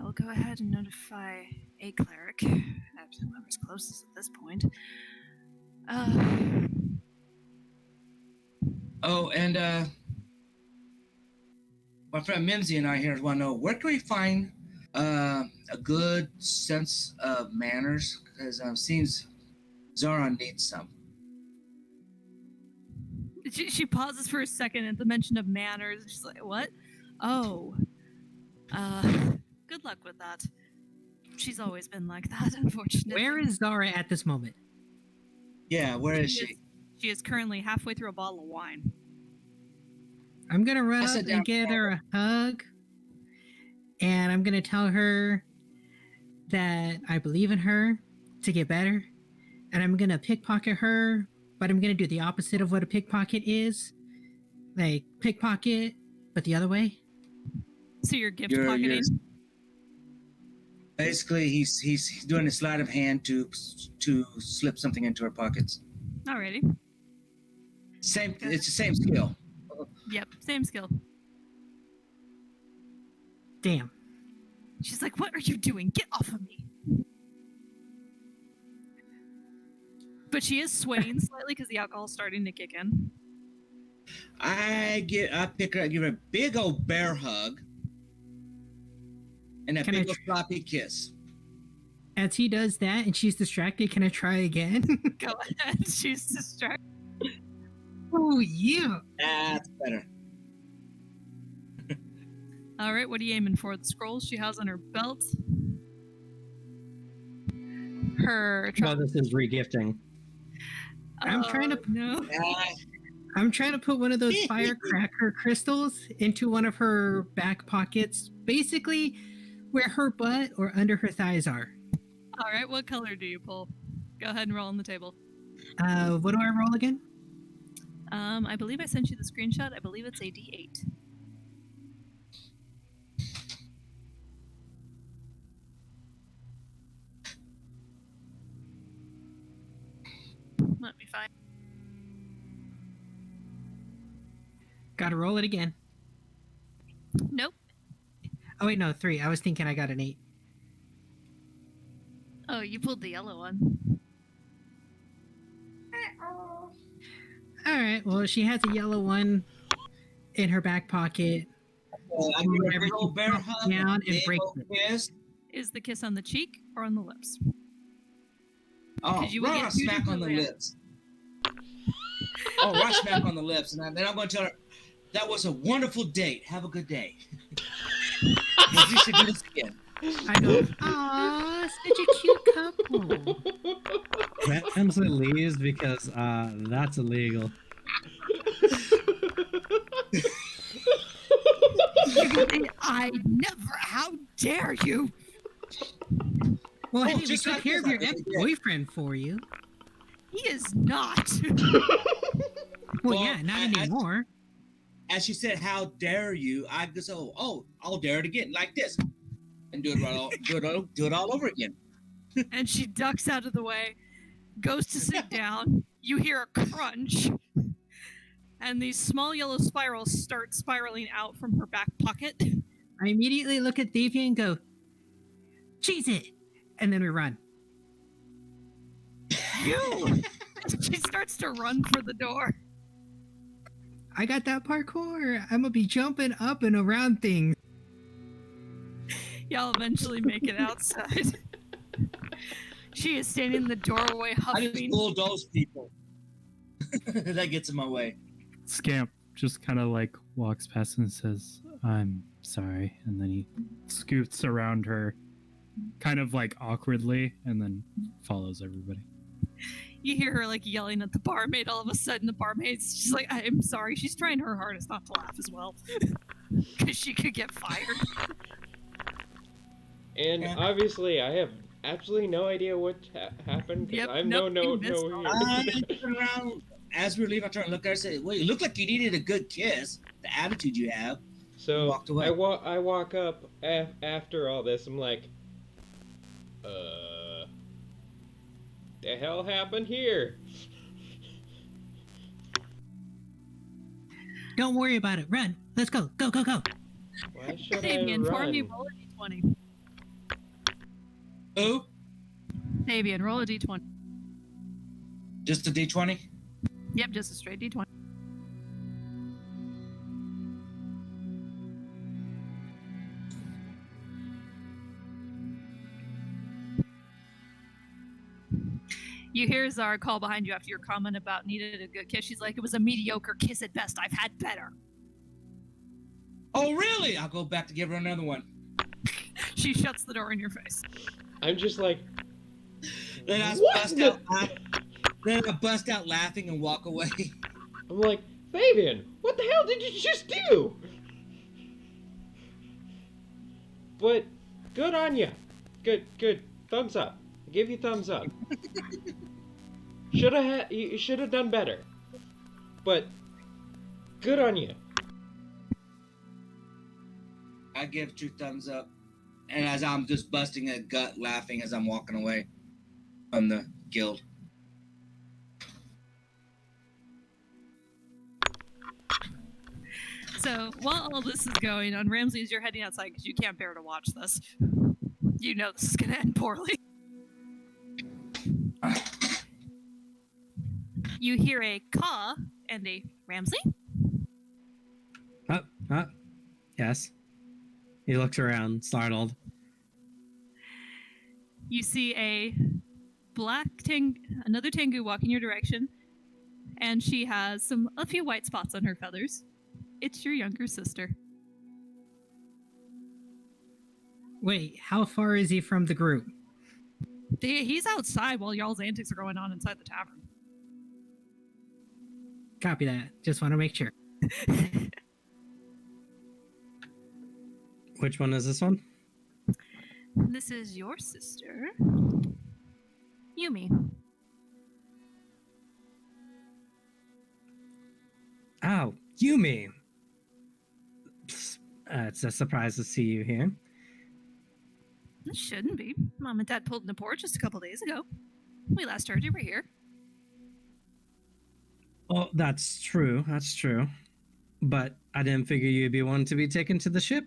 We'll go ahead and notify a cleric. Actually, whoever's closest at this point. Oh, and my friend Mimsy and I here want to know where can we find a good sense of manners, because seems Zara needs some. She pauses for a second at the mention of manners. She's like, what? Oh. Good luck with that. She's always been like that, unfortunately. Where is Zara at this moment? Yeah, where is she? She is currently halfway through a bottle of wine. I'm gonna run I up sit down and get her a hug, and I'm gonna tell her that I believe in her to get better, and I'm gonna pickpocket her, but I'm gonna do the opposite of what a pickpocket is, like pickpocket, but the other way. So you're gift You're- pocketing? Basically, he's doing a sleight of hand to slip something into her pockets. Alrighty. It's the same skill. Yep, same skill. Damn. She's like, what are you doing? Get off of me. But she is swaying slightly because the alcohol's starting to kick in. I pick her, I give her a big old bear hug, and a Can I big old floppy kiss. As he does that and she's distracted, can I try again? Go ahead. She's distracted. Oh, yeah. That's better. Alright, what are you aiming for? The scrolls she has on her belt? Her... No, this is regifting. I'm trying to- No. I'm trying to put one of those firecracker crystals into one of her back pockets, basically where her butt or under her thighs are. Alright, what color do you pull? Go ahead and roll on the table. What do I roll again? I believe I sent you the screenshot. I believe it's a D8. Let me find. Gotta roll it again. Nope. Oh, wait, no, 3. I was thinking I got an 8. Oh, you pulled the yellow one. Alright, well, she has a yellow one in her back pocket. I give her a big old bear hug, Down and big break old it. kiss. Is the kiss on the cheek or on the lips? Oh, 'Cause you will right get on two smack on the different lips. Oh, right smack on the lips, and then I'm going to tell her that was a wonderful date. Have a good day. You should do this again. I go, aw, such a cute couple. Ramsley leaves because that's illegal. I never. How dare you? Well, Oh, hey, we just took like care of this, your I think, ex-boyfriend for you. He is not. Well, Well, yeah, not I- anymore. as she said, "How dare you?" I just I'll dare it again, like this, and do it all over again. And she ducks out of the way, goes to sit down. You hear a crunch, and these small yellow spirals start spiraling out from her back pocket. I immediately look at Davy and go, cheese it! And then we run. You! She starts to run for the door. I got that parkour. I'm gonna be jumping up and around things. Y'all eventually make it outside. She is standing in the doorway I just huffing. bulldoze people. That gets in my way. Scamp just kind of like walks past and says, "I'm sorry," and then he scoots around her, kind of like awkwardly, and then follows everybody. You hear her like yelling at the barmaid. All of a sudden, the barmaid's just like, "I'm sorry." She's trying her hardest not to laugh as well, because she could get fired. And obviously, I have absolutely no idea what happened because Yep, I'm nope, no you missed all. I turn around as we leave. I turn and look at her and say, "Well, you look like you needed a good kiss. The attitude you have." So Walked away. I walk up after all this. I'm like, the hell happened here? Don't worry about it. Run. Let's go. Go, go, go. Why should I Fabian, for me, run? roll a d20. Who? Fabian, roll a d20. Just a D20? Yep, just a straight d20. You hear Zara call behind you after your comment about needed a good kiss. She's like, "It was a mediocre kiss at best. I've had better." Oh, really? I'll go back to give her another one. She shuts the door in your face. I'm just like, Then I What bust the- out. Then I bust out laughing and walk away. I'm like, Fabian, what the hell did you just do? But good on you. Good. Thumbs up. I give you thumbs up. You should have done better. But good on you. I give 2 thumbs up, and as I'm just busting a gut, laughing as I'm walking away from the guild. So while all this is going on, Ramsey, as you're heading outside because you can't bear to watch this, you know this is going to end poorly. You hear a caw and a Ramsey. Yes. He looks around, startled. You see a another Tengu walking your direction, and she has a few white spots on her feathers. It's your younger sister. Wait, how far is he from the group? He's outside while y'all's antics are going on inside the tavern. Copy that. Just want to make sure. Which one is this one? This is your sister, Yumi. Oh, Yumi. It's a surprise to see you here. It shouldn't be. Mom and Dad pulled in the porch just a couple days ago. We last heard you were here. Well, that's true. That's true. But I didn't figure you'd be one to be taken to the ship.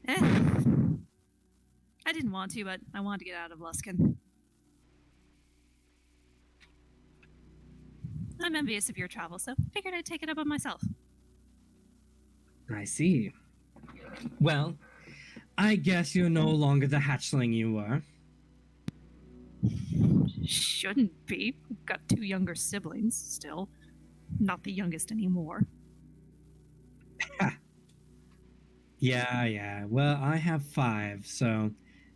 I didn't want to, but I wanted to get out of Luskin. I'm envious of your travel, so figured I'd take it up on myself. I see. Well, I guess you're no longer the hatchling you were. Shouldn't be. We've got 2 younger siblings still. Not the youngest anymore. Yeah. Well, I have 5, so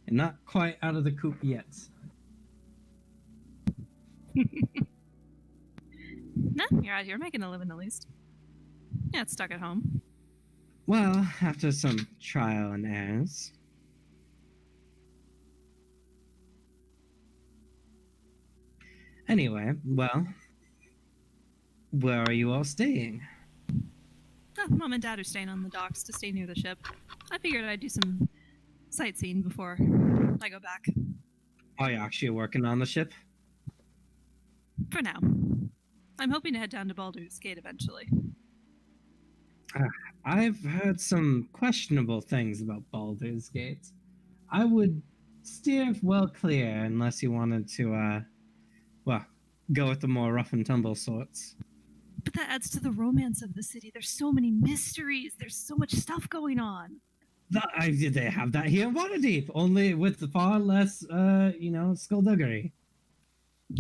I'm not quite out of the coop yet. No, you're out here making a living at least. Yeah, it's stuck at home. Well, after some trial and errors. Anyway, well, where are you all staying? Mom and Dad are staying on the docks to stay near the ship. I figured I'd do some sightseeing before I go back. Are you actually working on the ship? For now. I'm hoping to head down to Baldur's Gate eventually. I've heard some questionable things about Baldur's Gate. I would steer well clear unless you wanted to, go with the more rough and tumble sorts. But that adds to the romance of the city. There's so many mysteries. There's so much stuff going on. They have that here in Waterdeep, only with far less, skullduggery.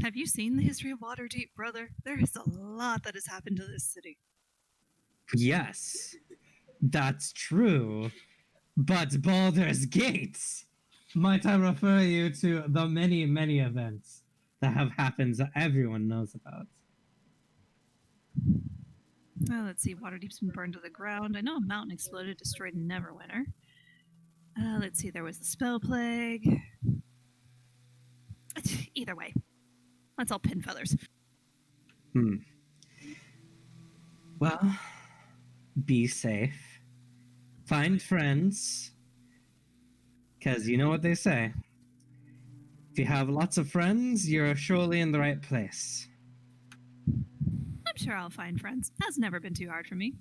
Have you seen the history of Waterdeep, brother? There is a lot that has happened to this city. Yes, that's true. But Baldur's Gate, might I refer you to the many, many events that have happened that everyone knows about? Well, let's see. Waterdeep's been burned to the ground. I know a mountain exploded, destroyed Neverwinter. Let's see. There was the spell plague. Either way, let's all pin feathers. Well, be safe. Find friends. Because you know what they say. If you have lots of friends, you're surely in the right place. I'm sure I'll find friends. Has never been too hard for me.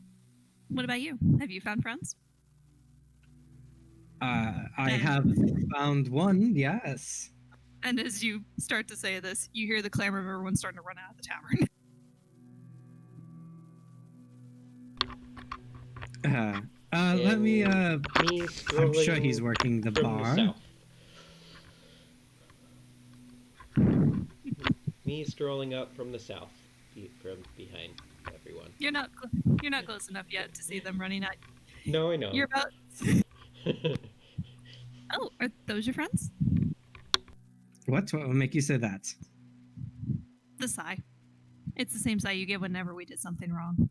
What about you? Have you found friends? I have found one, yes. And as you start to say this, you hear the clamor of everyone starting to run out of the tavern. Let me, Me I'm sure he's strolling working the from bar. south. Me strolling up from the south, from behind everyone. You're not close enough yet to see them running at. No, I know. You're about. Oh, are those your friends? What will make you say that? The sigh. It's the same sigh you give whenever we did something wrong.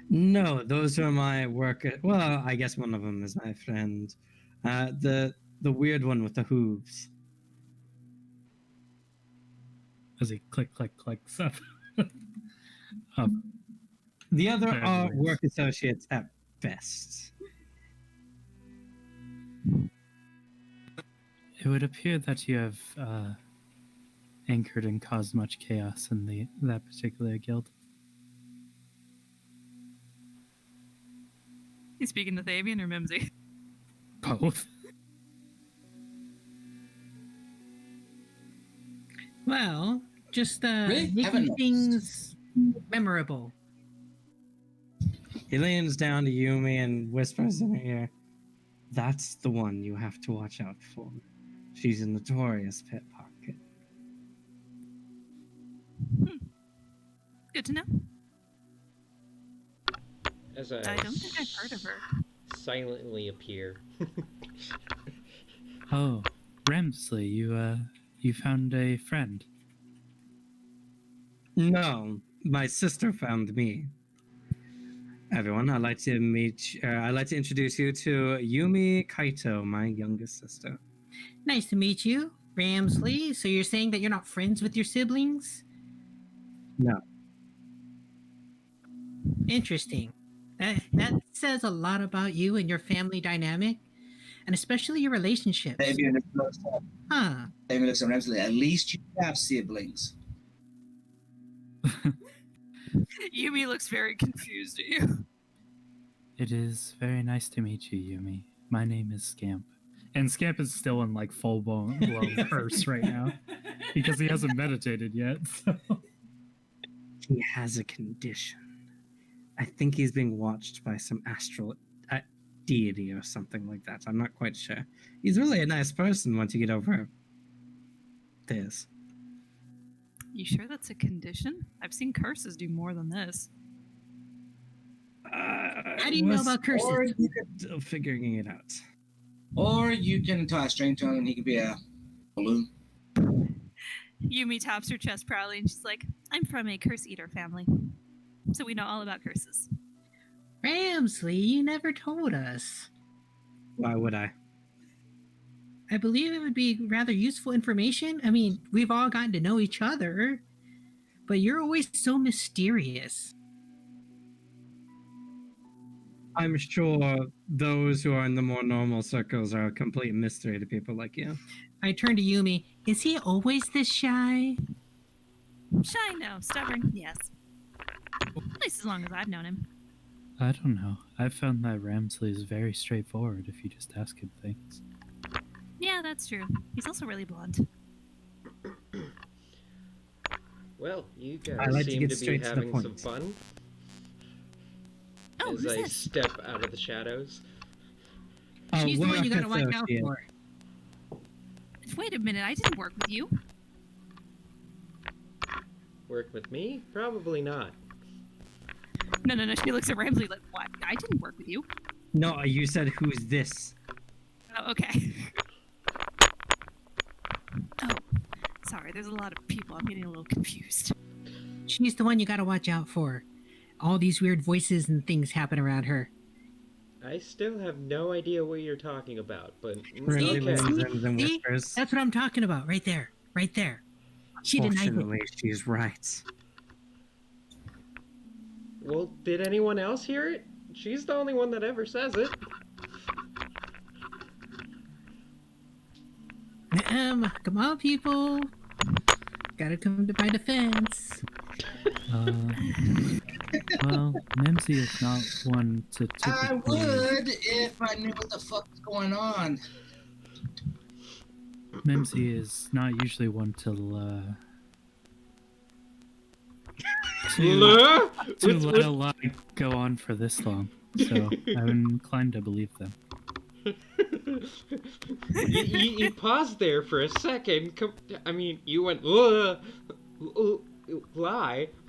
No, those are my work. Well, I guess one of them is my friend. The weird one with the hooves. As he click, click, click stuff. The other are Fabulous. work associates at best. It would appear that you have anchored and caused much chaos in that particular guild. You speaking to Thavian or Mimsy? Both. Well, just Really? making Haven't noticed. things memorable. He leans down to Yumi and whispers in her ear, "That's the one you have to watch out for. She's a notorious pickpocket." Good to know. As I don't think I've heard of her. silently appear. Oh, Ramsley, you found a friend. No, my sister found me. Everyone, I'd like to introduce you to Yumi Kaito, my youngest sister. Nice to meet you, Ramsley. So you're saying that you're not friends with your siblings? No. Interesting. That says a lot about you and your family dynamic, and especially your relationships. Davian looks Huh. at Ramsley. At least you have siblings. Yumi looks very confused at you. It is very nice to meet you, Yumi. My name is Scamp. And Scamp is still in like full blown curse right now because he hasn't meditated yet. So. He has a condition. I think he's being watched by some astral deity or something like that. I'm not quite sure. He's really a nice person once you get over this. You sure that's a condition? I've seen curses do more than this. How do you know about curses? Or you could, Still figuring it out. or you can tie a string to him and he could be a balloon. Yumi taps her chest proudly and she's like, I'm from a curse eater family. So we know all about curses. Ramsley, you never told us. Why would I? I believe it would be rather useful information. I mean, we've all gotten to know each other, but you're always so mysterious. I'm sure those who are in the more normal circles are a complete mystery to people like you. I turn to Yumi. Is he always this shy? Shy, no. Stubborn, yes. At least as long as I've known him. I don't know. I've found that Ramsley is very straightforward if you just ask him things. Yeah, that's true. He's also really blunt. Well, you I guys like to seem get to be straight to the having some point. fun Oh, as who's I this? step out of the shadows. She's the one you work gotta watch out associate. for. Wait a minute, I didn't work with you. Work with me? Probably not. No. She looks at Ramsley like, what? I didn't work with you. No, you said who's this? Oh, okay. Oh, sorry. There's a lot of people. I'm getting a little confused. She's the one you gotta watch out for. All these weird voices and things happen around her. I still have no idea what you're talking about, but Frenzy okay. leans in and See? whispers. That's what I'm talking about, right there. Right there. She denied it. Fortunately, she's right. Well, did anyone else hear it? She's the only one that ever says it. Come on, people. Gotta come to my defense. Well, Mimsy is not one to I typically... would if I knew what the fuck was going on. Mimsy is not usually one to Lure? let a lie go on for this long. So I'm inclined to believe them. you paused there for a second. I mean, you went, lie.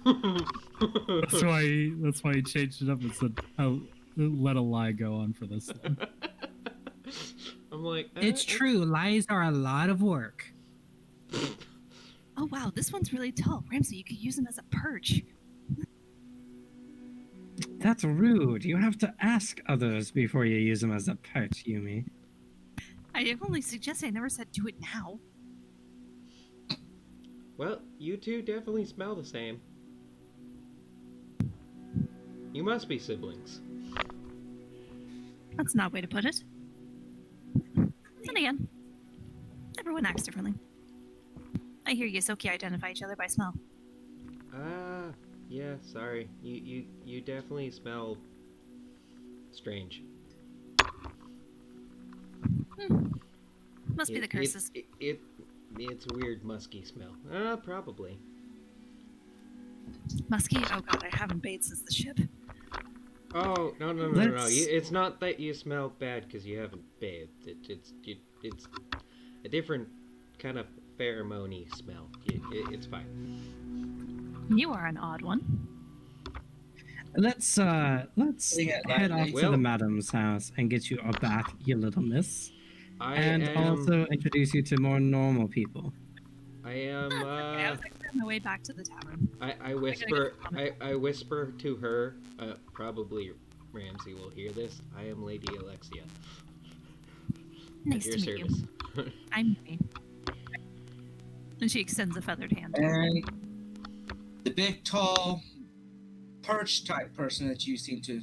That's why he changed it up and said, "Oh, let a lie go on for this long." I'm like, It's true. Lies are a lot of work. Oh, wow. This one's really tall. Ramsey, you could use him as a perch. That's rude. You have to ask others before you use them as a pet, Yumi. I only suggested. I never said do it now. Well, you two definitely smell the same. You must be siblings. That's not a way to put it. Then again, everyone acts differently. I hear Yosoki identify each other by smell. Yeah, sorry. You definitely smell strange. Must be the curses. It's a weird musky smell. Probably. Musky? Oh god, I haven't bathed since the ship. Oh, no. Let's- It's not that you smell bad because you haven't bathed. It's a different kind of pheromone smell. It's fine. You are an odd one. Let's Yeah, head off to well- the madam's house and get you a bath, you little miss. I And am. also introduce you to more normal people. I am. Okay, I was actually on my way back to the tavern. I whisper. I whisper to her. Probably Ramsey will hear this. I am Lady Alexia. Nice At to your meet service. you. I'm Jane. And she extends a feathered hand. And the big, tall, perch type person that you seem to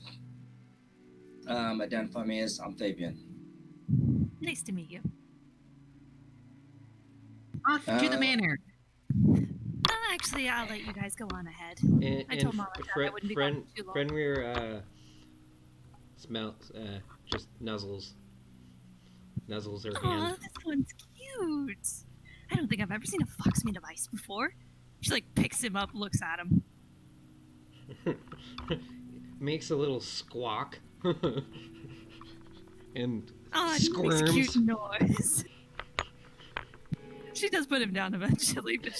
identify me as, I'm Fabian. Nice to meet you. Off to the manor. Actually, I'll let you guys go on ahead. And, I told Mama that I wouldn't be gone too long. Fenrir smells just nuzzles her Aw, hand. this one's cute. I don't think I've ever seen a fox meet a mice before. She like picks him up, looks at him. Makes a little squawk. And Oh, it squirms. makes a cute noise. She does put him down eventually, but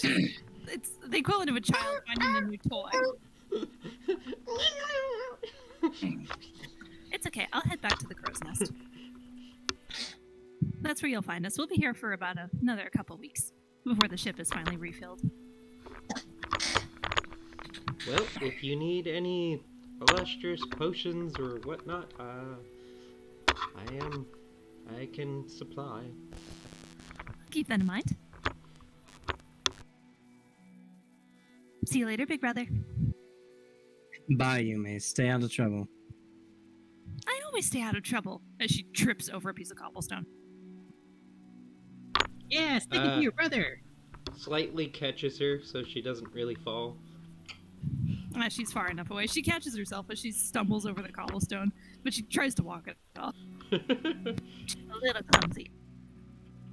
it's the equivalent of a child finding a new toy. It's okay. I'll head back to the crow's nest. That's where you'll find us. We'll be here for about another couple weeks before the ship is finally refilled. Well, if you need any illustrious potions or whatnot, I can supply. keep that in mind. See you later, big brother. Bye, Yume. Stay out of trouble. I always stay out of trouble as she trips over a piece of cobblestone. Yeah, stick it to your brother. Slightly catches her so she doesn't really fall. She's far enough away. She catches herself as she stumbles over the cobblestone, but she tries to walk it off. She's a little clumsy.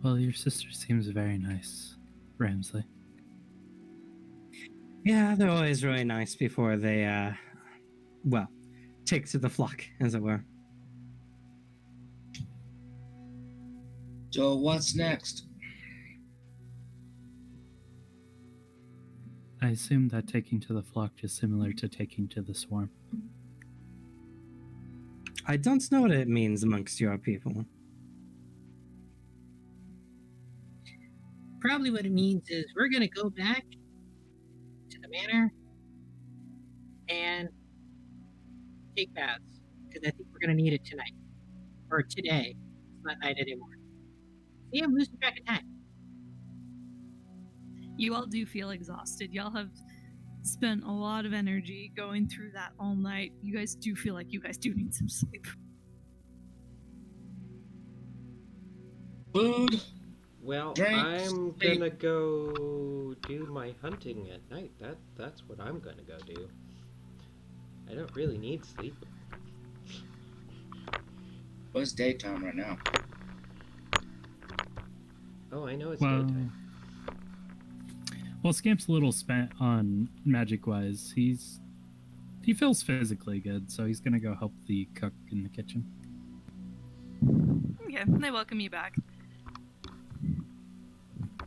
Well, your sister seems very nice, Ramsley. Yeah, they're always really nice before they, well, take to the flock, as it were. So what's next? I assume that taking to the flock is similar to taking to the swarm. I don't know what it means amongst your people. Probably what it means is we're gonna go back to the manor and take baths because I think we're gonna need it tonight or today. It's not night anymore. See, I'm losing track of time. You all do feel exhausted. Y'all have spent a lot of energy going through that all night. You guys do feel like you guys do need some sleep. Food? Well, Drinks, I'm gonna go do my hunting at night. That's what I'm gonna go do. I don't really need sleep. Well, it's daytime right now. Oh, I know it's Well, daytime. well, Scamp's a little spent on magic-wise. He feels physically good, so he's gonna go help the cook in the kitchen. Okay, they welcome you back.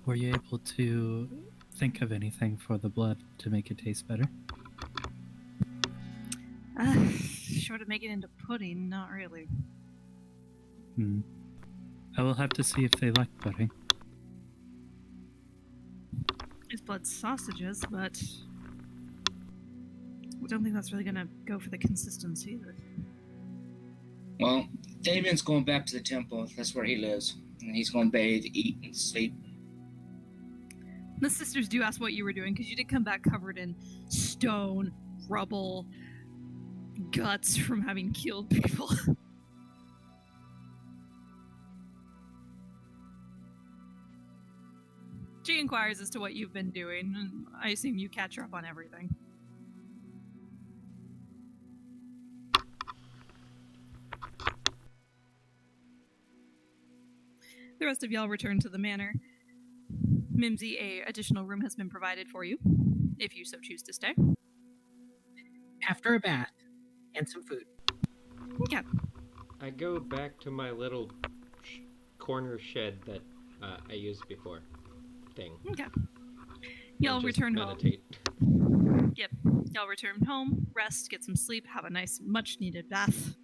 Were you able to think of anything for the blood to make it taste better? Short of making it into pudding, not really. I will have to see if they like pudding. It's blood sausages, but I don't think that's really gonna go for the consistency either. Well, Damon's going back to the temple. That's where he lives. And he's going to bathe, eat, and sleep. The sisters do ask what you were doing because you did come back covered in stone, rubble, guts from having killed people. She inquires as to what you've been doing, and I assume you catch her up on everything. The rest of y'all return to the manor. Mimsy, a additional room has been provided for you, if you so choose to stay. After a bath and some food. Yeah. I go back to my little corner shed that I used before. Thing. Okay. Y'all And just return meditate. home. Yep. Y'all return home, rest, get some sleep, have a nice, much-needed bath.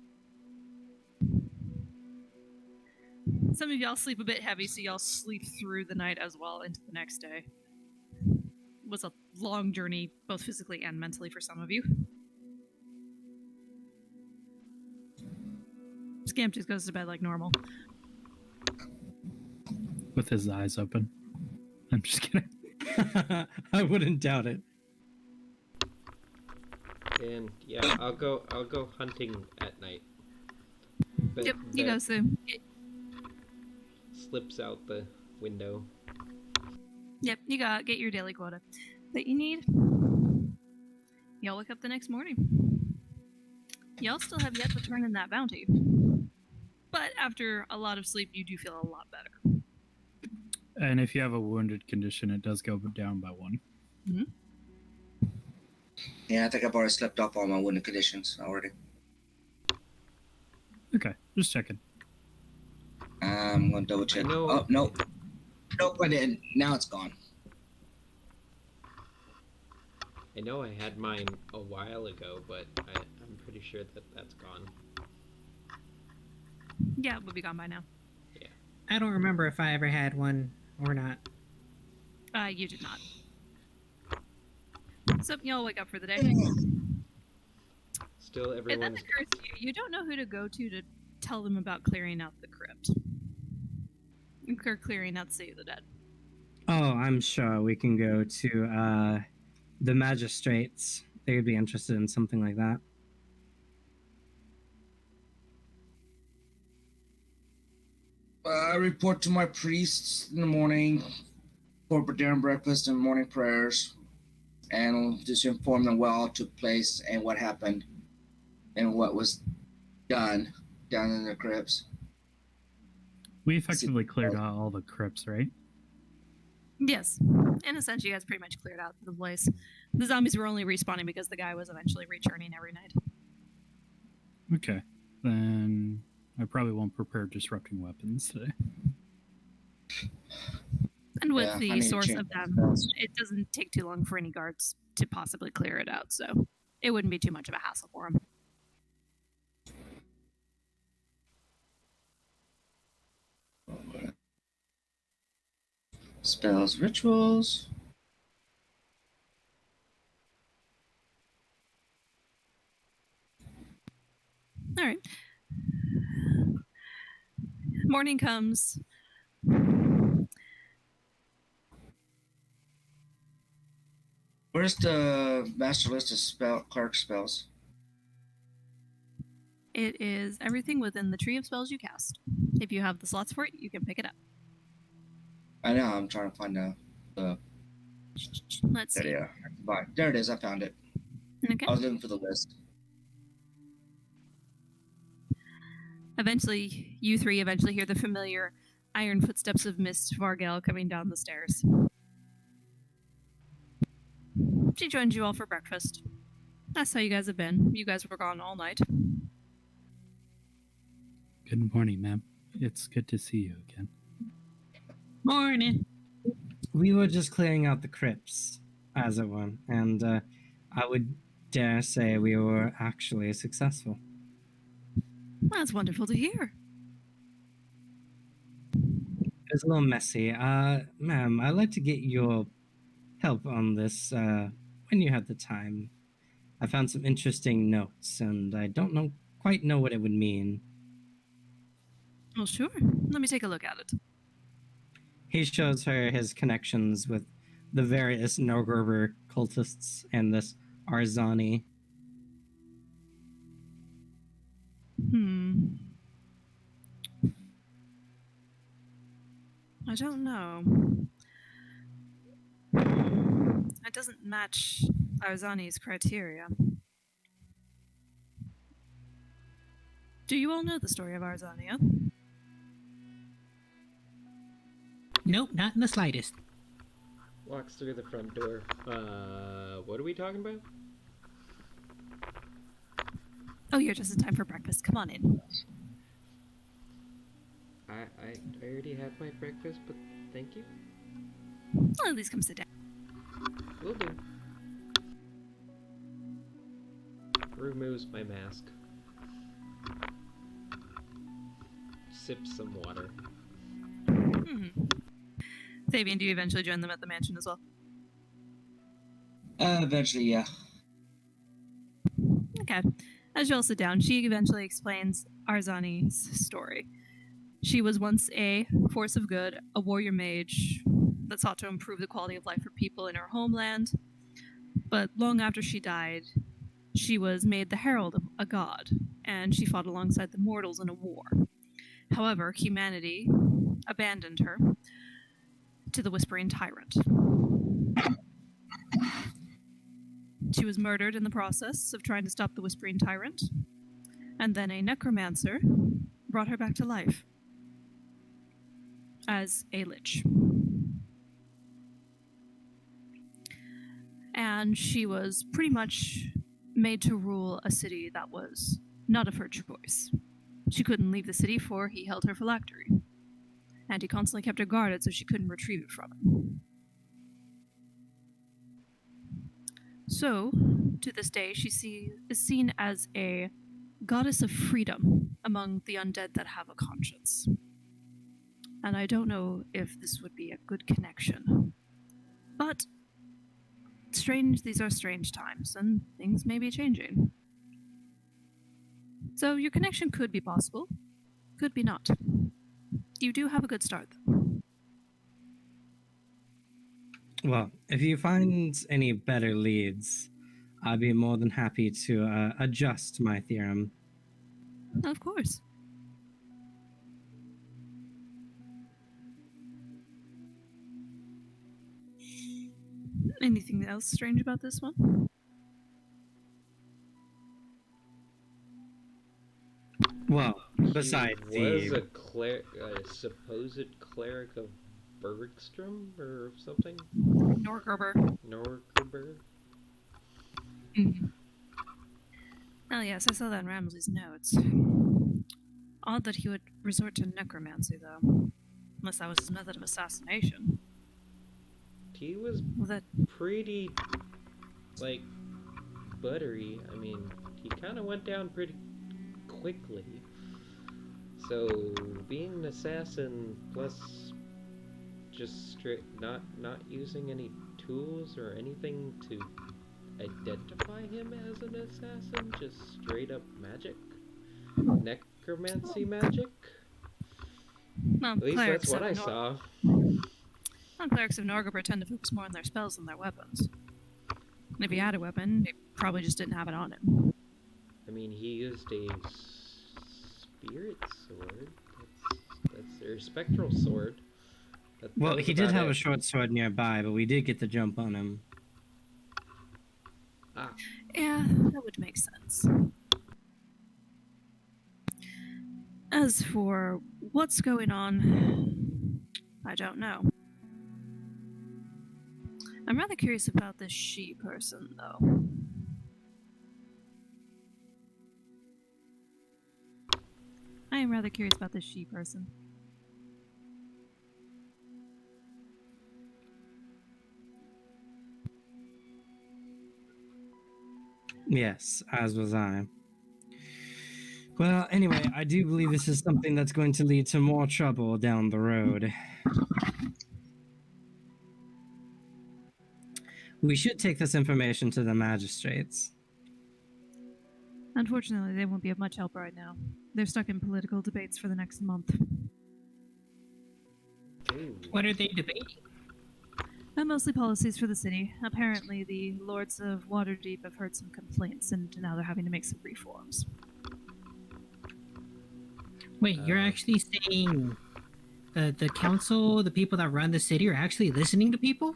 Some of y'all sleep a bit heavy, so y'all sleep through the night as well into the next day. It was a long journey, both physically and mentally for some of you. Scamp just goes to bed like normal. With his eyes open. I'm just kidding. I wouldn't doubt it. And yeah, I'll go hunting at night. But Yep, you that go soon. slips out the window. Yep, you get your daily quota that you need. Y'all wake up the next morning. Y'all still have yet to turn in that bounty. But after a lot of sleep, you do feel a lot better. And if you have a wounded condition, it does go down by 1. Yeah, I think I've already slept off all my wounded conditions already. Okay, just checking. I'm going to double check. I know- Oh, no. Nope, I didn't. Now it's gone. I know I had mine a while ago, but I'm pretty sure that that's gone. Yeah, it would be gone by now. I don't remember if I ever had one or not. You did not. So y'all wake up for the day. Still, And then everyone's occurs to you, you don't know who to go to tell them about clearing out the crypt. We're clearing out the City of the Dead. Oh, I'm sure we can go to the magistrates. They would be interested in something like that. I report to my priests in the morning, corporate dinner breakfast and morning prayers, and just inform them what all took place and what happened and what was done down in the crypts. We effectively cleared out all the crypts, right? Yes. In a sense, you guys pretty much cleared out the place. The zombies were only respawning because the guy was eventually returning every night. Okay. Then I probably won't prepare disrupting weapons today. And with Yeah, I the need to source change of them, spells. it doesn't take too long for any guards to possibly clear it out, so it wouldn't be too much of a hassle for them. Spells, rituals. All right. Morning comes. Where's the master list of cleric spells? It is everything within the tree of spells you cast. If you have the slots for it, you can pick it up. I know, I'm trying to find the Let's see. yeah. There it is, I found it. Okay. I was looking for the list. Eventually, you three hear the familiar iron footsteps of Miss Vargel coming down the stairs. She joins you all for breakfast. That's how you guys have been. You guys were gone all night. Good morning, ma'am. It's good to see you again. Morning. We were just clearing out the crypts, as it were, and I would dare say we were actually successful. That's wonderful to hear. It was a little messy. Ma'am, I'd like to get your help on this when you have the time. I found some interesting notes, and I don't quite know what it would mean. Well, sure. Let me take a look at it. He shows her his connections with the various Norgorber cultists and this Arzani. I don't know. It doesn't match Arzani's criteria. Do you all know the story of Arzania? Nope, not in the slightest. Walks through the front door. What are we talking about? Oh, you're just in time for breakfast. Come on in. I already had my breakfast, but thank you. Well, at least come sit down. Will do. Removes my mask. Sips some water. Fabian, do you eventually join them at the mansion as well? Eventually, yeah. Okay. As you all sit down, she eventually explains Arzani's story. She was once a force of good, a warrior mage that sought to improve the quality of life for people in her homeland. But long after she died, she was made the herald of a god, and she fought alongside the mortals in a war. However, humanity abandoned her to the Whispering Tyrant. She was murdered in the process of trying to stop the Whispering Tyrant, and then a necromancer brought her back to life as a lich. And she was pretty much made to rule a city that was not of her choice. She couldn't leave the city, for he held her phylactery, and he constantly kept her guarded so she couldn't retrieve it from him. So, to this day, she is seen as a goddess of freedom among the undead that have a conscience. And I don't know if this would be a good connection. But these are strange times, and things may be changing. So your connection could be possible, could be not. You do have a good start, though. Well, if you find any better leads, I'd be more than happy to adjust my theorem. Of course. Anything else strange about this one? Well, besides He was the... a supposed cleric of Bergstrom or something? Norgerber. Norgerber? Mm-hmm. Oh yes, I saw that in Ramsley's notes. Odd that he would resort to necromancy, though. Unless that was his method of assassination. He was Well, that... pretty, like, buttery. I mean, he kind of went down pretty quickly. So, being an assassin plus just straight not using any tools or anything to identify him as an assassin, just straight up magic, necromancy magic. Well, At least that's what I saw. Well, clerics of Norgerber tend to focus more on their spells than their weapons. And if he had a weapon, he probably just didn't have it on him. I mean, he used a spirit sword. That's their spectral sword. Well, he did have a short sword nearby, but we did get the jump on him. Ah. Yeah, that would make sense. As for what's going on, I don't know. I'm rather curious about this she person, though. I am rather curious about this she person. Yes, as was I. Well, anyway, I do believe this is something that's going to lead to more trouble down the road. We should take this information to the magistrates. Unfortunately, they won't be of much help right now. They're stuck in political debates for the next month. Ooh. What are they debating? Mostly policies for the city. Apparently, the Lords of Waterdeep have heard some complaints, and now they're having to make some reforms. Wait, you're actually saying the council, the people that run the city, are actually listening to people?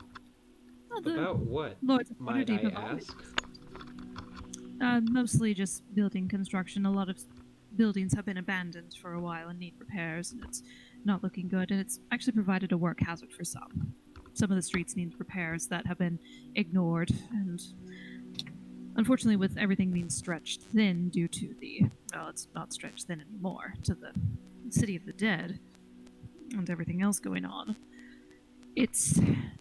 Well, the About what, Lords of might Waterdeep I have always- ask? Mostly just building construction. A lot of buildings have been abandoned for a while and need repairs, and it's not looking good, and it's actually provided a work hazard for some. Some of the streets need repairs that have been ignored, and unfortunately with everything being stretched thin due to the, well, it's not stretched thin anymore, to the City of the Dead and everything else going on, it's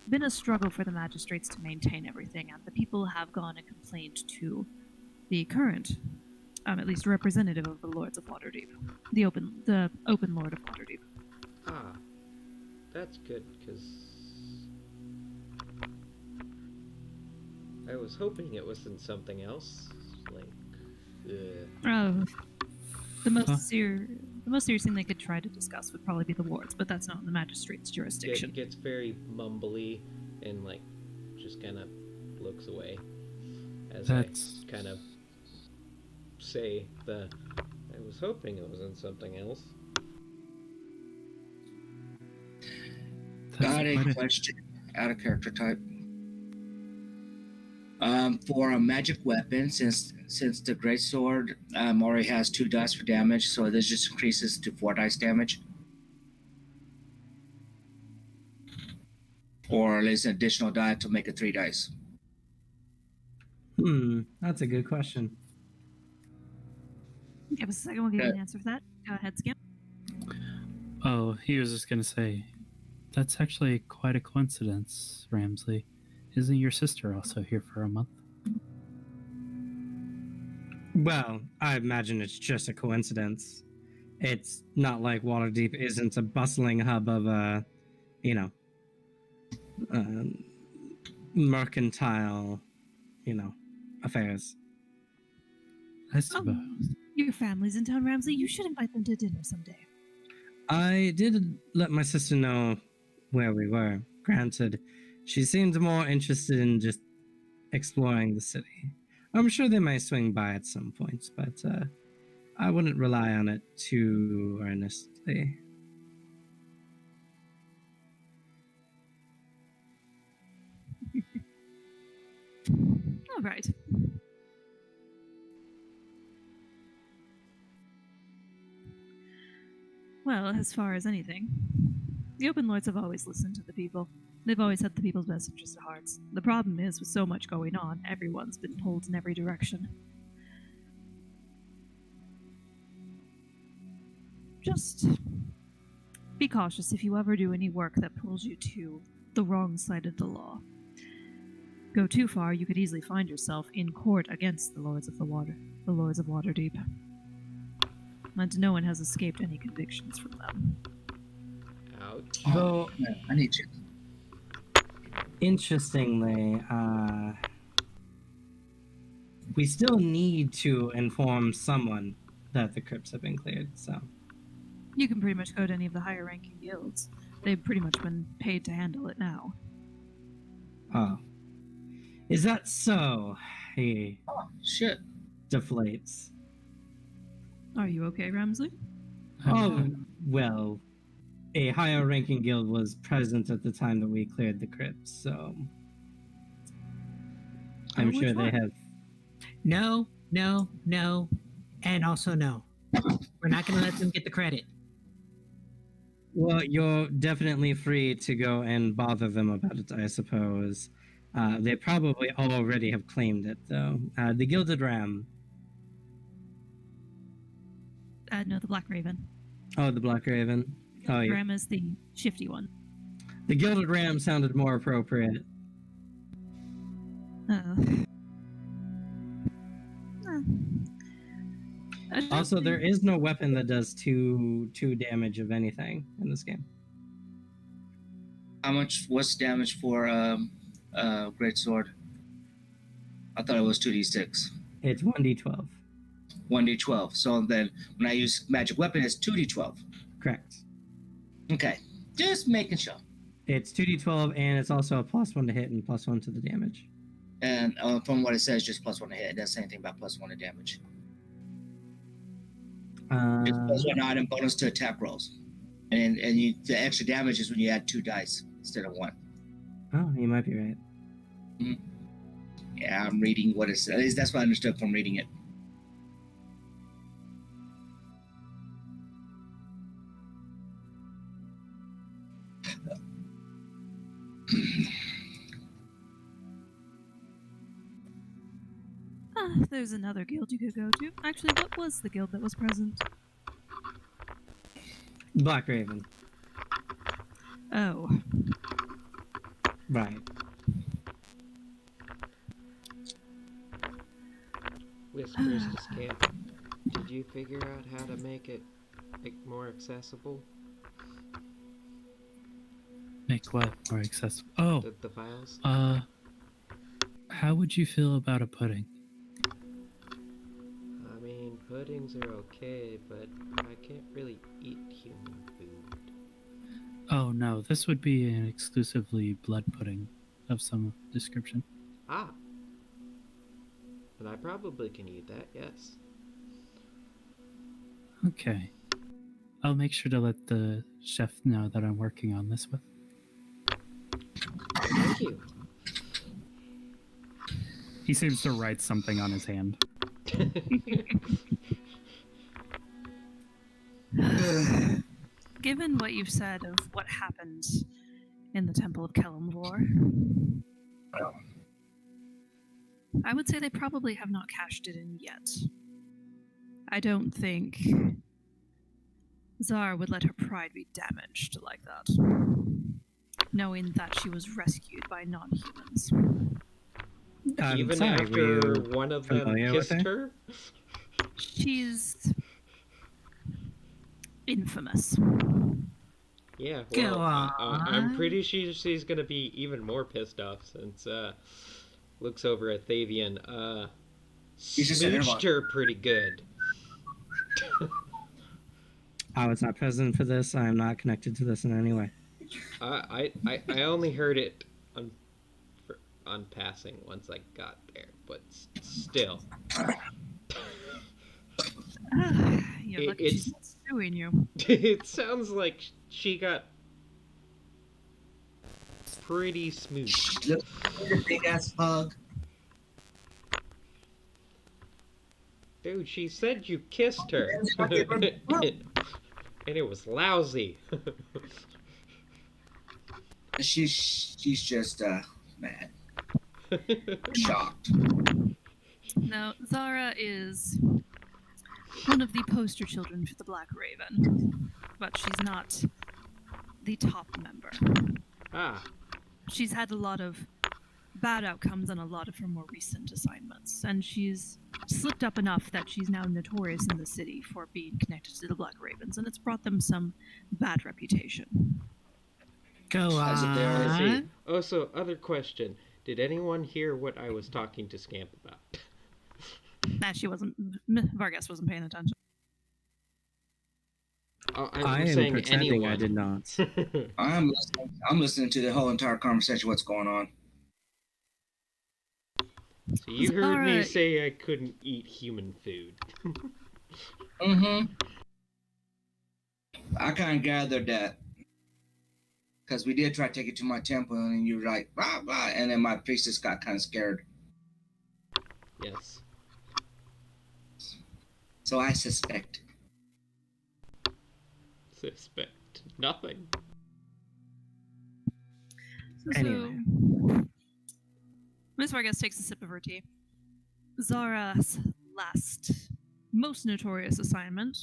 been a struggle for the magistrates to maintain everything, and the people have gone and complained to the current, at least representative of the Lords of Waterdeep, the open Lord of Waterdeep. Ah, that's good, because I was hoping it wasn't something else. Oh, the most serious thing they could try to discuss would probably be the wards, but that's not in the magistrate's jurisdiction. It gets very mumbly and just kind of looks away as I kind of say I was hoping it wasn't something else. Got a question. Out of character type. For a magic weapon, since the greatsword already has 2 dice for damage, so this just increases to 4 dice damage. Or at least an additional die to make it 3 dice. That's a good question. Give us a second, we'll give you an answer for that. Go ahead, Skip. Oh, he was just going to say, that's actually quite a coincidence, Ramsley. Isn't your sister also here for a month? Well, I imagine it's just a coincidence. It's not like Waterdeep isn't a bustling hub of, mercantile, affairs. I suppose. Your family's in town, Ramsley. You should invite them to dinner someday. I did let my sister know where we were. Granted, She seemed more interested in just exploring the city. I'm sure they may swing by at some point, but I wouldn't rely on it too earnestly. All right. Well, as far as anything, the Open Lords have always listened to the people. They've always had the people's best interests at heart. The problem is, with so much going on, everyone's been pulled in every direction. Just be cautious if you ever do any work that pulls you to the wrong side of the law. Go too far, you could easily find yourself in court against the Lords of the Water, the Lords of Waterdeep. And no one has escaped any convictions from them. Ouch. Though, Yeah, I need you. interestingly, we still need to inform someone that the crypts have been cleared, so. You can pretty much go to any of the higher ranking guilds. They've pretty much been paid to handle it now. Oh. Is that so? He Oh, shit. deflates. Are you okay, Ramsley? Oh, well, a higher ranking guild was present at the time that we cleared the crypts, so I'm which sure they one? have. No, no, no, and also no. We're not going to let them get the credit. Well, you're definitely free to go and bother them about it, I suppose. They probably already have claimed it, though. The Gilded Ram. No, the Black Raven. Oh, the Black Raven. Oh, yeah. Ram is the shifty one. The Gilded Ram sounded more appropriate. Also, there is no weapon that does two damage of anything in this game. How much? What's the damage for great sword? I thought it was 2d6. It's 1d12. 1d12. So then, when I use magic weapon, it's 2d12. Correct. Okay, just making sure. It's 2d12, and it's also a +1 to hit and +1 to the damage. And from what it says, just +1 to hit. It doesn't say anything about +1 to damage. Just +1 item bonus to attack rolls, and the extra damage is when you add 2 dice instead of 1. Oh, you might be right. Yeah, I'm reading what it says. That's what I understood from reading it. There's another guild you could go to. Actually, what was the guild that was present? Black Raven. Oh. Right. Whispers to Scamp. Did you figure out how to make it more accessible? Make what more accessible? Oh, The vials? how would you feel about a pudding? I mean, puddings are okay, but I can't really eat human food. Oh no, this would be an exclusively blood pudding of some description. Ah! But I probably can eat that, yes. Okay. I'll make sure to let the chef know that I'm working on this with. Thank you. He seems to write something on his hand. Given what you've said of what happened in the Temple of Kelemvor, I would say they probably have not cashed it in yet. I don't think Zara would let her pride be damaged like that, knowing that she was rescued by non-humans. Even sorry, after were you one of them familiar with kissed her? her? She's infamous. Yeah, Go well, I'm on. pretty sure she's gonna be even more pissed off since, looks over at Thavian, He's just saying smooched her pretty good. I was not present for this. I am not connected to this in any way. I only heard it, on passing once I got there, but still. You're It- lucky she's it's- not suing you. It sounds like she got pretty smooth. Look at the big ass hug. Dude, she said you kissed her. And it was lousy. She's just mad, shocked. Now, Zara is one of the poster children for the Black Raven, but she's not the top member. Ah, She's had a lot of bad outcomes on a lot of her more recent assignments, and she's slipped up enough that she's now notorious in the city for being connected to the Black Ravens, and it's brought them some bad reputation. Go As if they are- I see. on. Oh, so other question. Did anyone hear what I was talking to Scamp about? Nah, she wasn't. Vargas wasn't paying attention. Oh, I am saying pretending anyone. I did not. I'm listening to the whole entire conversation. What's going on? So you heard me Zara- say I couldn't eat human food. Mm-hmm. I kind of gathered that. Because we did try to take it to my temple, and you were like, blah, blah, and then my priestess got kind of scared. Yes. So I suspect. Suspect nothing. Anyway. Miss Vargas takes a sip of her tea. Zara's last, most notorious assignment.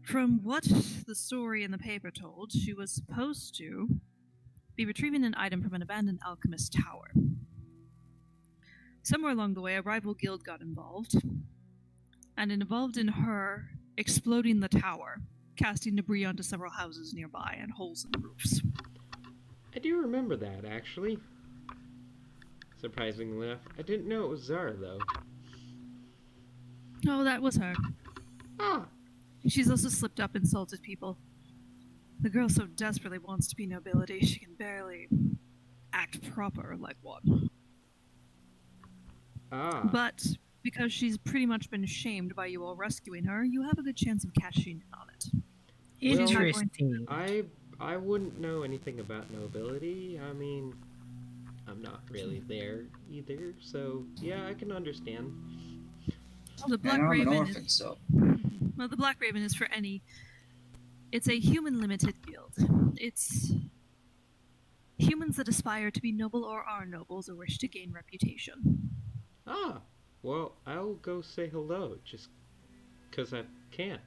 From what the story in the paper told, she was supposed to be retrieving an item from an abandoned alchemist tower. Somewhere along the way, a rival guild got involved, and it involved in her exploding the tower, casting debris onto several houses nearby and holes in the roofs. I do remember that, actually. Surprisingly enough. I didn't know it was Zara, though. Oh, that was her. Ah, She's also slipped up, insulted people. The girl so desperately wants to be nobility, she can barely act proper like one. ah. But because she's pretty much been shamed by you all rescuing her, you have a good chance of cashing in on it. Interesting. I wouldn't know anything about nobility. I mean, I'm not really there either, so yeah, I can understand. The Black And I'm an Raven orphan, so. Well, the Black Raven is for any. It's a human limited guild. It's humans that aspire to be noble or are nobles or wish to gain reputation. Ah, well, I'll go say hello, just 'cause I can.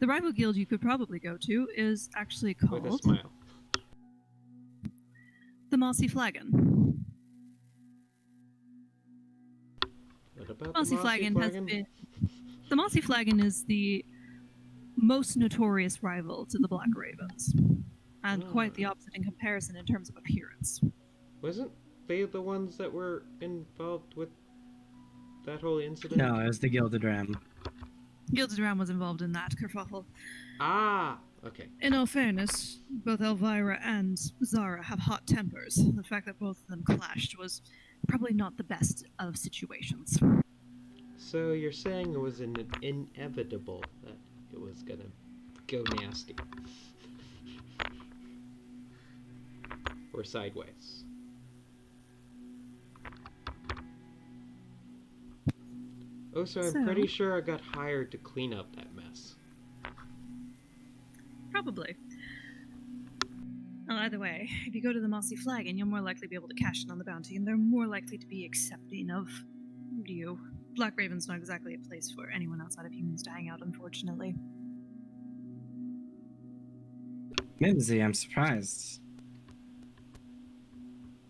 The rival guild you could probably go to is actually With a called smile. the Mossy Flagon. What about Mossy the Flagon has been. The Mossy Flagon is the most notorious rival to the Black Ravens, and quite the opposite in comparison in terms of appearance. Wasn't they the ones that were involved with that whole incident? No, it was the Gilded Ram. Gilded Ram was involved in that kerfuffle. Ah, okay. In all fairness, both Elvira and Zara have hot tempers. The fact that both of them clashed was probably not the best of situations. So you're saying it was inevitable that it was gonna go nasty. Or sideways. Oh, so I'm pretty sure I got hired to clean up that mess. Probably. Well, either way, if you go to the Mossy Flagon, you'll more likely be able to cash in on the bounty, and they're more likely to be accepting of you. Black Raven's not exactly a place for anyone outside of humans to hang out, unfortunately. Mimsy, I'm surprised.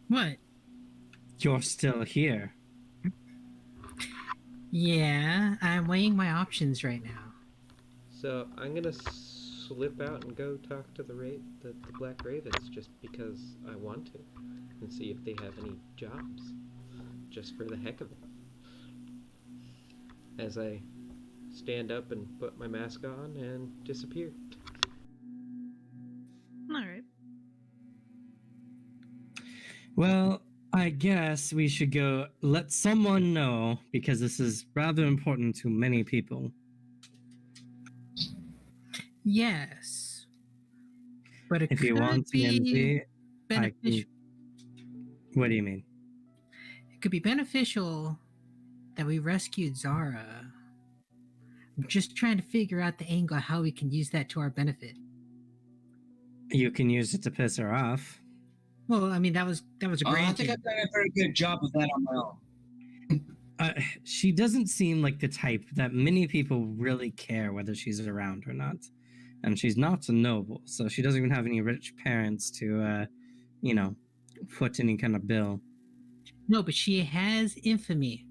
What? You're still here. Yeah, I'm weighing my options right now. So I'm gonna slip out and go talk to the Black Ravens just because I want to, and see if they have any jobs, just for the heck of it. As I stand up and put my mask on and disappear. Alright. Well, I guess we should go let someone know because this is rather important to many people. Yes. But it If you could want be TMZ, beneficial. What do you mean? It could be beneficial that we rescued Zara. I'm just trying to figure out the angle how we can use that to our benefit. You can use it to piss her off. Well, I mean that was a I great. think I've done a very good job of that on my own. She doesn't seem like the type that many people really care whether she's around or not. And she's not a noble, so she doesn't even have any rich parents to, foot any kind of bill. No, but she has infamy,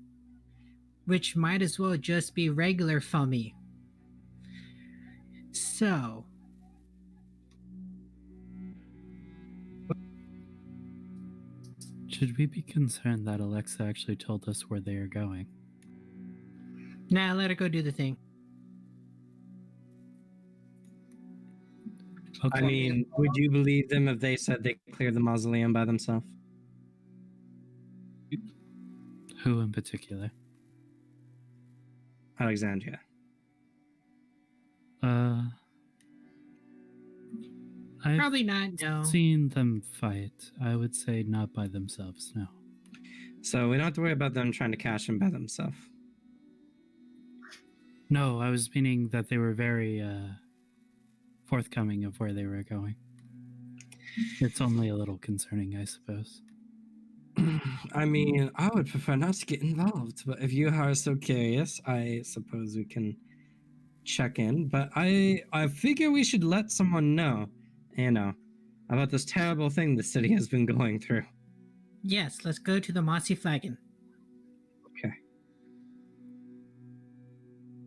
which might as well just be regular fummy. So, Should we be concerned that Alexa actually told us where they are going? nah, let her go do the thing. Okay. I mean, would you believe them if they said they cleared the mausoleum by themselves? Who in particular? Alexandria. I've Probably not. No. seen them fight. I would say not by themselves, no. So we don't have to worry about them trying to cash in by themselves. No, I was meaning that they were very forthcoming of where they were going. It's only a little concerning, I suppose. I mean, I would prefer not to get involved, but if you are so curious, I suppose we can check in. But I figure we should let someone know, about this terrible thing the city has been going through. Yes, let's go to the Mossy Flagon. Okay.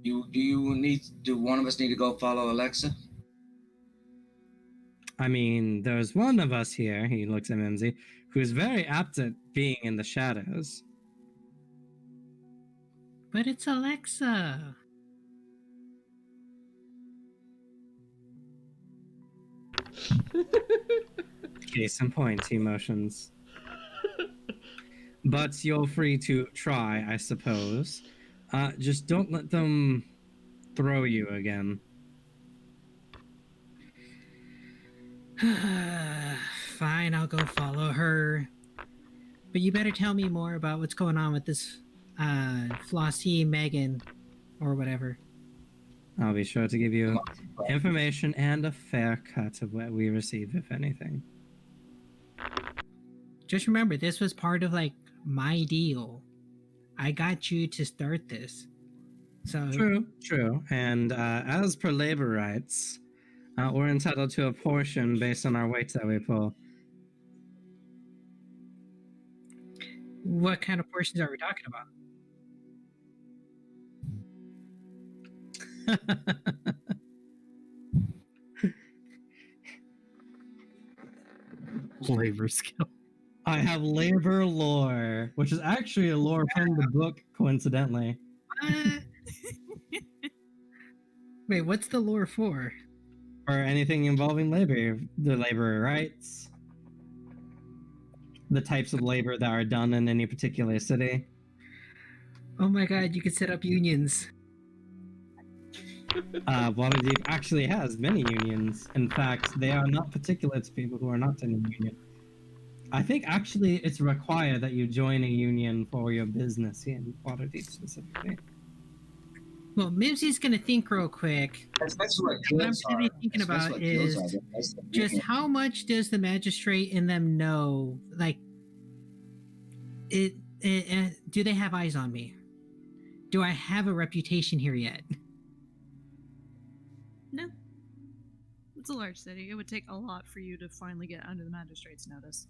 Do one of us need to go follow Alexa? I mean, there's one of us here, he looks at Mimsy, who's very apt at being in the shadows. But it's Alexa. Case in point, emotions. But you're free to try, I suppose. Just don't let them throw you again. Fine, I'll go follow her. But you better tell me more about what's going on with this Flossie Megan or whatever. I'll be sure to give you information and a fair cut of what we receive, if anything. Just remember, this was part of like my deal. I got you to start this. So True. And as per labor rights, we're entitled to a portion based on our weights that we pull. what kind of portions are we talking about? Labor skill. I have labor lore, which is actually a lore from the book, coincidentally. What? Wait, what's the lore for? Or anything involving labor, the labor rights, the types of labor that are done in any particular city. Oh my god, you could set up unions. Waterdeep actually has many unions. In fact, they are not particular to people who are not in a union. I think actually it's required that you join a union for your business in Waterdeep specifically. Well, Mimsy's gonna think real quick. That's what What I'm guilds gonna be are. thinking That's about what guilds is are. That's the just union. how much does the magistrate in them know? Like, do they have eyes on me? Do I have a reputation here yet? No. It's a large city. It would take a lot for you to finally get under the magistrate's notice.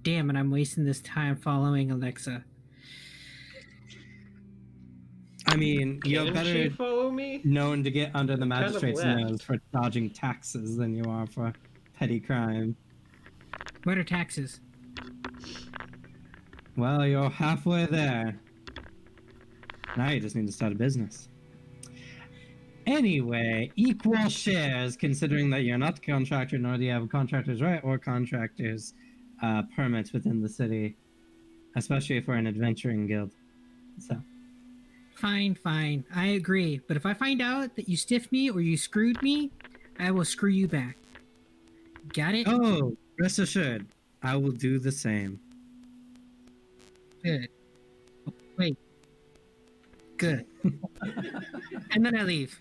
Damn, and I'm wasting this time following Alexa. I mean, you're Can better she follow me? known to get under the Kind of magistrate's left. nose for dodging taxes than you are for petty crime. What are taxes? Well, you're halfway there. Now you just need to start a business. Anyway, equal shares, considering that you're not a contractor, nor do you have a contractor's right or contractor's permits within the city, especially for an adventuring guild. So, Fine. I agree. But if I find out that you stiffed me or you screwed me, I will screw you back. Got it? oh, rest assured, I will do the same. Good. Wait. Good. And then I leave.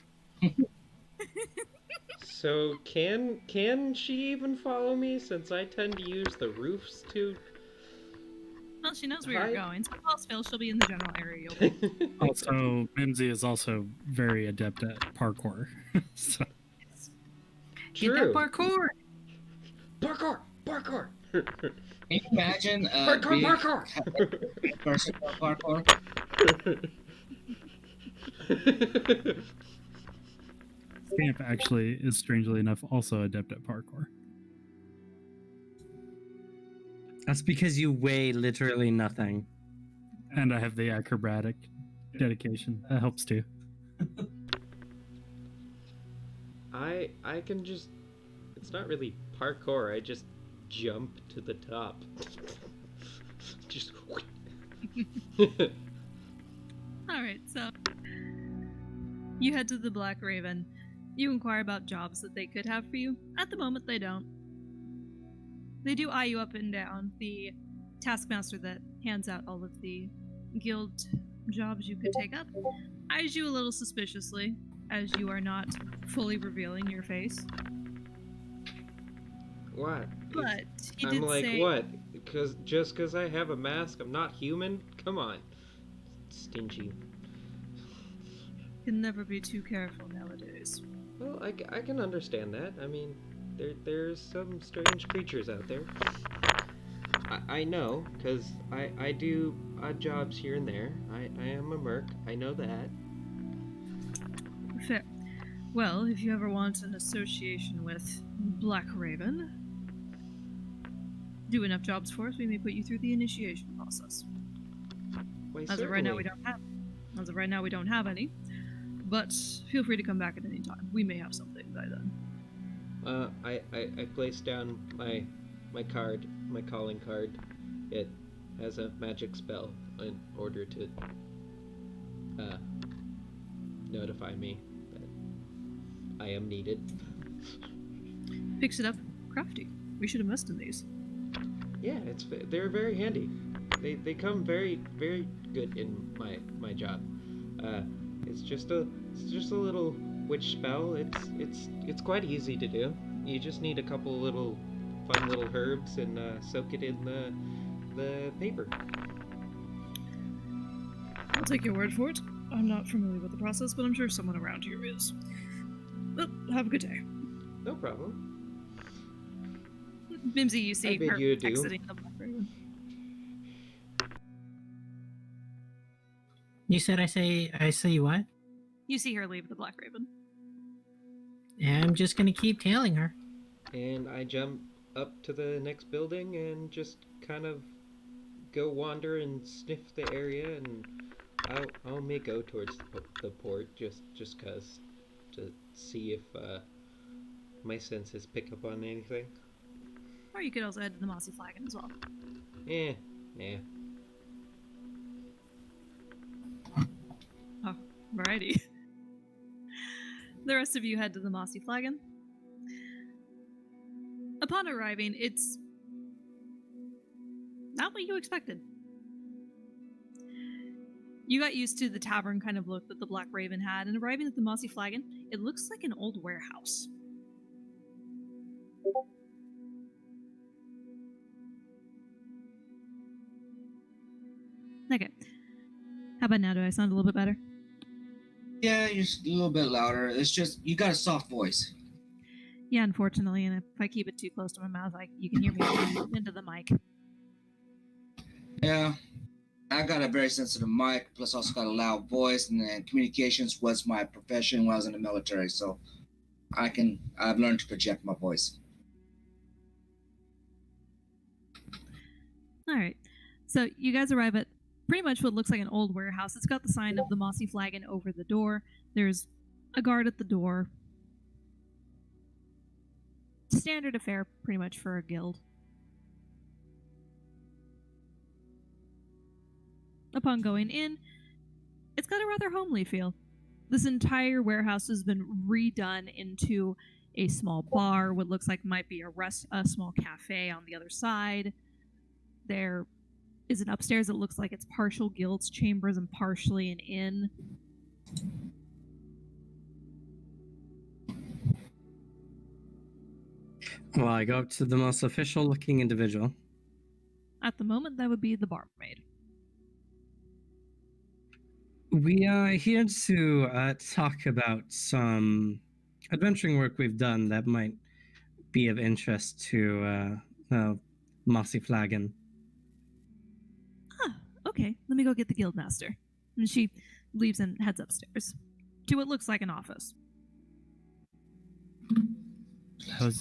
So can she even follow me, since I tend to use the roofs to? Well, she knows where Hi. you're going, so if all fails, she'll be in the general area. You'll be. Also, Mimsy is also very adept at parkour. So, Get that parkour. Parkour. Can you imagine Parkour. person for parkour? Stamp actually is strangely enough also adept at parkour. That's because you weigh literally nothing. And I have the acrobatic dedication. That helps too. I can just. It's not really parkour. I just jump to the top. Just. Alright, so you head to the Black Raven. You inquire about jobs that they could have for you. At the moment, they don't. They do eye you up and down. The taskmaster that hands out all of the guild jobs you could take up eyes you a little suspiciously, as you are not fully revealing your face. What? But he I'm did like, say, what? Because I have a mask, I'm not human? Come on. Stingy. can never be too careful nowadays. Well, I can understand that. I mean, there's some strange creatures out there. I know, because I do odd jobs here and there. I am a merc. I know that. Fair. Well, if you ever want an association with Black Raven, do enough jobs for us, we may put you through the initiation process. Why, As of right now, we certainly. don't have. As of right now, we don't have any. But feel free to come back at any time. We may have something by then. I place down my card, my calling card. It has a magic spell in order to notify me that I am needed. Picks it up. Crafty. We should invest in these. Yeah, they're very handy. They come very good in my job. It's just a little witch spell. It's quite easy to do. You just need a couple little fun little herbs and soak it in the paper. I'll take your word for it. I'm not familiar with the process, but I'm sure someone around here is. Well, have a good day. No problem. Mimsy, you see I bid her you adieu. exiting the Black Raven. You said I say what? You see her leave the Black Raven. Yeah, I'm just gonna keep tailing her. And I jump up to the next building and just kind of go wander and sniff the area, and I'll may go towards the port just cause to see if my senses pick up on anything. Or you could also head to the Mossy Flagon as well. Yeah. Alrighty. The rest of you head to the Mossy Flagon. Upon arriving, it's not what you expected. You got used to the tavern kind of look that the Black Raven had, and arriving at the Mossy Flagon, it looks like an old warehouse. Okay. How about now? Do I sound a little bit better? Yeah, you're just a little bit louder. It's just you got a soft voice. Yeah, unfortunately, and if I keep it too close to my mouth, you can hear me into the mic. Yeah, I got a very sensitive mic, plus also got a loud voice, and then communications was my profession when I was in the military, so I've learned to project my voice. All right. So you guys arrive at pretty much what looks like an old warehouse. It's got the sign of the Mossy Flagon over the door. There's a guard at the door. Standard affair, pretty much, for a guild. Upon going in, it's got a rather homely feel. This entire warehouse has been redone into a small bar, what looks like might be a small cafe on the other side. There is an upstairs that looks like it's partial guilds chambers and partially an inn. Well, I go up to the most official looking individual. At the moment, that would be the barmaid. We are here to talk about some adventuring work we've done that might be of interest to Mossy Flagon. Okay, let me go get the guildmaster. And she leaves and heads upstairs to what looks like an office.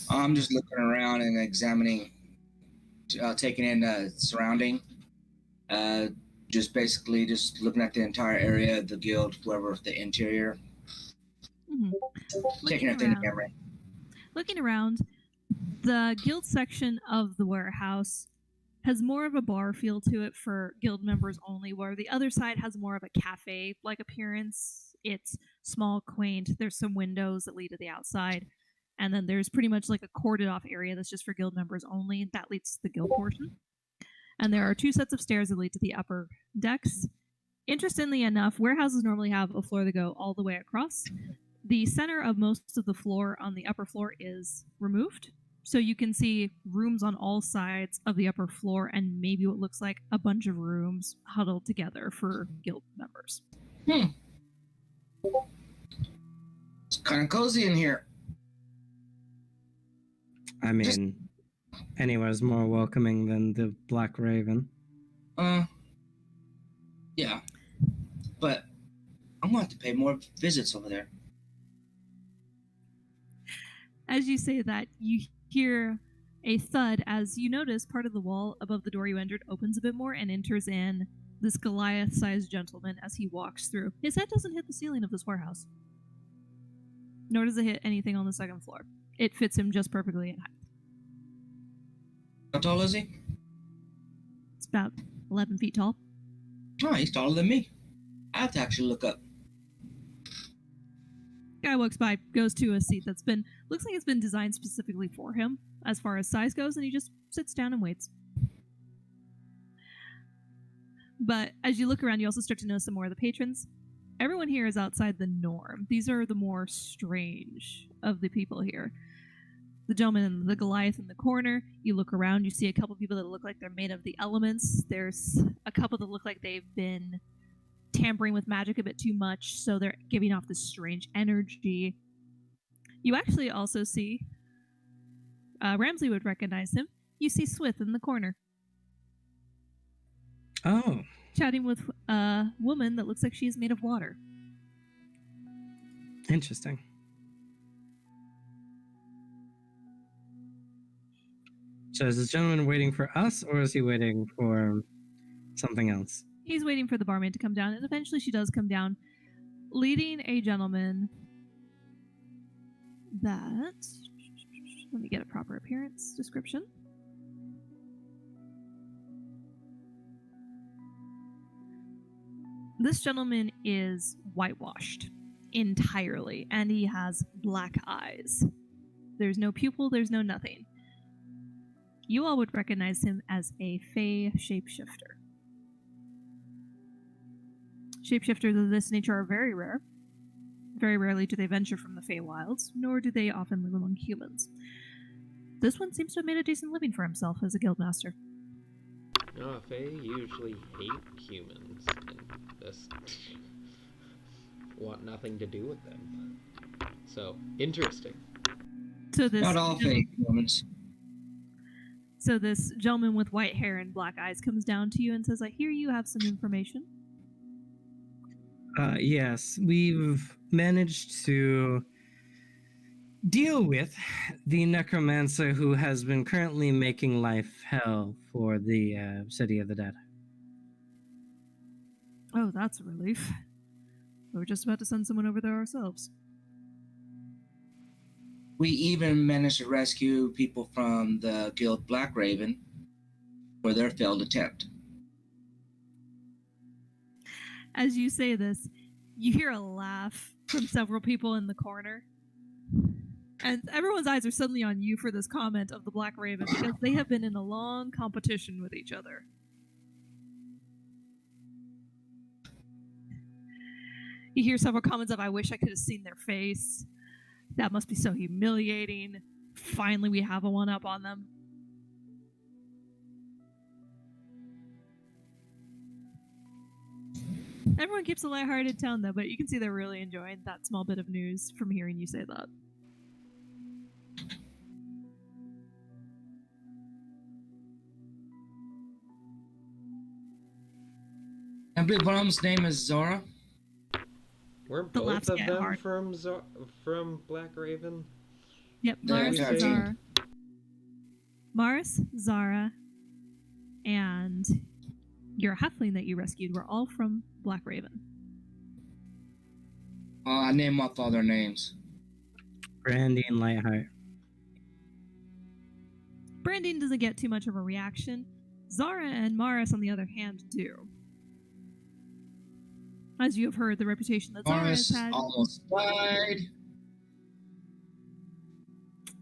I'm just looking around and examining, taking in the surrounding. Just basically just looking at the entire area, the guild, whoever, the interior. Mm-hmm. Taking everything in camera. Looking around, the guild section of the warehouse has more of a bar feel to it for guild members only, where the other side has more of a cafe-like appearance. It's small, quaint. There's some windows that lead to the outside. And then there's pretty much like a corded off area that's just for guild members only. That leads to the guild portion. And there are 2 sets of stairs that lead to the upper decks. Interestingly enough, warehouses normally have a floor that go all the way across. The center of most of the floor on the upper floor is removed. So you can see rooms on all sides of the upper floor and maybe what looks like a bunch of rooms huddled together for guild members. It's kind of cozy in here. I mean, anywhere's more welcoming than the Black Raven. Yeah. But I'm going to have to pay more visits over there. As you say that, you hear a thud as you notice part of the wall above the door you entered opens a bit more and enters in this Goliath-sized gentleman as he walks through. His head doesn't hit the ceiling of this warehouse, nor does it hit anything on the second floor. It fits him just perfectly in height. How tall is he? It's about 11 feet tall. Oh, he's taller than me. I have to actually look up. Guy walks by, goes to a seat that's been, looks like it's been designed specifically for him as far as size goes, and he just sits down and waits. But as you look around, you also start to notice some more of the patrons. Everyone here is outside the norm. These are the more strange of the people here. The gentleman, the Goliath in the corner, you look around, you see a couple people that look like they're made of the elements. There's a couple that look like they've been tampering with magic a bit too much, so they're giving off this strange energy. You actually also see, Ramsley would recognize him. You see Swith in the corner. Oh. Chatting with a woman that looks like she's made of water. Interesting. So is this gentleman waiting for us, or is he waiting for something else? He's waiting for the barmaid to come down, and eventually she does come down, leading a gentleman that... Let me get a proper appearance description. This gentleman is whitewashed entirely, and he has black eyes. There's no pupil, there's no nothing. You all would recognize him as a Fey shapeshifter. Shapeshifters of this nature are very rare. Very rarely do they venture from the Feywilds, nor do they often live among humans. This one seems to have made a decent living for himself as a guildmaster. No, Fae usually hate humans, and just want nothing to do with them. So, interesting. So this Not all fake humans. So this gentleman with white hair and black eyes comes down to you and says, I hear you have some information. Yes, we've managed to deal with the necromancer who has been currently making life hell for the City of the Dead. Oh, that's a relief. We were just about to send someone over there ourselves. We even managed to rescue people from the Guild Black Raven for their failed attempt. As you say this, you hear a laugh from several people in the corner. And everyone's eyes are suddenly on you for this comment of the Black Raven because they have been in a long competition with each other. You hear several comments of, I wish I could have seen their face. That must be so humiliating. Finally, we have a one-up on them. Everyone keeps a lighthearted tone, though, but you can see they're really enjoying that small bit of news from hearing you say that. I believe one of them's name is Zora. Weren't The both laughs of get them hard. from Black Raven? Yep, Yeah, Mars, we are Zara. Mars, Zara, and your halfling that you rescued were all from Black Raven. I name off all their names. Brandy and Lightheart. Brandine doesn't get too much of a reaction. Zara and Maris, on the other hand, do. As you have heard, the reputation that Zara has Morris had. almost died.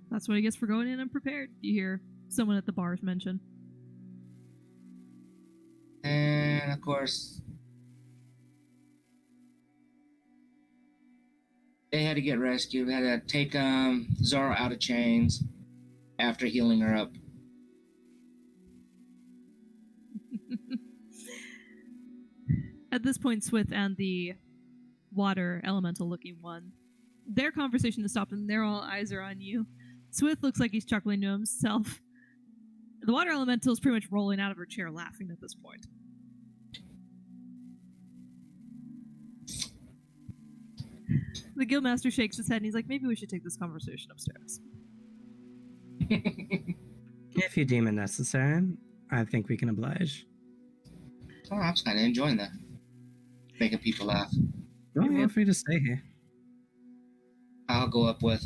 That's what he gets for going in unprepared. You hear someone at the bars mention. And of course, they had to get rescued. They had to take Zara out of chains after healing her up. At this point, Swith and the water elemental looking one, their conversation has stopped and their all eyes are on you. Swith looks like he's chuckling to himself. The water elemental is pretty much rolling out of her chair laughing at this point. The guildmaster shakes his head and he's like, maybe we should take this conversation upstairs. If you deem it necessary, I think we can oblige. Oh, I'm just kind of enjoying that. Making people laugh. Oh, feel free to stay here. I'll go up with.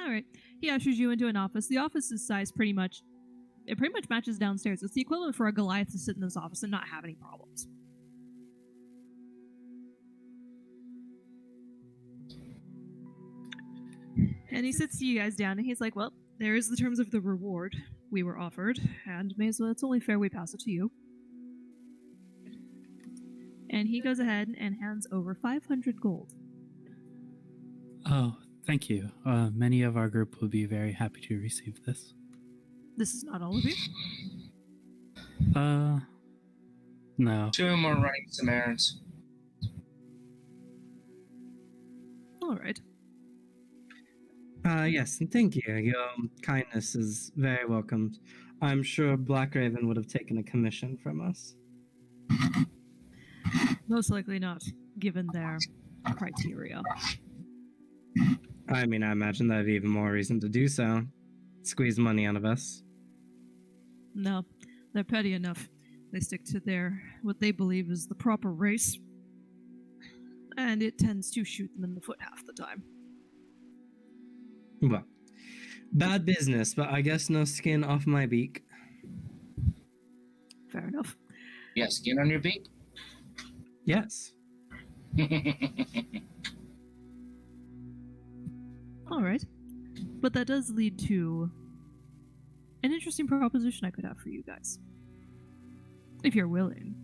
Alright. He ushers you into an office. The office's size pretty much matches downstairs. It's the equivalent for a Goliath to sit in this office and not have any problems. And he sits you guys down and he's like, well, there is the terms of the reward we were offered, and may as well, it's only fair we pass it to you. And he goes ahead and hands over 500 gold. Oh, thank you. Many of our group will be very happy to receive this. This is not all of you. No. 2 more running some errands. Alright. Yes, and thank you. Your kindness is very welcomed. I'm sure Black Raven would have taken a commission from us. Most likely not, given their criteria. I mean, I imagine that'd be even more reason to do so. Squeeze money out of us. No, they're petty enough. They stick to what they believe is the proper race. And it tends to shoot them in the foot half the time. Well, bad business, but I guess no skin off my beak. Fair enough. You got skin on your beak? Yes. Alright. But that does lead to an interesting proposition I could have for you guys. If you're willing.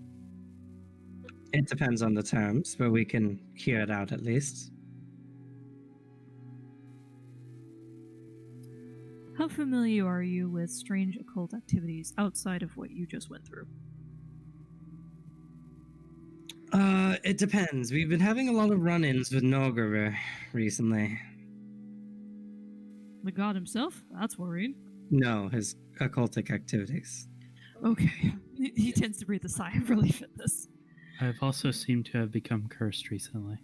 It depends on the terms, but we can hear it out at least. How familiar are you with strange occult activities outside of what you just went through? It depends. We've been having a lot of run-ins with Nogara recently. The god himself? That's worrying. No, his occultic activities. Okay. He tends to breathe a sigh of relief at this. I've also seemed to have become cursed recently.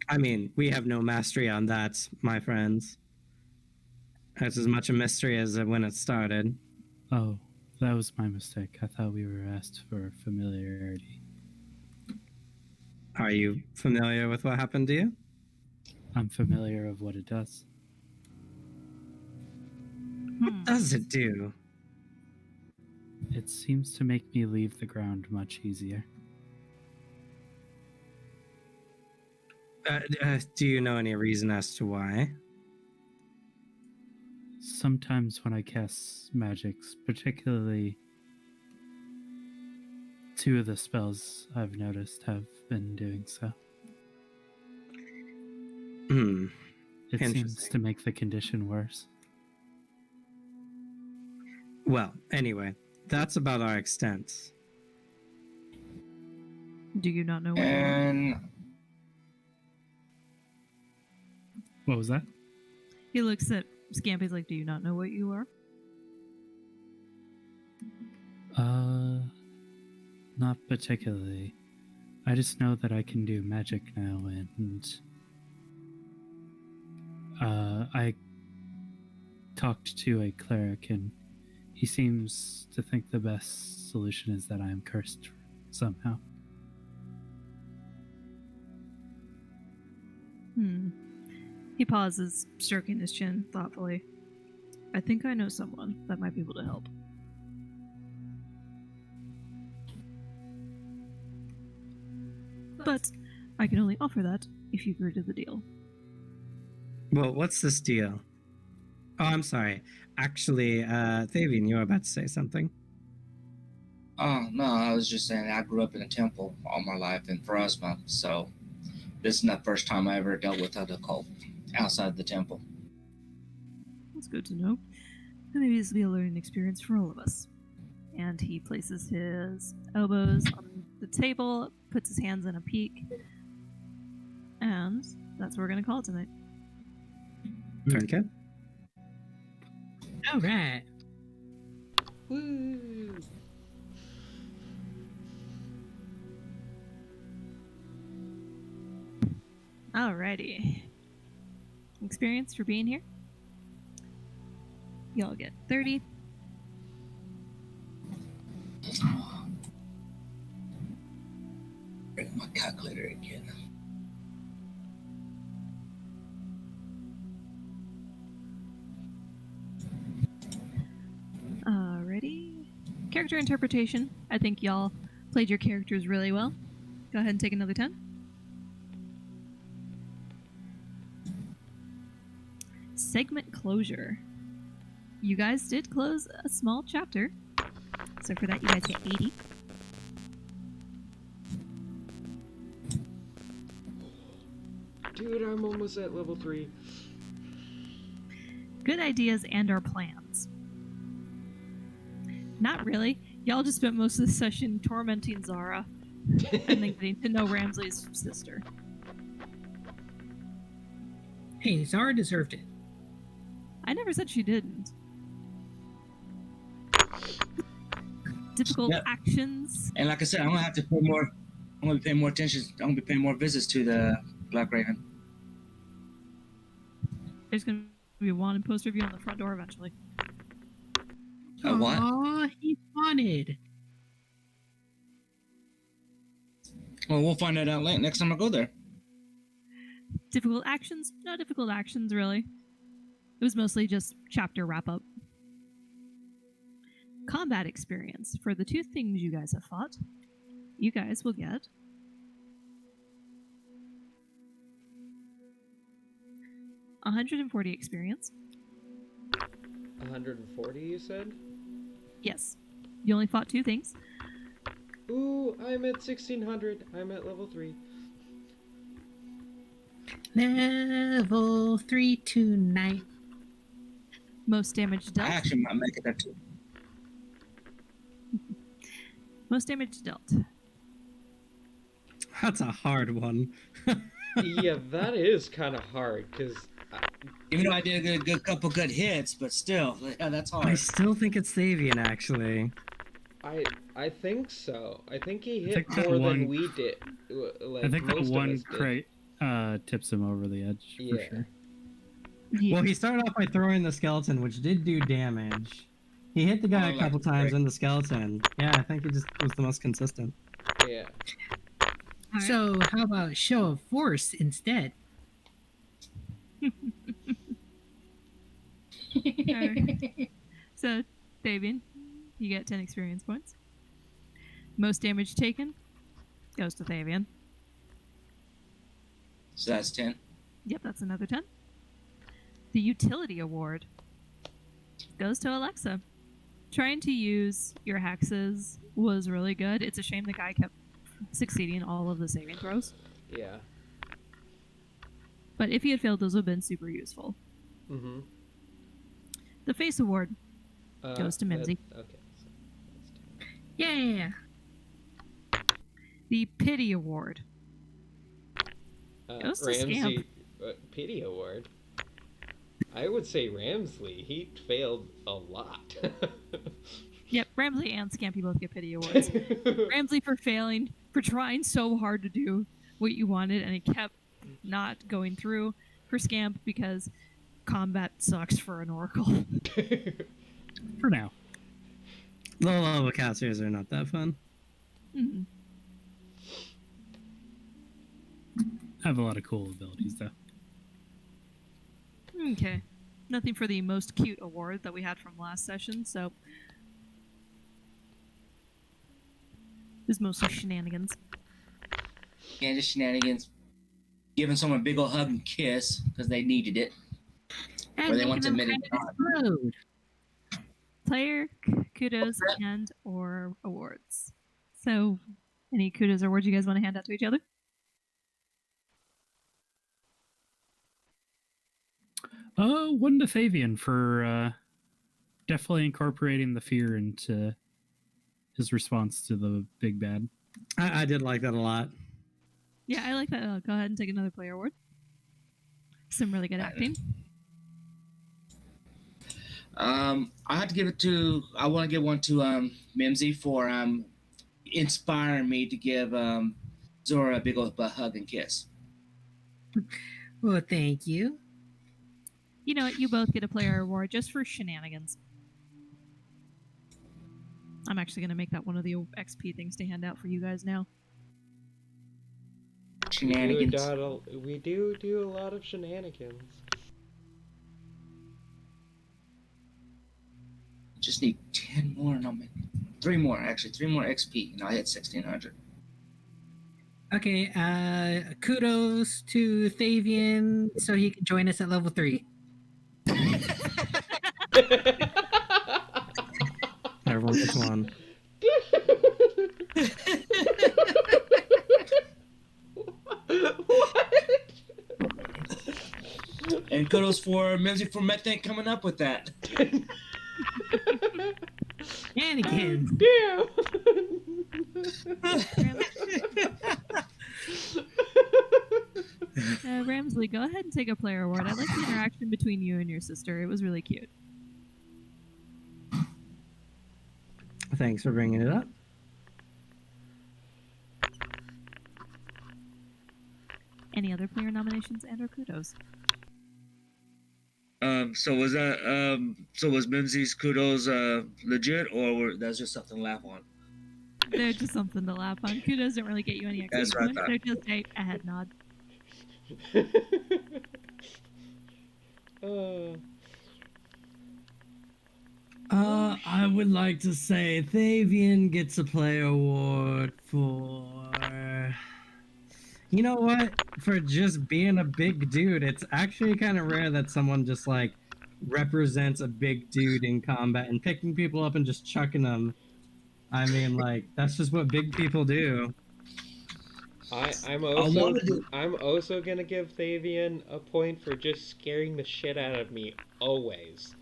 I mean, we have no mastery on that, my friends. It's as much a mystery as when it started. Oh, that was my mistake. I thought we were asked for familiarity. Are you familiar with what happened to you? I'm familiar of what it does. What does it do? It seems to make me leave the ground much easier. Do you know any reason as to why? Sometimes when I cast magics, particularly two of the spells I've noticed have been doing so. Hmm. It seems Interesting. to make the condition worse. Well, anyway, that's about our extent. Do you not know what you are? And What was that? He looks at Scampy's like, do you not know what you are? Not particularly. I just know that I can do magic now, and I talked to a cleric, and he seems to think the best solution is that I am cursed somehow. He pauses, stroking his chin thoughtfully. I think I know someone that might be able to help. But I can only offer that if you agree to the deal. Well, what's this deal? Oh, I'm sorry. Actually, Thavian, you were about to say something. Oh, no, I was just saying I grew up in a temple all my life in Pharasma, so this is not the first time I ever dealt with a cult outside the temple. That's good to know. And maybe this will be a learning experience for all of us. And he places his elbows on the table, puts his hands in a peak, and that's what we're going to call it tonight. Okay. All right. Woo! Alrighty. Experience for being here. Y'all get 30. Bring my calculator again. Alrighty. Character interpretation. I think y'all played your characters really well. Go ahead and take another 10. Segment closure. You guys did close a small chapter. So for that, you guys get 80. Dude, I'm almost at level 3. Good ideas and our plans. Not really. Y'all just spent most of the session tormenting Zara and then getting to know Ramsley's sister. Hey, Zara deserved it. I never said she didn't. Difficult Yep. actions. And like I said, I'm gonna have to pay more. I'm gonna be paying more attention. I'm gonna be paying more visits to the Black Raven. There's going to be a wanted poster of you on the front door eventually. What? Aw, he's wanted. Well, we'll find that out next time I go there. Difficult actions? No difficult actions, really. It was mostly just chapter wrap up. Combat experience. For the two things you guys have fought, you guys will get 140 experience. 140, you said? Yes. You only fought two things. Ooh, I'm at 1600. I'm at level 3. Level 3 tonight. Most damage I dealt. actually might make it there too. Most damage dealt. That's a hard one. Yeah, that is kind of hard, because... Even though I did a good couple good hits, but still, yeah, that's I hard. still think it's Thavian, actually. I think so. I think he I hit think that more one- than we did. Like, I think that most of one us did. crate tips him over the edge for Yeah. sure. Yeah. Well, he started off by throwing the skeleton, which did do damage. He hit the guy Oh, a couple like times brick. in the skeleton. Yeah, I think he just was the most consistent. Yeah. Alright. So, how about show of force instead? Alright. So, Davian, You get 10 experience points. Most damage taken goes to Thavian. So that's 10. Yep, that's another 10. The utility award goes to Alexa. Trying to use your hexes was really good. It's a shame the guy kept succeeding all of the saving throws. Yeah. But if he had failed, those would have been super useful. Mm-hmm. The face award goes to Mimsy. Okay. Yeah. The pity award goes to Scamp. Ramsey, pity award. I would say Ramsley. He failed a lot. Yep, Ramsley and Scampy both get pity awards. Ramsley for failing, for trying so hard to do what you wanted, and it kept not going through. For Scamp, because combat sucks for an Oracle. For now. Low level casters are not that fun. Mhm. I have a lot of cool abilities, though. Okay. Nothing for the most cute award that we had from last session, so this is mostly shenanigans. Yeah, just shenanigans. Giving someone a big old hug and kiss because they needed it. And Or they want to making admit them it. kind of explode. Player kudos and or awards. So, any kudos or awards you guys want to hand out to each other? One to Fabian for definitely incorporating the fear into his response to the big bad. I did like that a lot. Yeah, I like that. Go ahead and take another player award. Some really good acting. I have to give it to. I want to give one to Mimsy for inspiring me to give Zora a big old hug and kiss. Well, thank you. You know what? You both get a player award just for shenanigans. I'm actually going to make that one of the XP things to hand out for you guys now. Shenanigans. We do a lot of shenanigans. Just need 10 more, and I'll make 3 more. Actually, 3 more XP, and I'll hit 1600. Okay, kudos to Thavian so he can join us at level 3. Everyone gets one. And kudos for Mimsy for Methane coming up with that. Shenanigans. Damn. Ramsley, go ahead and take a player award. I like the interaction between you and your sister. It was really cute. Thanks for bringing it up. Any other player nominations and or kudos? So was that so was Mimsy's kudos legit, or that's just something to laugh on? They're just something to laugh on. Kudos don't really get you any That's XP what I points. thought. They're just a head nod. I would like to say Thavian gets a player award for... You know what? For just being a big dude. It's actually kind of rare that someone just, like, represents a big dude in combat and picking people up and just chucking them. I mean, like, that's just what big people do. I'm also gonna give Thavian a point for just scaring the shit out of me always.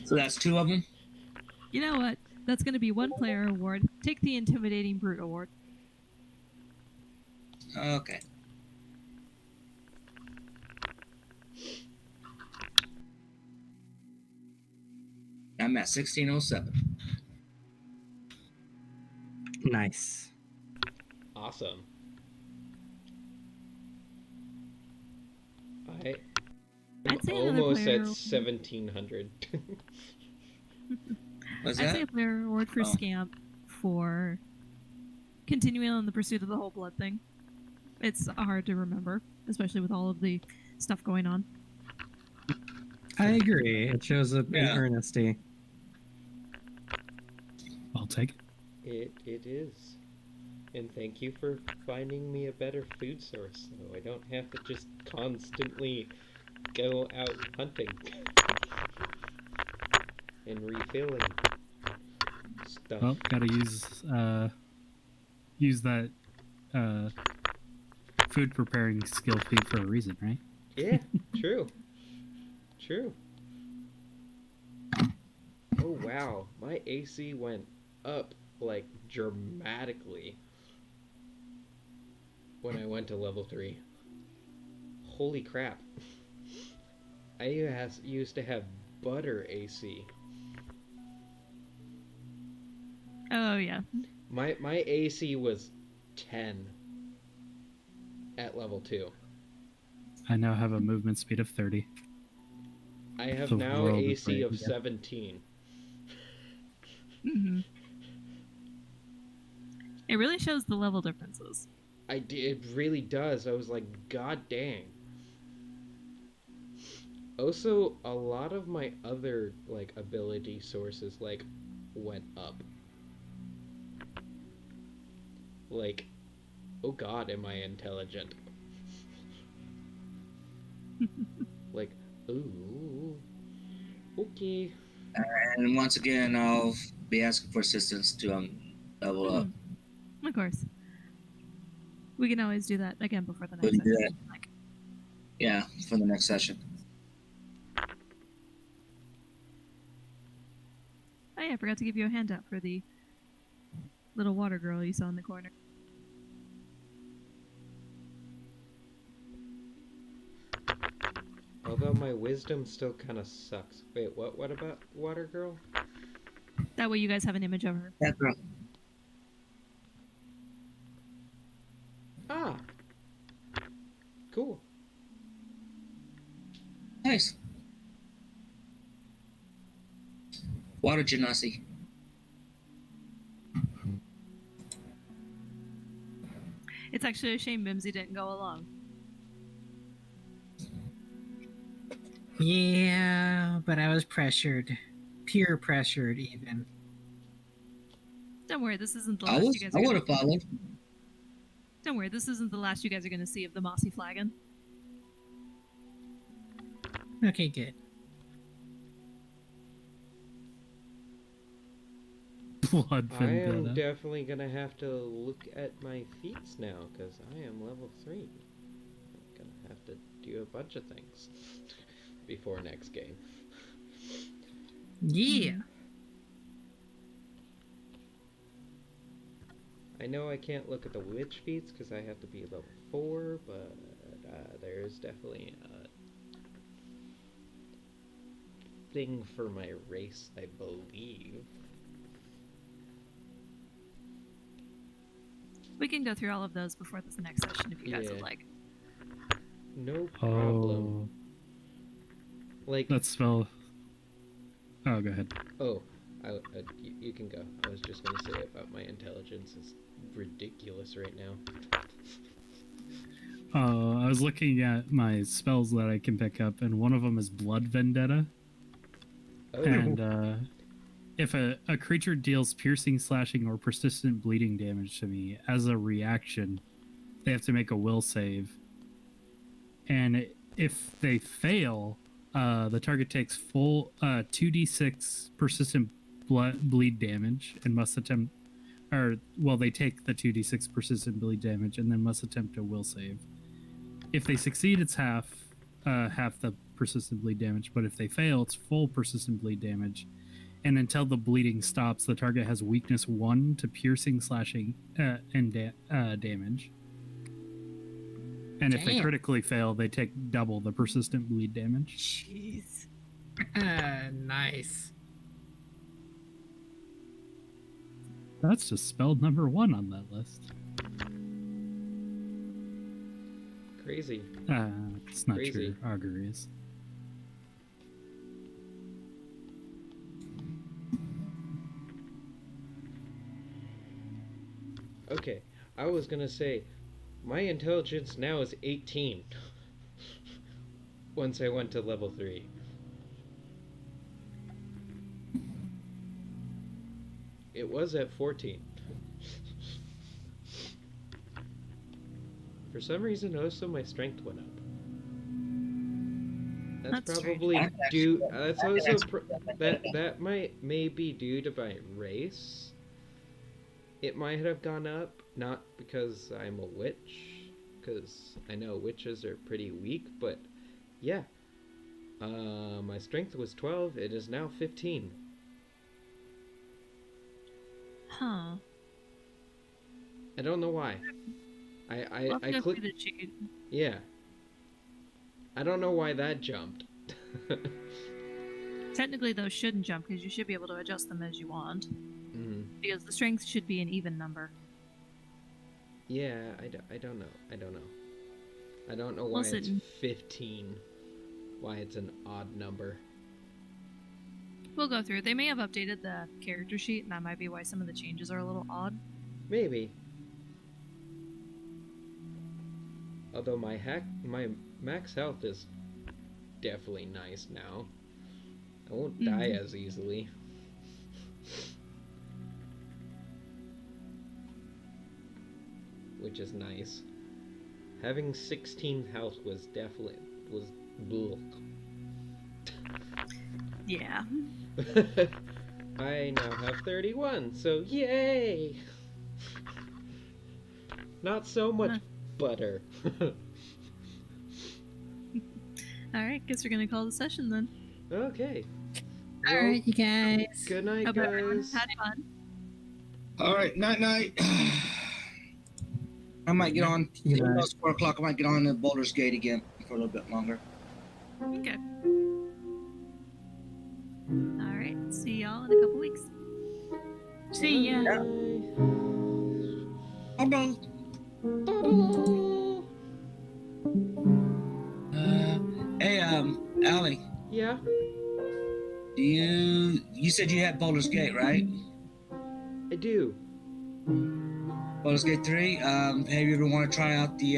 So that's 2 of them. You know what? That's going to be 1 player award. Take the Intimidating Brute award. Okay. I'm at 1607. Nice. Awesome. I'd say another almost player at 1700. What's I'd that? say a player award for Oh. Scamp for continuing on the pursuit of the whole blood thing. It's hard to remember, especially with all of the stuff going on. I agree. It shows up Yeah. in earnesty. I'll take it. It is. And thank you for finding me a better food source, so I don't have to just constantly go out hunting and refilling stuff. Well, gotta use that food preparing skill feat for a reason, right? Yeah, true. True. Oh wow, my AC went up like dramatically when I went to level 3. Holy crap. I used to have butter AC. Oh yeah. My AC was 10 at level 2. I now have a movement speed of 30. I have The now world is AC of great, yeah. 17. Hmm. It really shows the level differences. It really does. I was like, god dang. Also, a lot of my other like ability sources like went up. Like, oh god, am I intelligent? Like, ooh, okay. And once again, I'll be asking for assistance to level up. Of course. We can always do that again before the We next can do session. Like, Yeah, for the next session. oh yeah, I forgot to give you a handout for the little water girl you saw in the corner. Although my wisdom still kind of sucks. Wait, what about Water Girl? That way you guys have an image of her. That girl. Ah! Cool. Nice. Water Genasi. It's actually a shame Mimsy didn't go along. Yeah, but I was pressured. Peer pressured, even. Don't worry, this isn't the I last you guys are would gonna... have followed. Don't worry, this isn't the last you guys are gonna see of the mossy flagon. Okay, good. Blood I am vendetta. definitely gonna have to look at my feats now, because I am level 3. I'm gonna have to do a bunch of things before next game. Yeah. I know I can't look at the witch feats because I have to be level 4, but there's definitely a thing for my race, I believe. We can go through all of those before this next session if you guys would Yeah. like. No problem. Oh, Like, that spell. Oh, go ahead. oh, you can go. I was just gonna say about my intelligence is ridiculous right now. I was looking at my spells that I can pick up, and one of them is Blood Vendetta. Oh, And if a creature deals piercing, slashing, or persistent bleeding damage to me as a reaction, they have to make a will save. And if they fail, the target takes full 2d6 persistent bleed damage and must attempt, they take the 2d6 persistent bleed damage and then must attempt a will save. If they succeed, it's half the persistent bleed damage, but if they fail, it's full persistent bleed damage. And until the bleeding stops, the target has weakness 1 to piercing, slashing, and damage. And if they Damn. critically fail, they take double the persistent bleed damage. Jeez. Nice. That's just spell number 1 on that list. crazy. It's not Crazy. true. Augury is. Okay, I was gonna say, my intelligence now is 18. Once I went to level 3. It was at 14. For some reason, also my strength went up. That's That's strange. probably due. That's also that that may be due to my race. It might have gone up, not because I'm a witch, because I know witches are pretty weak, but yeah. My strength was 12. It is now 15. Huh. I don't know why. I'll I go through clicked. the cheat. Yeah. I don't know why that jumped. Technically, those shouldn't jump because you should be able to adjust them as you want. Mm. Because the strength should be an even number. Yeah, I don't know. I don't know. I don't know why it's 15. Why it's an odd number. We'll go through. They may have updated the character sheet, and that might be why some of the changes are a little odd. Maybe. Although my max health is definitely nice now. I won't die as easily. Which is nice. Having 16 health was bleh. Yeah. I now have 31, so yay! Not so much butter. Alright, guess we're gonna call the session then. Okay. All Well, right, you guys. Good night, Hope everyone guys. had fun. All right, night. I might get on. Good night. It's 4 o'clock. I might get on the Boulder's Gate again for a little bit longer. Okay. Alright, see y'all in a couple weeks. See ya. Bye. Hey, Allie, Yeah. you said you had Boulder's Gate, right? I do. Boulder's Gate 3. Have you ever want to try out the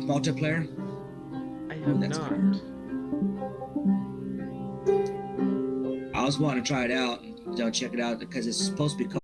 multiplayer? I have That's not. I was wanting to try it out. Check it out because it's supposed to be.